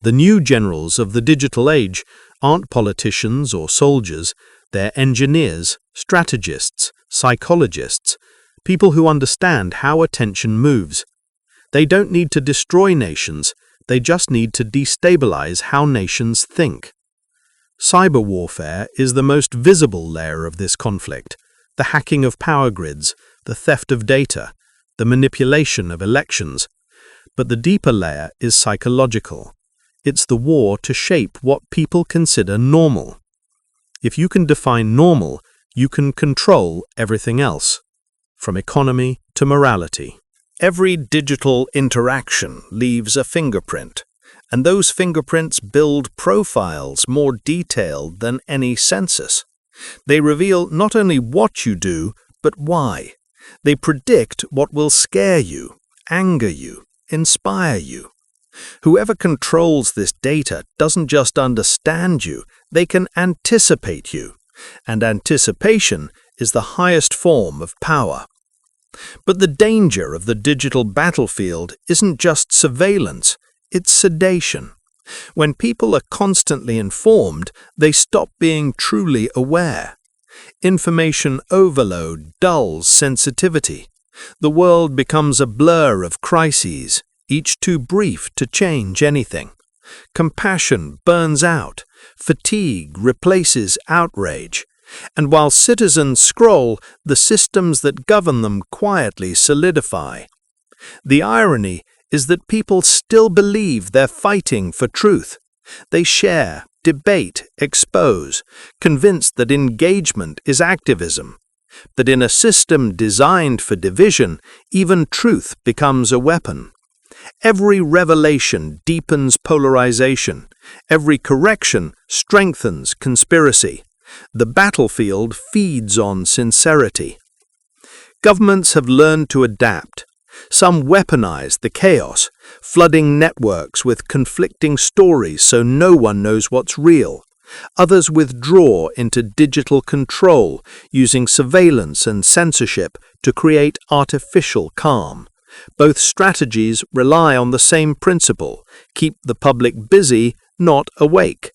The new generals of the digital age aren't politicians or soldiers, they're engineers, strategists, psychologists, people who understand how attention moves. They don't need to destroy nations, they just need to destabilize how nations think. Cyber warfare is the most visible layer of this conflict, the hacking of power grids, the theft of data, the manipulation of elections. But the deeper layer is psychological. It's the war to shape what people consider normal. If you can define normal, you can control everything else, from economy to morality. Every digital interaction leaves a fingerprint, and those fingerprints build profiles more detailed than any census. They reveal not only what you do, but why. They predict what will scare you, anger you, inspire you. Whoever controls this data doesn't just understand you, they can anticipate you. And anticipation is the highest form of power. But the danger of the digital battlefield isn't just surveillance, it's sedation. When people are constantly informed, they stop being truly aware. Information overload dulls sensitivity. The world becomes a blur of crises, each too brief to change anything. Compassion burns out, fatigue replaces outrage, and while citizens scroll, the systems that govern them quietly solidify. The irony is that people still believe they're fighting for truth. They share, debate, expose, convinced that engagement is activism, that in a system designed for division, even truth becomes a weapon. Every revelation deepens polarization. Every correction strengthens conspiracy. The battlefield feeds on sincerity. Governments have learned to adapt. Some weaponize the chaos, flooding networks with conflicting stories so no one knows what's real. Others withdraw into digital control, using surveillance and censorship to create artificial calm. Both strategies rely on the same principle: keep the public busy, not awake.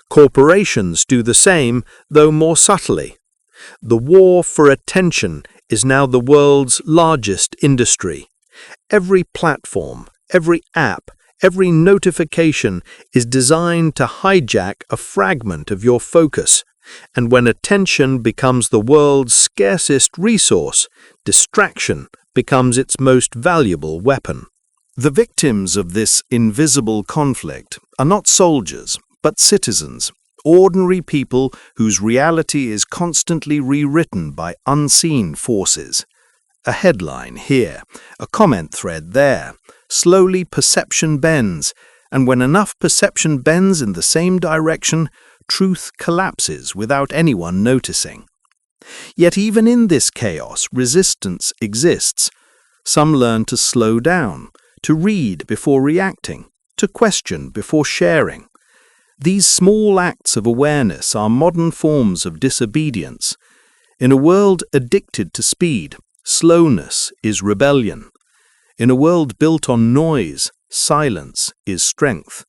Corporations do the same, though more subtly. The war for attention is now the world's largest industry. Every platform, every app, every notification is designed to hijack a fragment of your focus. And when attention becomes the world's scarcest resource, distraction becomes its most valuable weapon. The victims of this invisible conflict are not soldiers, but citizens, ordinary people whose reality is constantly rewritten by unseen forces. A headline here, a comment thread there. Slowly perception bends, and when enough perception bends in the same direction, truth collapses without anyone noticing. Yet even in this chaos, resistance exists. Some learn to slow down, to read before reacting, to question before sharing. These small acts of awareness are modern forms of disobedience. In a world addicted to speed, slowness is rebellion. In a world built on noise, silence is strength.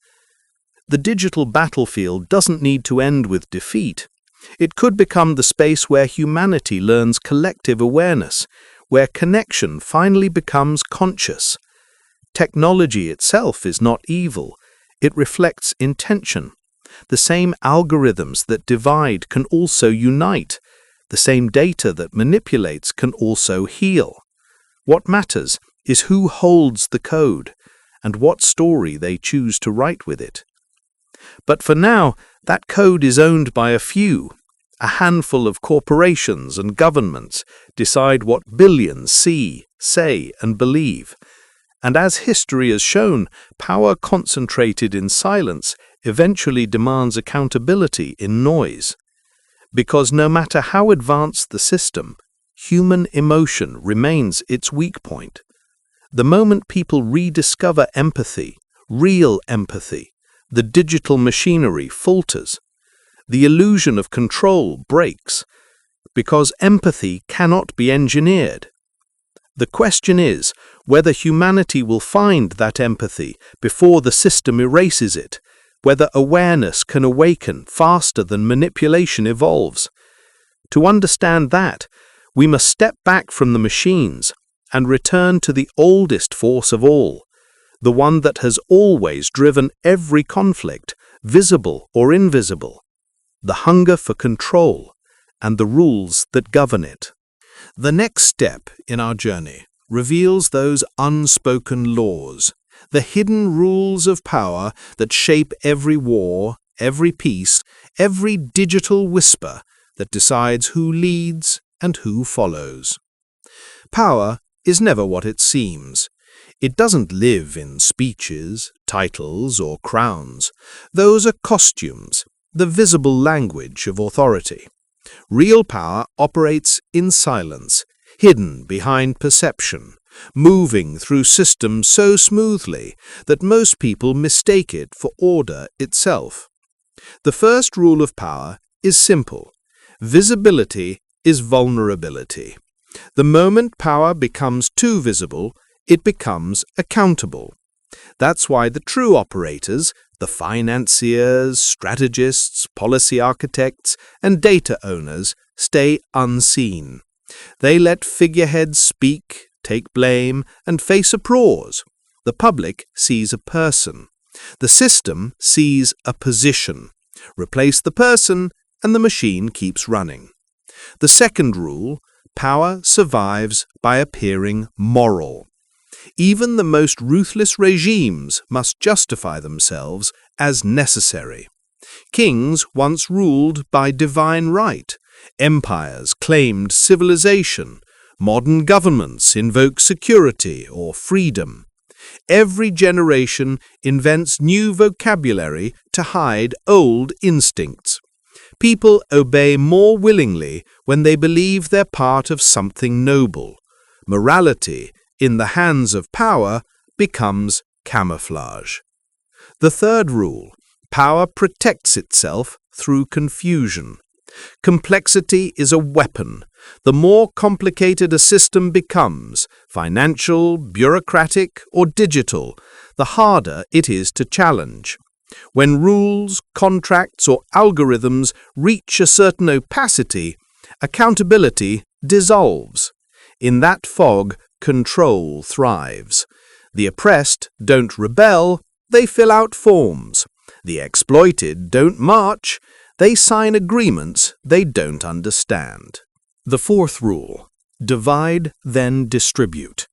The digital battlefield doesn't need to end with defeat. It could become the space where humanity learns collective awareness, where connection finally becomes conscious. Technology itself is not evil. It reflects intention. The same algorithms that divide can also unite. The same data that manipulates can also heal. What matters is who holds the code and what story they choose to write with it. But for now, that code is owned by a few. A handful of corporations and governments decide what billions see, say, and believe. And as history has shown, power concentrated in silence eventually demands accountability in noise. Because no matter how advanced the system, human emotion remains its weak point. The moment people rediscover empathy, real empathy, the digital machinery falters. The illusion of control breaks, because empathy cannot be engineered. The question is whether humanity will find that empathy before the system erases it, whether awareness can awaken faster than manipulation evolves. To understand that, we must step back from the machines and return to the oldest force of all, the one that has always driven every conflict, visible or invisible, the hunger for control and the rules that govern it. The next step in our journey reveals those unspoken laws, the hidden rules of power that shape every war, every peace, every digital whisper that decides who leads and who follows. Power is never what it seems. It doesn't live in speeches, titles, or crowns. Those are costumes, the visible language of authority. Real power operates in silence, hidden behind perception, moving through systems so smoothly that most people mistake it for order itself. The first rule of power is simple. Visibility is vulnerability. The moment power becomes too visible, it becomes accountable. That's why the true operators, The financiers, strategists, policy architects, and data owners stay unseen. They let figureheads speak, take blame, and face applause. The public sees a person. The system sees a position. Replace the person, and the machine keeps running. The second rule: power survives by appearing moral. Even the most ruthless regimes must justify themselves as necessary. Kings once ruled by divine right. Empires claimed civilization. Modern governments invoke security or freedom. Every generation invents new vocabulary to hide old instincts. People obey more willingly when they believe they're part of something noble. Morality, in the hands of power, becomes camouflage. The third rule: power protects itself through confusion. Complexity is a weapon. The more complicated a system becomes, financial, bureaucratic, or digital, the harder it is to challenge. When rules, contracts, or algorithms reach a certain opacity, accountability dissolves. In that fog, control thrives. The oppressed don't rebel, they fill out forms. The exploited don't march, they sign agreements they don't understand. The fourth rule: divide, then distribute.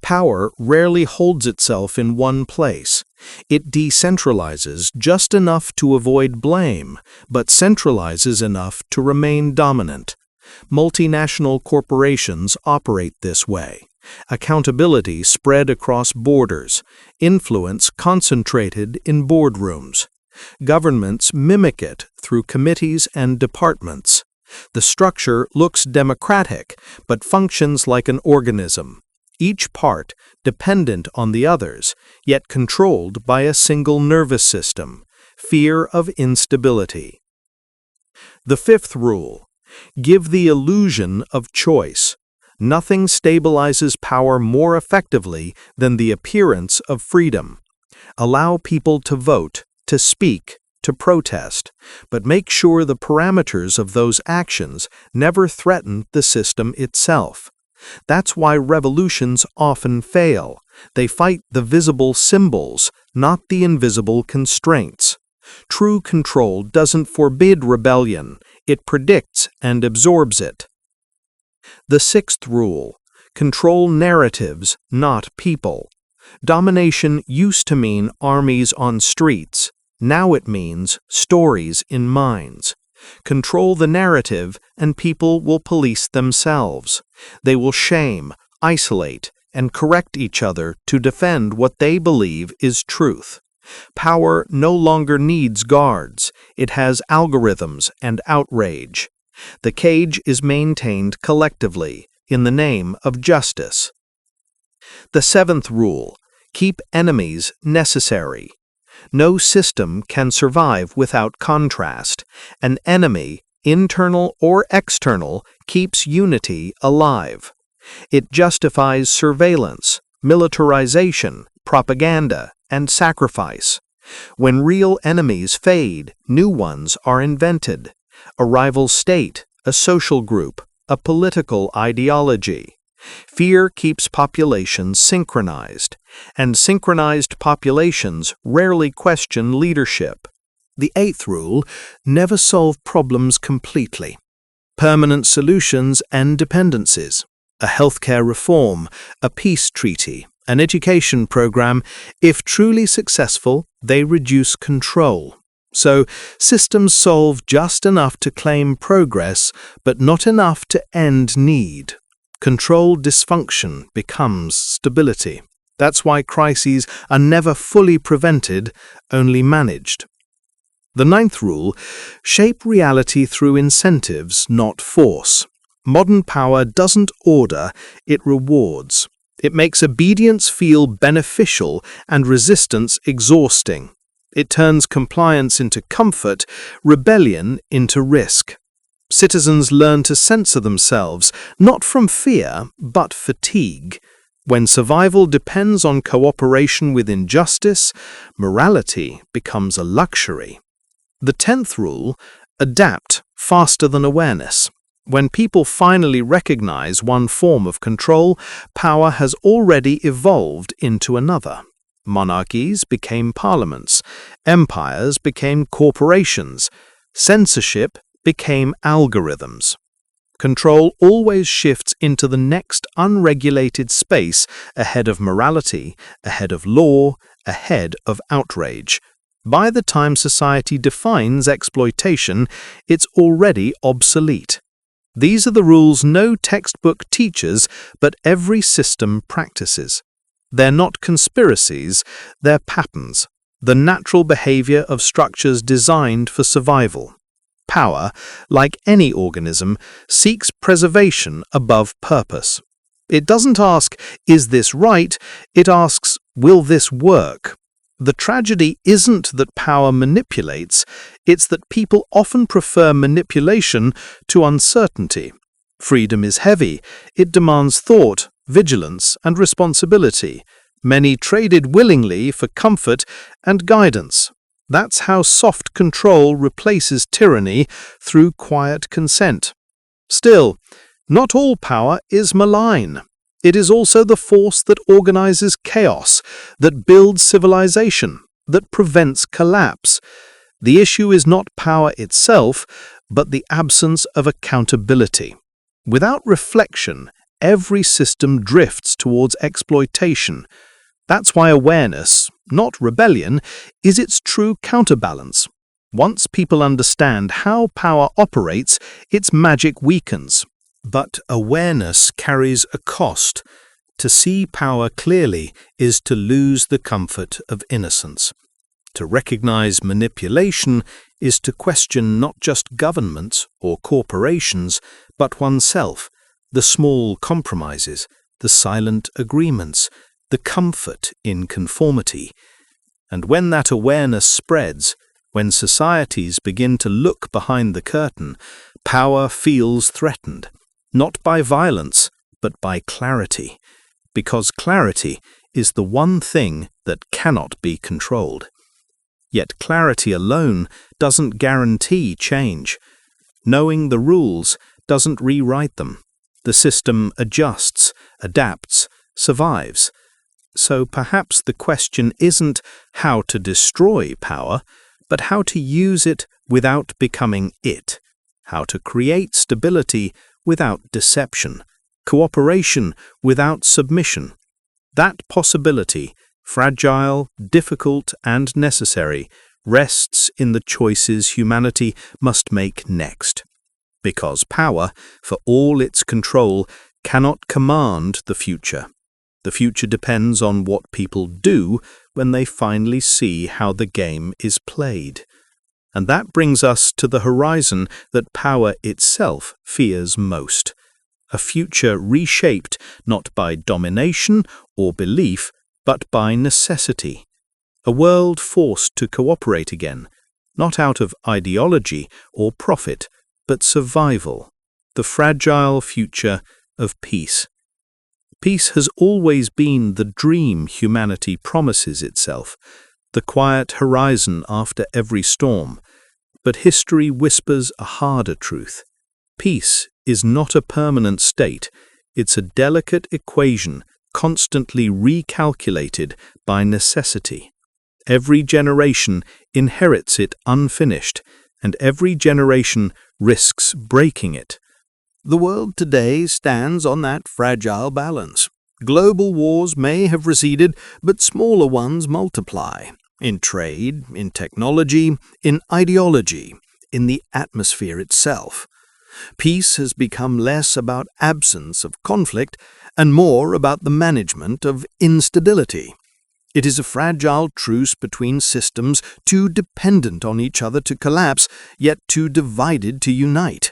Power rarely holds itself in one place. It decentralizes just enough to avoid blame, but centralizes enough to remain dominant. Multinational corporations operate this way. Accountability spread across borders, influence concentrated in boardrooms. Governments mimic it through committees and departments. The structure looks democratic, but functions like an organism, each part dependent on the others, yet controlled by a single nervous system: fear of instability. The fifth rule: give the illusion of choice. Nothing stabilizes power more effectively than the appearance of freedom. Allow people to vote, to speak, to protest, but make sure the parameters of those actions never threaten the system itself. That's why revolutions often fail. They fight the visible symbols, not the invisible constraints. True control doesn't forbid rebellion, it predicts and absorbs it. The sixth rule: control narratives, not people. Domination used to mean armies on streets. Now it means stories in minds. Control the narrative, and people will police themselves. They will shame, isolate, and correct each other to defend what they believe is truth. Power no longer needs guards. It has algorithms and outrage. The cage is maintained collectively in the name of justice. The seventh rule: keep enemies necessary. No system can survive without contrast. An enemy, internal or external, keeps unity alive. It justifies surveillance, militarization, propaganda, and sacrifice. When real enemies fade, new ones are invented: a rival state, a social group, a political ideology. Fear keeps populations synchronized, and synchronized populations rarely question leadership. The eighth rule: never solve problems completely. Permanent solutions and dependencies. A healthcare reform, a peace treaty, an education program, if truly successful, they reduce control. So, systems solve just enough to claim progress, but not enough to end need. Controlled dysfunction becomes stability. That's why crises are never fully prevented, only managed. The ninth rule: shape reality through incentives, not force. Modern power doesn't order, it rewards. It makes obedience feel beneficial and resistance exhausting. It turns compliance into comfort, rebellion into risk. Citizens learn to censor themselves, not from fear, but fatigue. When survival depends on cooperation with injustice, morality becomes a luxury. The 10th rule: adapt faster than awareness. When people finally recognize one form of control, power has already evolved into another. Monarchies became parliaments, empires became corporations, censorship became algorithms. Control always shifts into the next unregulated space ahead of morality, ahead of law, ahead of outrage. By the time society defines exploitation, it's already obsolete. These are the rules no textbook teaches, but every system practices. They're not conspiracies, they're patterns, the natural behavior of structures designed for survival. Power, like any organism, seeks preservation above purpose. It doesn't ask, "Is this right?" It asks, "Will this work?" The tragedy isn't that power manipulates, it's that people often prefer manipulation to uncertainty. Freedom is heavy. It demands thought, vigilance, and responsibility. Many traded willingly for comfort and guidance. That's how soft control replaces tyranny, through quiet consent. Still, not all power is malign. It is also the force that organizes chaos, that builds civilization, that prevents collapse. The issue is not power itself, but the absence of accountability. Without reflection, every system drifts towards exploitation. That's why awareness, not rebellion, is its true counterbalance. Once people understand how power operates, its magic weakens. But awareness carries a cost. To see power clearly is to lose the comfort of innocence. To recognize manipulation is to question not just governments or corporations, but oneself, the small compromises, the silent agreements, the comfort in conformity. And when that awareness spreads, when societies begin to look behind the curtain, power feels threatened. Not by violence, but by clarity, because clarity is the one thing that cannot be controlled. Yet clarity alone doesn't guarantee change. Knowing the rules doesn't rewrite them. The system adjusts, adapts, survives. So perhaps the question isn't how to destroy power, but how to use it without becoming it, how to create stability without deception, cooperation without submission. That possibility, fragile, difficult, and necessary, rests in the choices humanity must make next. Because power, for all its control, cannot command the future. The future depends on what people do when they finally see how the game is played. And that brings us to the horizon that power itself fears most. A future reshaped not by domination or belief, but by necessity. A world forced to cooperate again, not out of ideology or profit, but survival. The fragile future of peace. Peace has always been the dream humanity promises itself, the quiet horizon after every storm. But history whispers a harder truth. Peace is not a permanent state. It's a delicate equation, constantly recalculated by necessity. Every generation inherits it unfinished, and every generation risks breaking it. The world today stands on that fragile balance. Global wars may have receded, but smaller ones multiply. In trade, in technology, in ideology, in the atmosphere itself. Peace has become less about absence of conflict and more about the management of instability. It is a fragile truce between systems too dependent on each other to collapse, yet too divided to unite.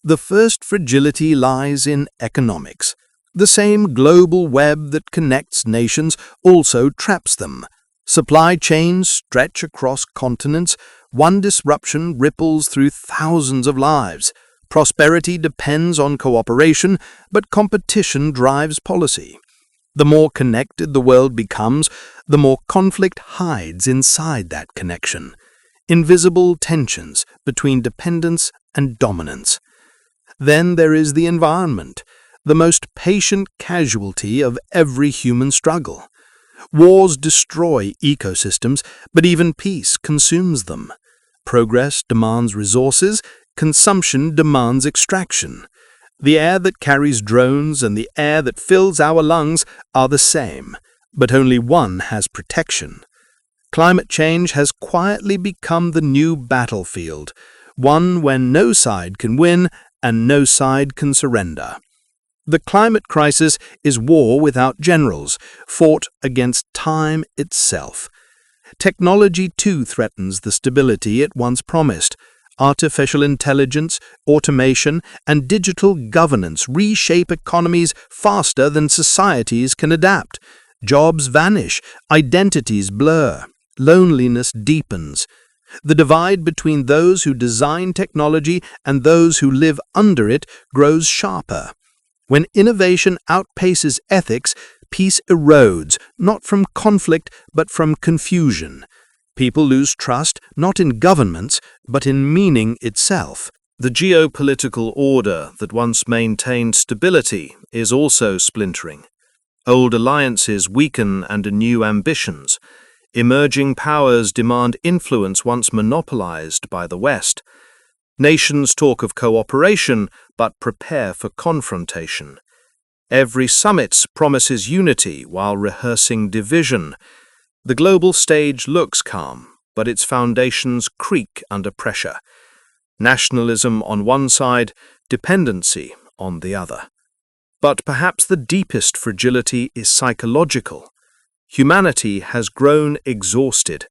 The first fragility lies in economics. The same global web that connects nations also traps them. Supply chains stretch across continents. One disruption ripples through thousands of lives. Prosperity depends on cooperation, but competition drives policy. The more connected the world becomes, the more conflict hides inside that connection. Invisible tensions between dependence and dominance. Then there is the environment, the most patient casualty of every human struggle. Wars destroy ecosystems, but even peace consumes them. Progress demands resources, consumption demands extraction. The air that carries drones and the air that fills our lungs are the same, but only one has protection. Climate change has quietly become the new battlefield, one where no side can win and no side can surrender. The climate crisis is war without generals, fought against time itself. Technology too threatens the stability it once promised. Artificial intelligence, automation, and digital governance reshape economies faster than societies can adapt. Jobs vanish, identities blur, loneliness deepens. The divide between those who design technology and those who live under it grows sharper. When innovation outpaces ethics, peace erodes, not from conflict but from confusion. People lose trust not in governments, but in meaning itself. The geopolitical order that once maintained stability is also splintering. Old alliances weaken under new ambitions. Emerging powers demand influence once monopolized by the West. Nations talk of cooperation, but prepare for confrontation. Every summit promises unity while rehearsing division. The global stage looks calm, but its foundations creak under pressure. Nationalism on one side, dependency on the other. But perhaps the deepest fragility is psychological. Humanity has grown exhausted.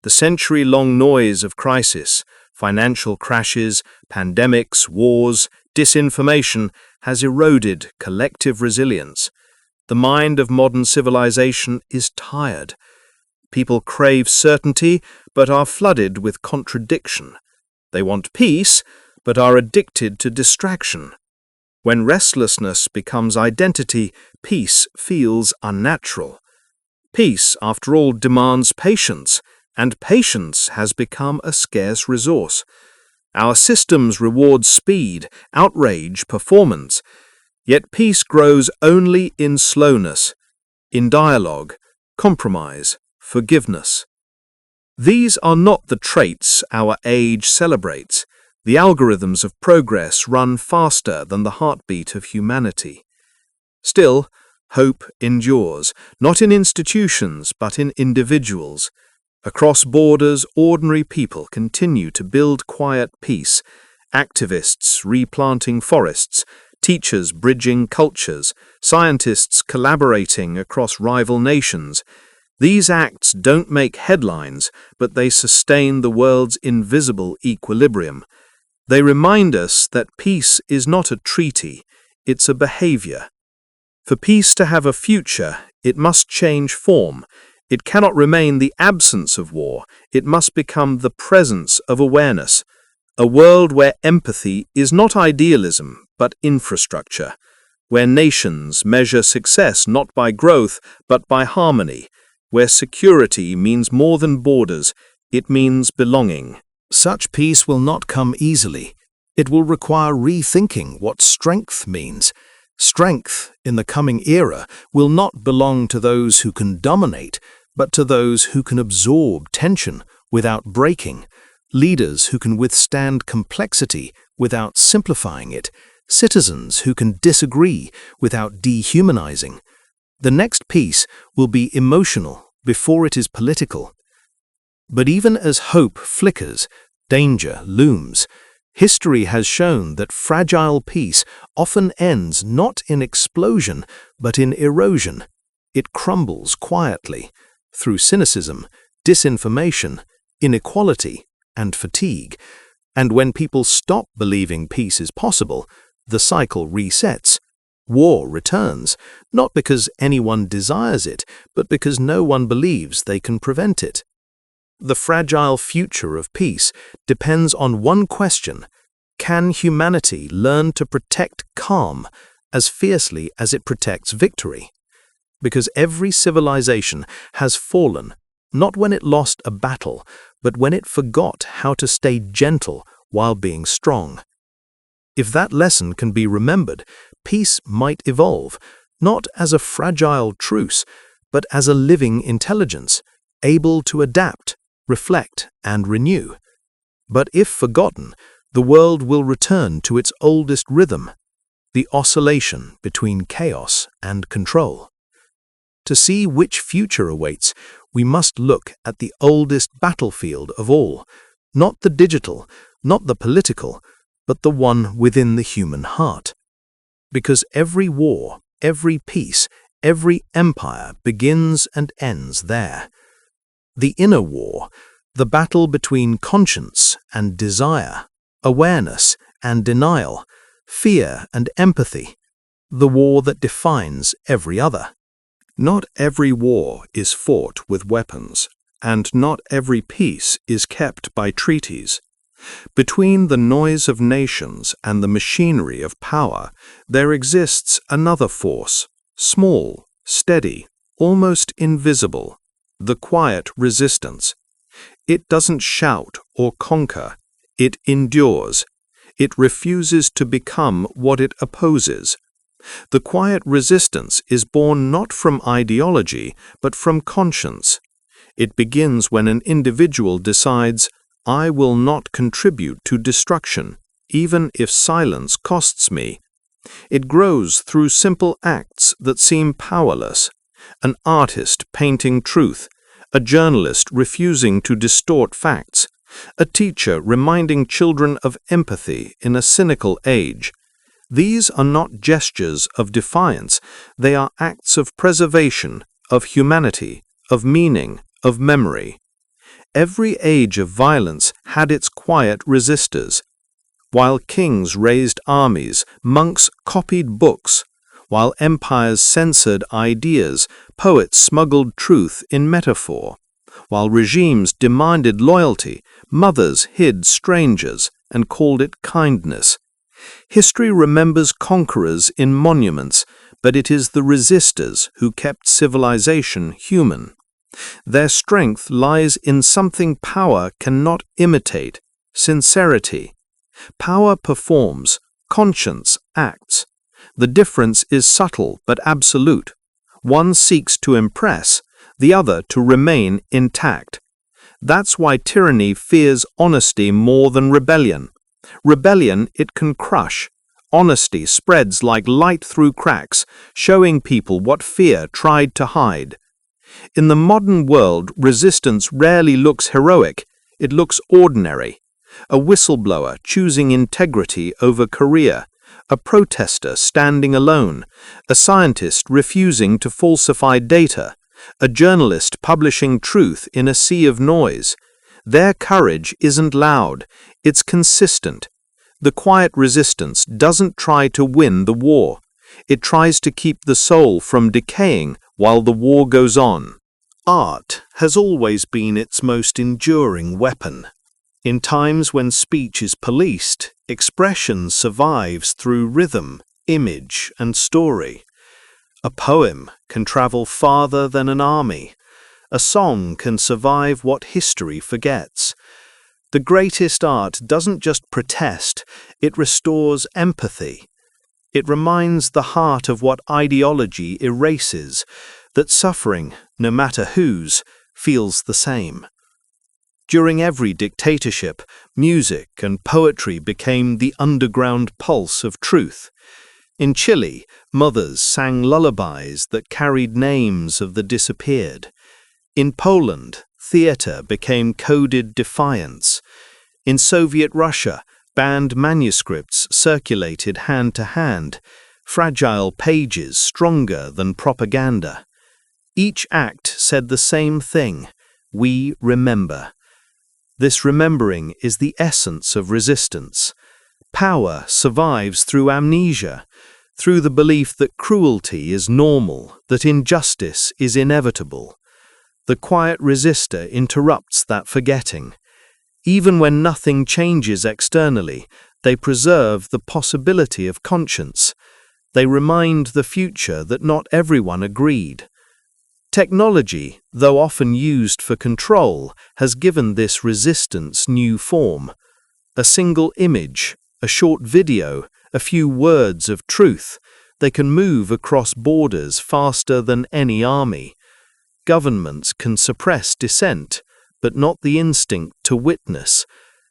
The century-long noise of crisis, financial crashes, pandemics, wars, disinformation has eroded collective resilience. The mind of modern civilization is tired. People crave certainty, but are flooded with contradiction. They want peace, but are addicted to distraction. When restlessness becomes identity, peace feels unnatural. Peace, after all, demands patience, and patience has become a scarce resource. Our systems reward speed, outrage, performance. Yet peace grows only in slowness, in dialogue, compromise, forgiveness. These are not the traits our age celebrates. The algorithms of progress run faster than the heartbeat of humanity. Still, hope endures, not in institutions but in individuals. Across borders, ordinary people continue to build quiet peace. Activists replanting forests, teachers bridging cultures, scientists collaborating across rival nations. These acts don't make headlines, but they sustain the world's invisible equilibrium. They remind us that peace is not a treaty, it's a behavior. For peace to have a future, it must change form. It cannot remain the absence of war, it must become the presence of awareness. A world where empathy is not idealism, but infrastructure. Where nations measure success not by growth, but by harmony. Where security means more than borders, it means belonging. Such peace will not come easily. It will require rethinking what strength means. Strength, in the coming era, will not belong to those who can dominate, but to those who can absorb tension without breaking, leaders who can withstand complexity without simplifying it, citizens who can disagree without dehumanizing. The next peace will be emotional before it is political. But even as hope flickers, danger looms. History has shown that fragile peace often ends not in explosion, but in erosion. It crumbles quietly, through cynicism, disinformation, inequality, and fatigue. And when people stop believing peace is possible, the cycle resets. War returns, not because anyone desires it, but because no one believes they can prevent it. The fragile future of peace depends on one question: can humanity learn to protect calm as fiercely as it protects victory? because every civilization has fallen, not when it lost a battle, but when it forgot how to stay gentle while being strong. If that lesson can be remembered, peace might evolve, not as a fragile truce, but as a living intelligence, able to adapt, reflect, and renew. But if forgotten, the world will return to its oldest rhythm, the oscillation between chaos and control. To see which future awaits, we must look at the oldest battlefield of all, not the digital, not the political, but the one within the human heart. Because every war, every peace, every empire begins and ends there. The inner war, the battle between conscience and desire, awareness and denial, fear and empathy, the war that defines every other. Not every war is fought with weapons, and not every peace is kept by treaties. Between the noise of nations and the machinery of power, there exists another force, small, steady, almost invisible, the quiet resistance. It doesn't shout or conquer, it endures. It refuses to become what it opposes. The quiet resistance is born not from ideology, but from conscience. It begins when an individual decides, I will not contribute to destruction, even if silence costs me. It grows through simple acts that seem powerless. An artist painting truth, a journalist refusing to distort facts, a teacher reminding children of empathy in a cynical age. These are not gestures of defiance, they are acts of preservation, of humanity, of meaning, of memory. Every age of violence had its quiet resistors. While kings raised armies, monks copied books. While empires censored ideas, poets smuggled truth in metaphor. While regimes demanded loyalty, mothers hid strangers and called it kindness. History remembers conquerors in monuments, but it is the resistors who kept civilization human. Their strength lies in something power cannot imitate, sincerity. Power performs, conscience acts. The difference is subtle but absolute. One seeks to impress, the other to remain intact. That's why tyranny fears honesty more than rebellion. Rebellion it can crush. Honesty spreads like light through cracks, showing people what fear tried to hide. In the modern world, resistance rarely looks heroic, it looks ordinary. A whistleblower choosing integrity over career, a protester standing alone, a scientist refusing to falsify data, a journalist publishing truth in a sea of noise. Their courage isn't loud, it's consistent. The quiet resistance doesn't try to win the war. It tries to keep the soul from decaying while the war goes on. Art has always been its most enduring weapon. In times when speech is policed, expression survives through rhythm, image, and story. A poem can travel farther than an army. A song can survive what history forgets. The greatest art doesn't just protest, it restores empathy. It reminds the heart of what ideology erases, that suffering, no matter whose, feels the same. During every dictatorship, music and poetry became the underground pulse of truth. In Chile, mothers sang lullabies that carried names of the disappeared. In Poland, theatre became coded defiance. In Soviet Russia, banned manuscripts circulated hand to hand, fragile pages stronger than propaganda. Each act said the same thing: we remember. This remembering is the essence of resistance. Power survives through amnesia, through the belief that cruelty is normal, that injustice is inevitable. The quiet resistor interrupts that forgetting. Even when nothing changes externally, they preserve the possibility of conscience. They remind the future that not everyone agreed, Technology, though often used for control, has given this resistance new form. A single image, a short video, a few words of truth, they can move across borders faster than any army. Governments can suppress dissent, but not the instinct to witness.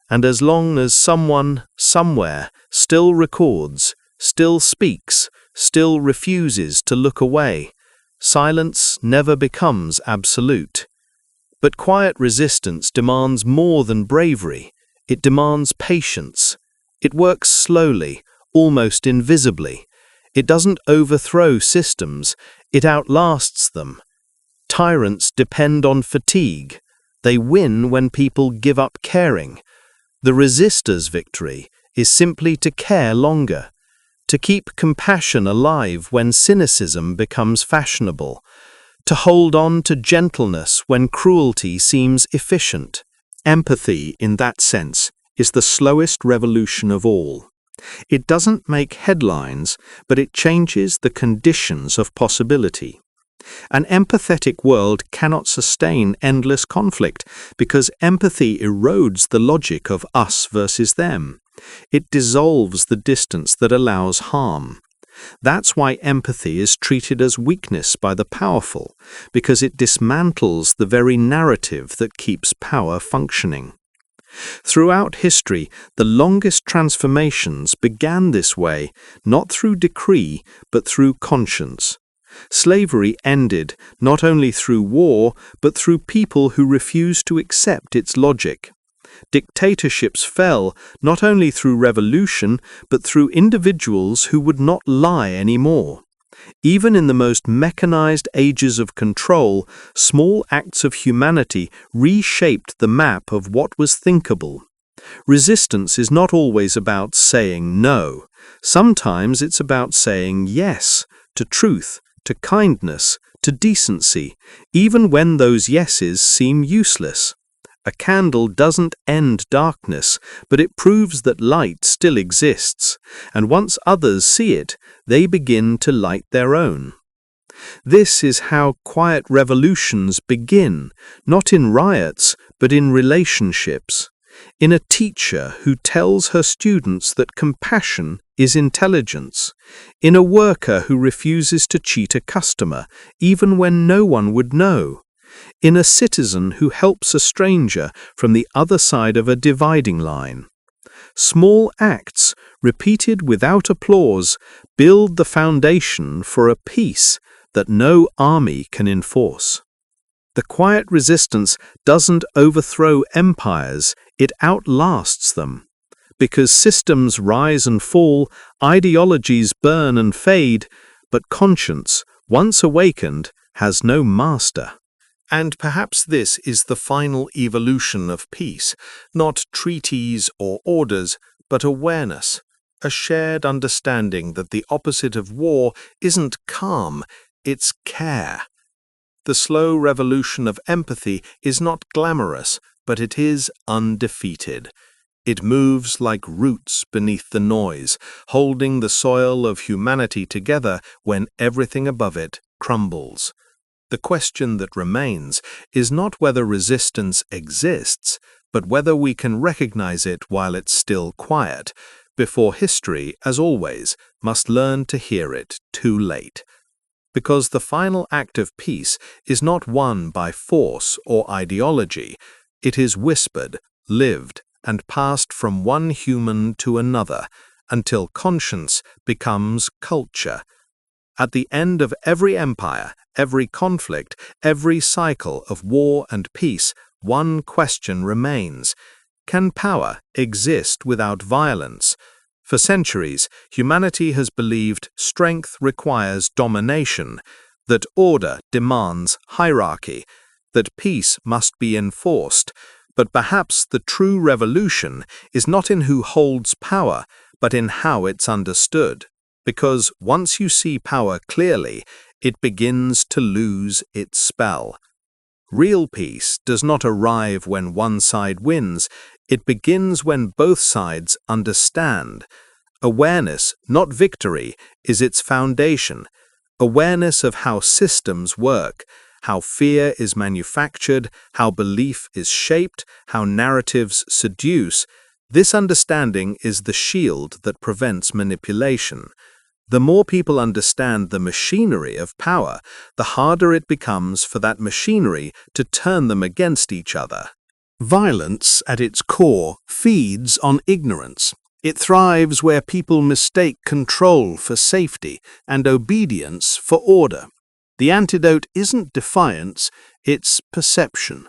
And as long as someone, somewhere, still records, still speaks, still refuses to look away, silence never becomes absolute. But quiet resistance demands more than bravery. It demands patience. It works slowly, almost invisibly. It doesn't overthrow systems, it outlasts them. Tyrants depend on fatigue. They win when people give up caring. The resister's victory is simply to care longer, to keep compassion alive when cynicism becomes fashionable, to hold on to gentleness when cruelty seems efficient. Empathy, in that sense, is the slowest revolution of all. It doesn't make headlines, but it changes the conditions of possibility. An empathetic world cannot sustain endless conflict because empathy erodes the logic of us versus them. It dissolves the distance that allows harm. That's why empathy is treated as weakness by the powerful, because it dismantles the very narrative that keeps power functioning. Throughout history, the longest transformations began this way, not through decree, but through conscience. Slavery ended not only through war, but through people who refused to accept its logic. Dictatorships fell not only through revolution, but through individuals who would not lie anymore. Even in the most mechanized ages of control, small acts of humanity reshaped the map of what was thinkable. Resistance is not always about saying no. Sometimes it's about saying yes to truth, to kindness, to decency, even when those yeses seem useless. A candle doesn't end darkness, but it proves that light still exists, and once others see it, they begin to light their own. This is how quiet revolutions begin, not in riots, but in relationships. In a teacher who tells her students that compassion is intelligence. In a worker who refuses to cheat a customer, even when no one would know. In a citizen who helps a stranger from the other side of a dividing line. Small acts, repeated without applause, build the foundation for a peace that no army can enforce. The quiet resistance doesn't overthrow empires, it outlasts them. Because systems rise and fall, ideologies burn and fade, but conscience, once awakened, has no master. And perhaps this is the final evolution of peace, not treaties or orders, but awareness, a shared understanding that the opposite of war isn't calm, it's care. The slow revolution of empathy is not glamorous, but it is undefeated. It moves like roots beneath the noise, holding the soil of humanity together when everything above it crumbles. The question that remains is not whether resistance exists, but whether we can recognize it while it's still quiet, before history, as always, must learn to hear it too late. Because the final act of peace is not won by force or ideology, it is whispered, lived, and passed from one human to another, until conscience becomes culture. At the end of every empire, every conflict, every cycle of war and peace, one question remains. Can power exist without violence? For centuries, humanity has believed strength requires domination, that order demands hierarchy, that peace must be enforced. But perhaps the true revolution is not in who holds power, but in how it's understood. Because once you see power clearly, it begins to lose its spell. Real peace does not arrive when one side wins, it begins when both sides understand. Awareness, not victory, is its foundation. Awareness of how systems work, how fear is manufactured, how belief is shaped, how narratives seduce, this understanding is the shield that prevents manipulation. The more people understand the machinery of power, the harder it becomes for that machinery to turn them against each other. Violence, at its core, feeds on ignorance. It thrives where people mistake control for safety and obedience for order. The antidote isn't defiance, it's perception.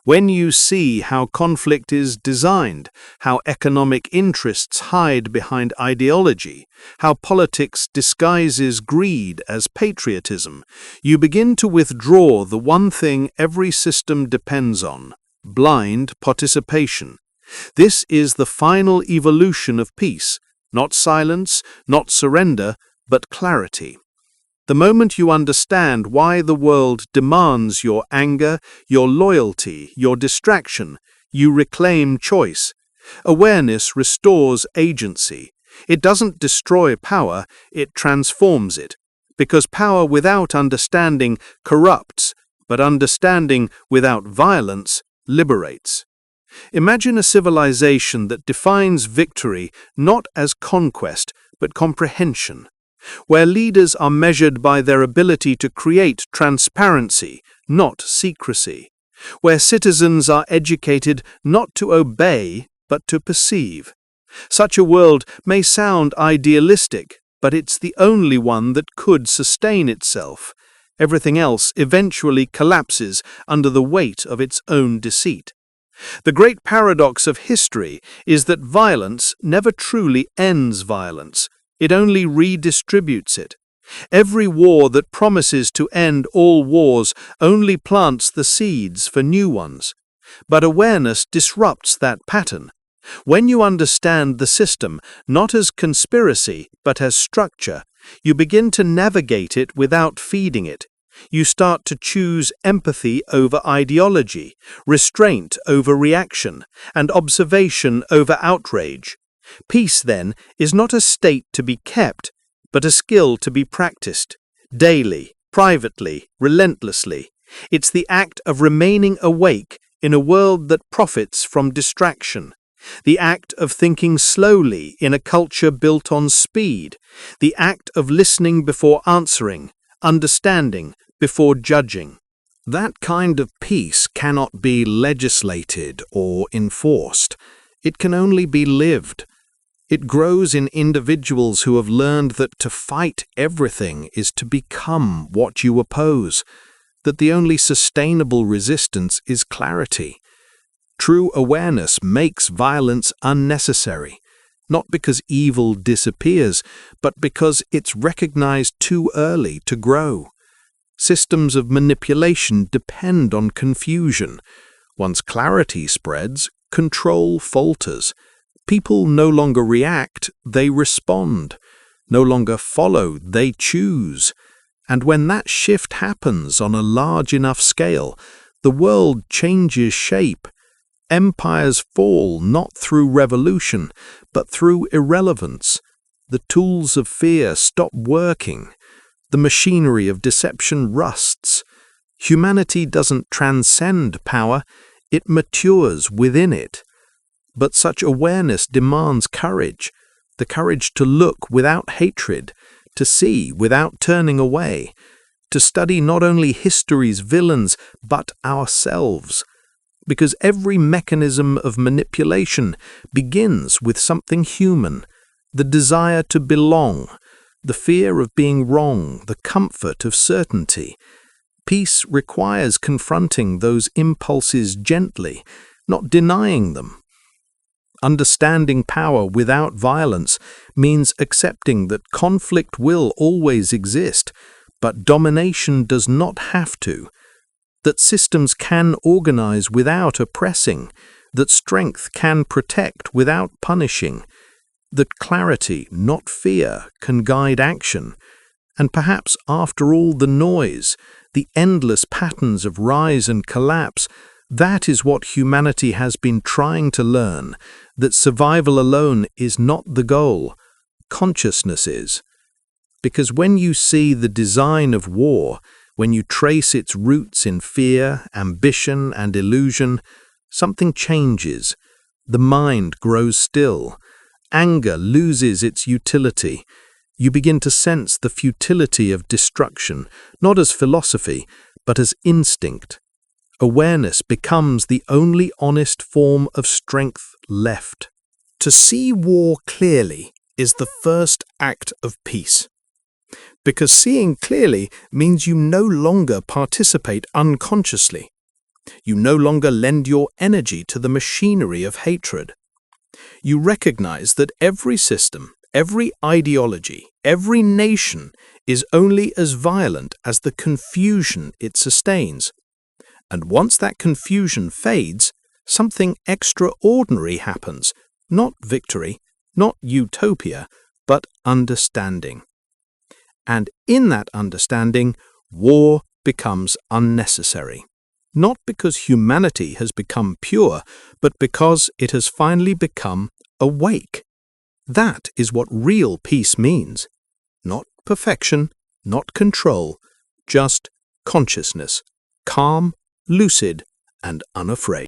When you see how conflict is designed, how economic interests hide behind ideology, how politics disguises greed as patriotism, you begin to withdraw the one thing every system depends on: blind participation. This is the final evolution of peace, not silence, not surrender, but clarity. The moment you understand why the world demands your anger, your loyalty, your distraction, you reclaim choice. Awareness restores agency. It doesn't destroy power, it transforms it. Because power without understanding corrupts, but understanding without violence liberates. Imagine a civilization that defines victory not as conquest, but comprehension, where leaders are measured by their ability to create transparency, not secrecy, where citizens are educated not to obey, but to perceive. Such a world may sound idealistic, but it's the only one that could sustain itself. Everything else eventually collapses under the weight of its own deceit. The great paradox of history is that violence never truly ends violence. It only redistributes it. Every war that promises to end all wars only plants the seeds for new ones. But awareness disrupts that pattern. When you understand the system not as conspiracy but as structure, you begin to navigate it without feeding it. You start to choose empathy over ideology, restraint over reaction, and observation over outrage. Peace, then, is not a state to be kept, but a skill to be practiced, daily, privately, relentlessly. It's the act of remaining awake in a world that profits from distraction, the act of thinking slowly in a culture built on speed, the act of listening before answering, understanding before judging. That kind of peace cannot be legislated or enforced. It can only be lived. It grows in individuals who have learned that to fight everything is to become what you oppose, that the only sustainable resistance is clarity. True awareness makes violence unnecessary, not because evil disappears, but because it's recognized too early to grow. Systems of manipulation depend on confusion. Once clarity spreads, control falters. People no longer react, they respond. No longer follow, they choose. And when that shift happens on a large enough scale, the world changes shape. Empires fall not through revolution, but through irrelevance. The tools of fear stop working. The machinery of deception rusts. Humanity doesn't transcend power, it matures within it. But such awareness demands courage, the courage to look without hatred, to see without turning away, to study not only history's villains, but ourselves. Because every mechanism of manipulation begins with something human, the desire to belong, the fear of being wrong, the comfort of certainty. Peace requires confronting those impulses gently, not denying them. Understanding power without violence means accepting that conflict will always exist, but domination does not have to, that systems can organize without oppressing, that strength can protect without punishing, that clarity, not fear, can guide action, and perhaps after all the noise, the endless patterns of rise and collapse, that is what humanity has been trying to learn, that survival alone is not the goal, consciousness is. Because when you see the design of war, When you trace its roots in fear, ambition, and illusion, something changes. The mind grows still. Anger loses its utility. You begin to sense the futility of destruction, not as philosophy, but as instinct. Awareness becomes the only honest form of strength left. To see war clearly is the first act of peace. Because seeing clearly means you no longer participate unconsciously. You no longer lend your energy to the machinery of hatred. You recognize that every system, every ideology, every nation is only as violent as the confusion it sustains. And once that confusion fades, something extraordinary happens. Not victory, not utopia, but understanding. And in that understanding, war becomes unnecessary. Not because humanity has become pure, but because it has finally become awake. That is what real peace means. Not perfection, not control, just consciousness, calm, lucid, and unafraid.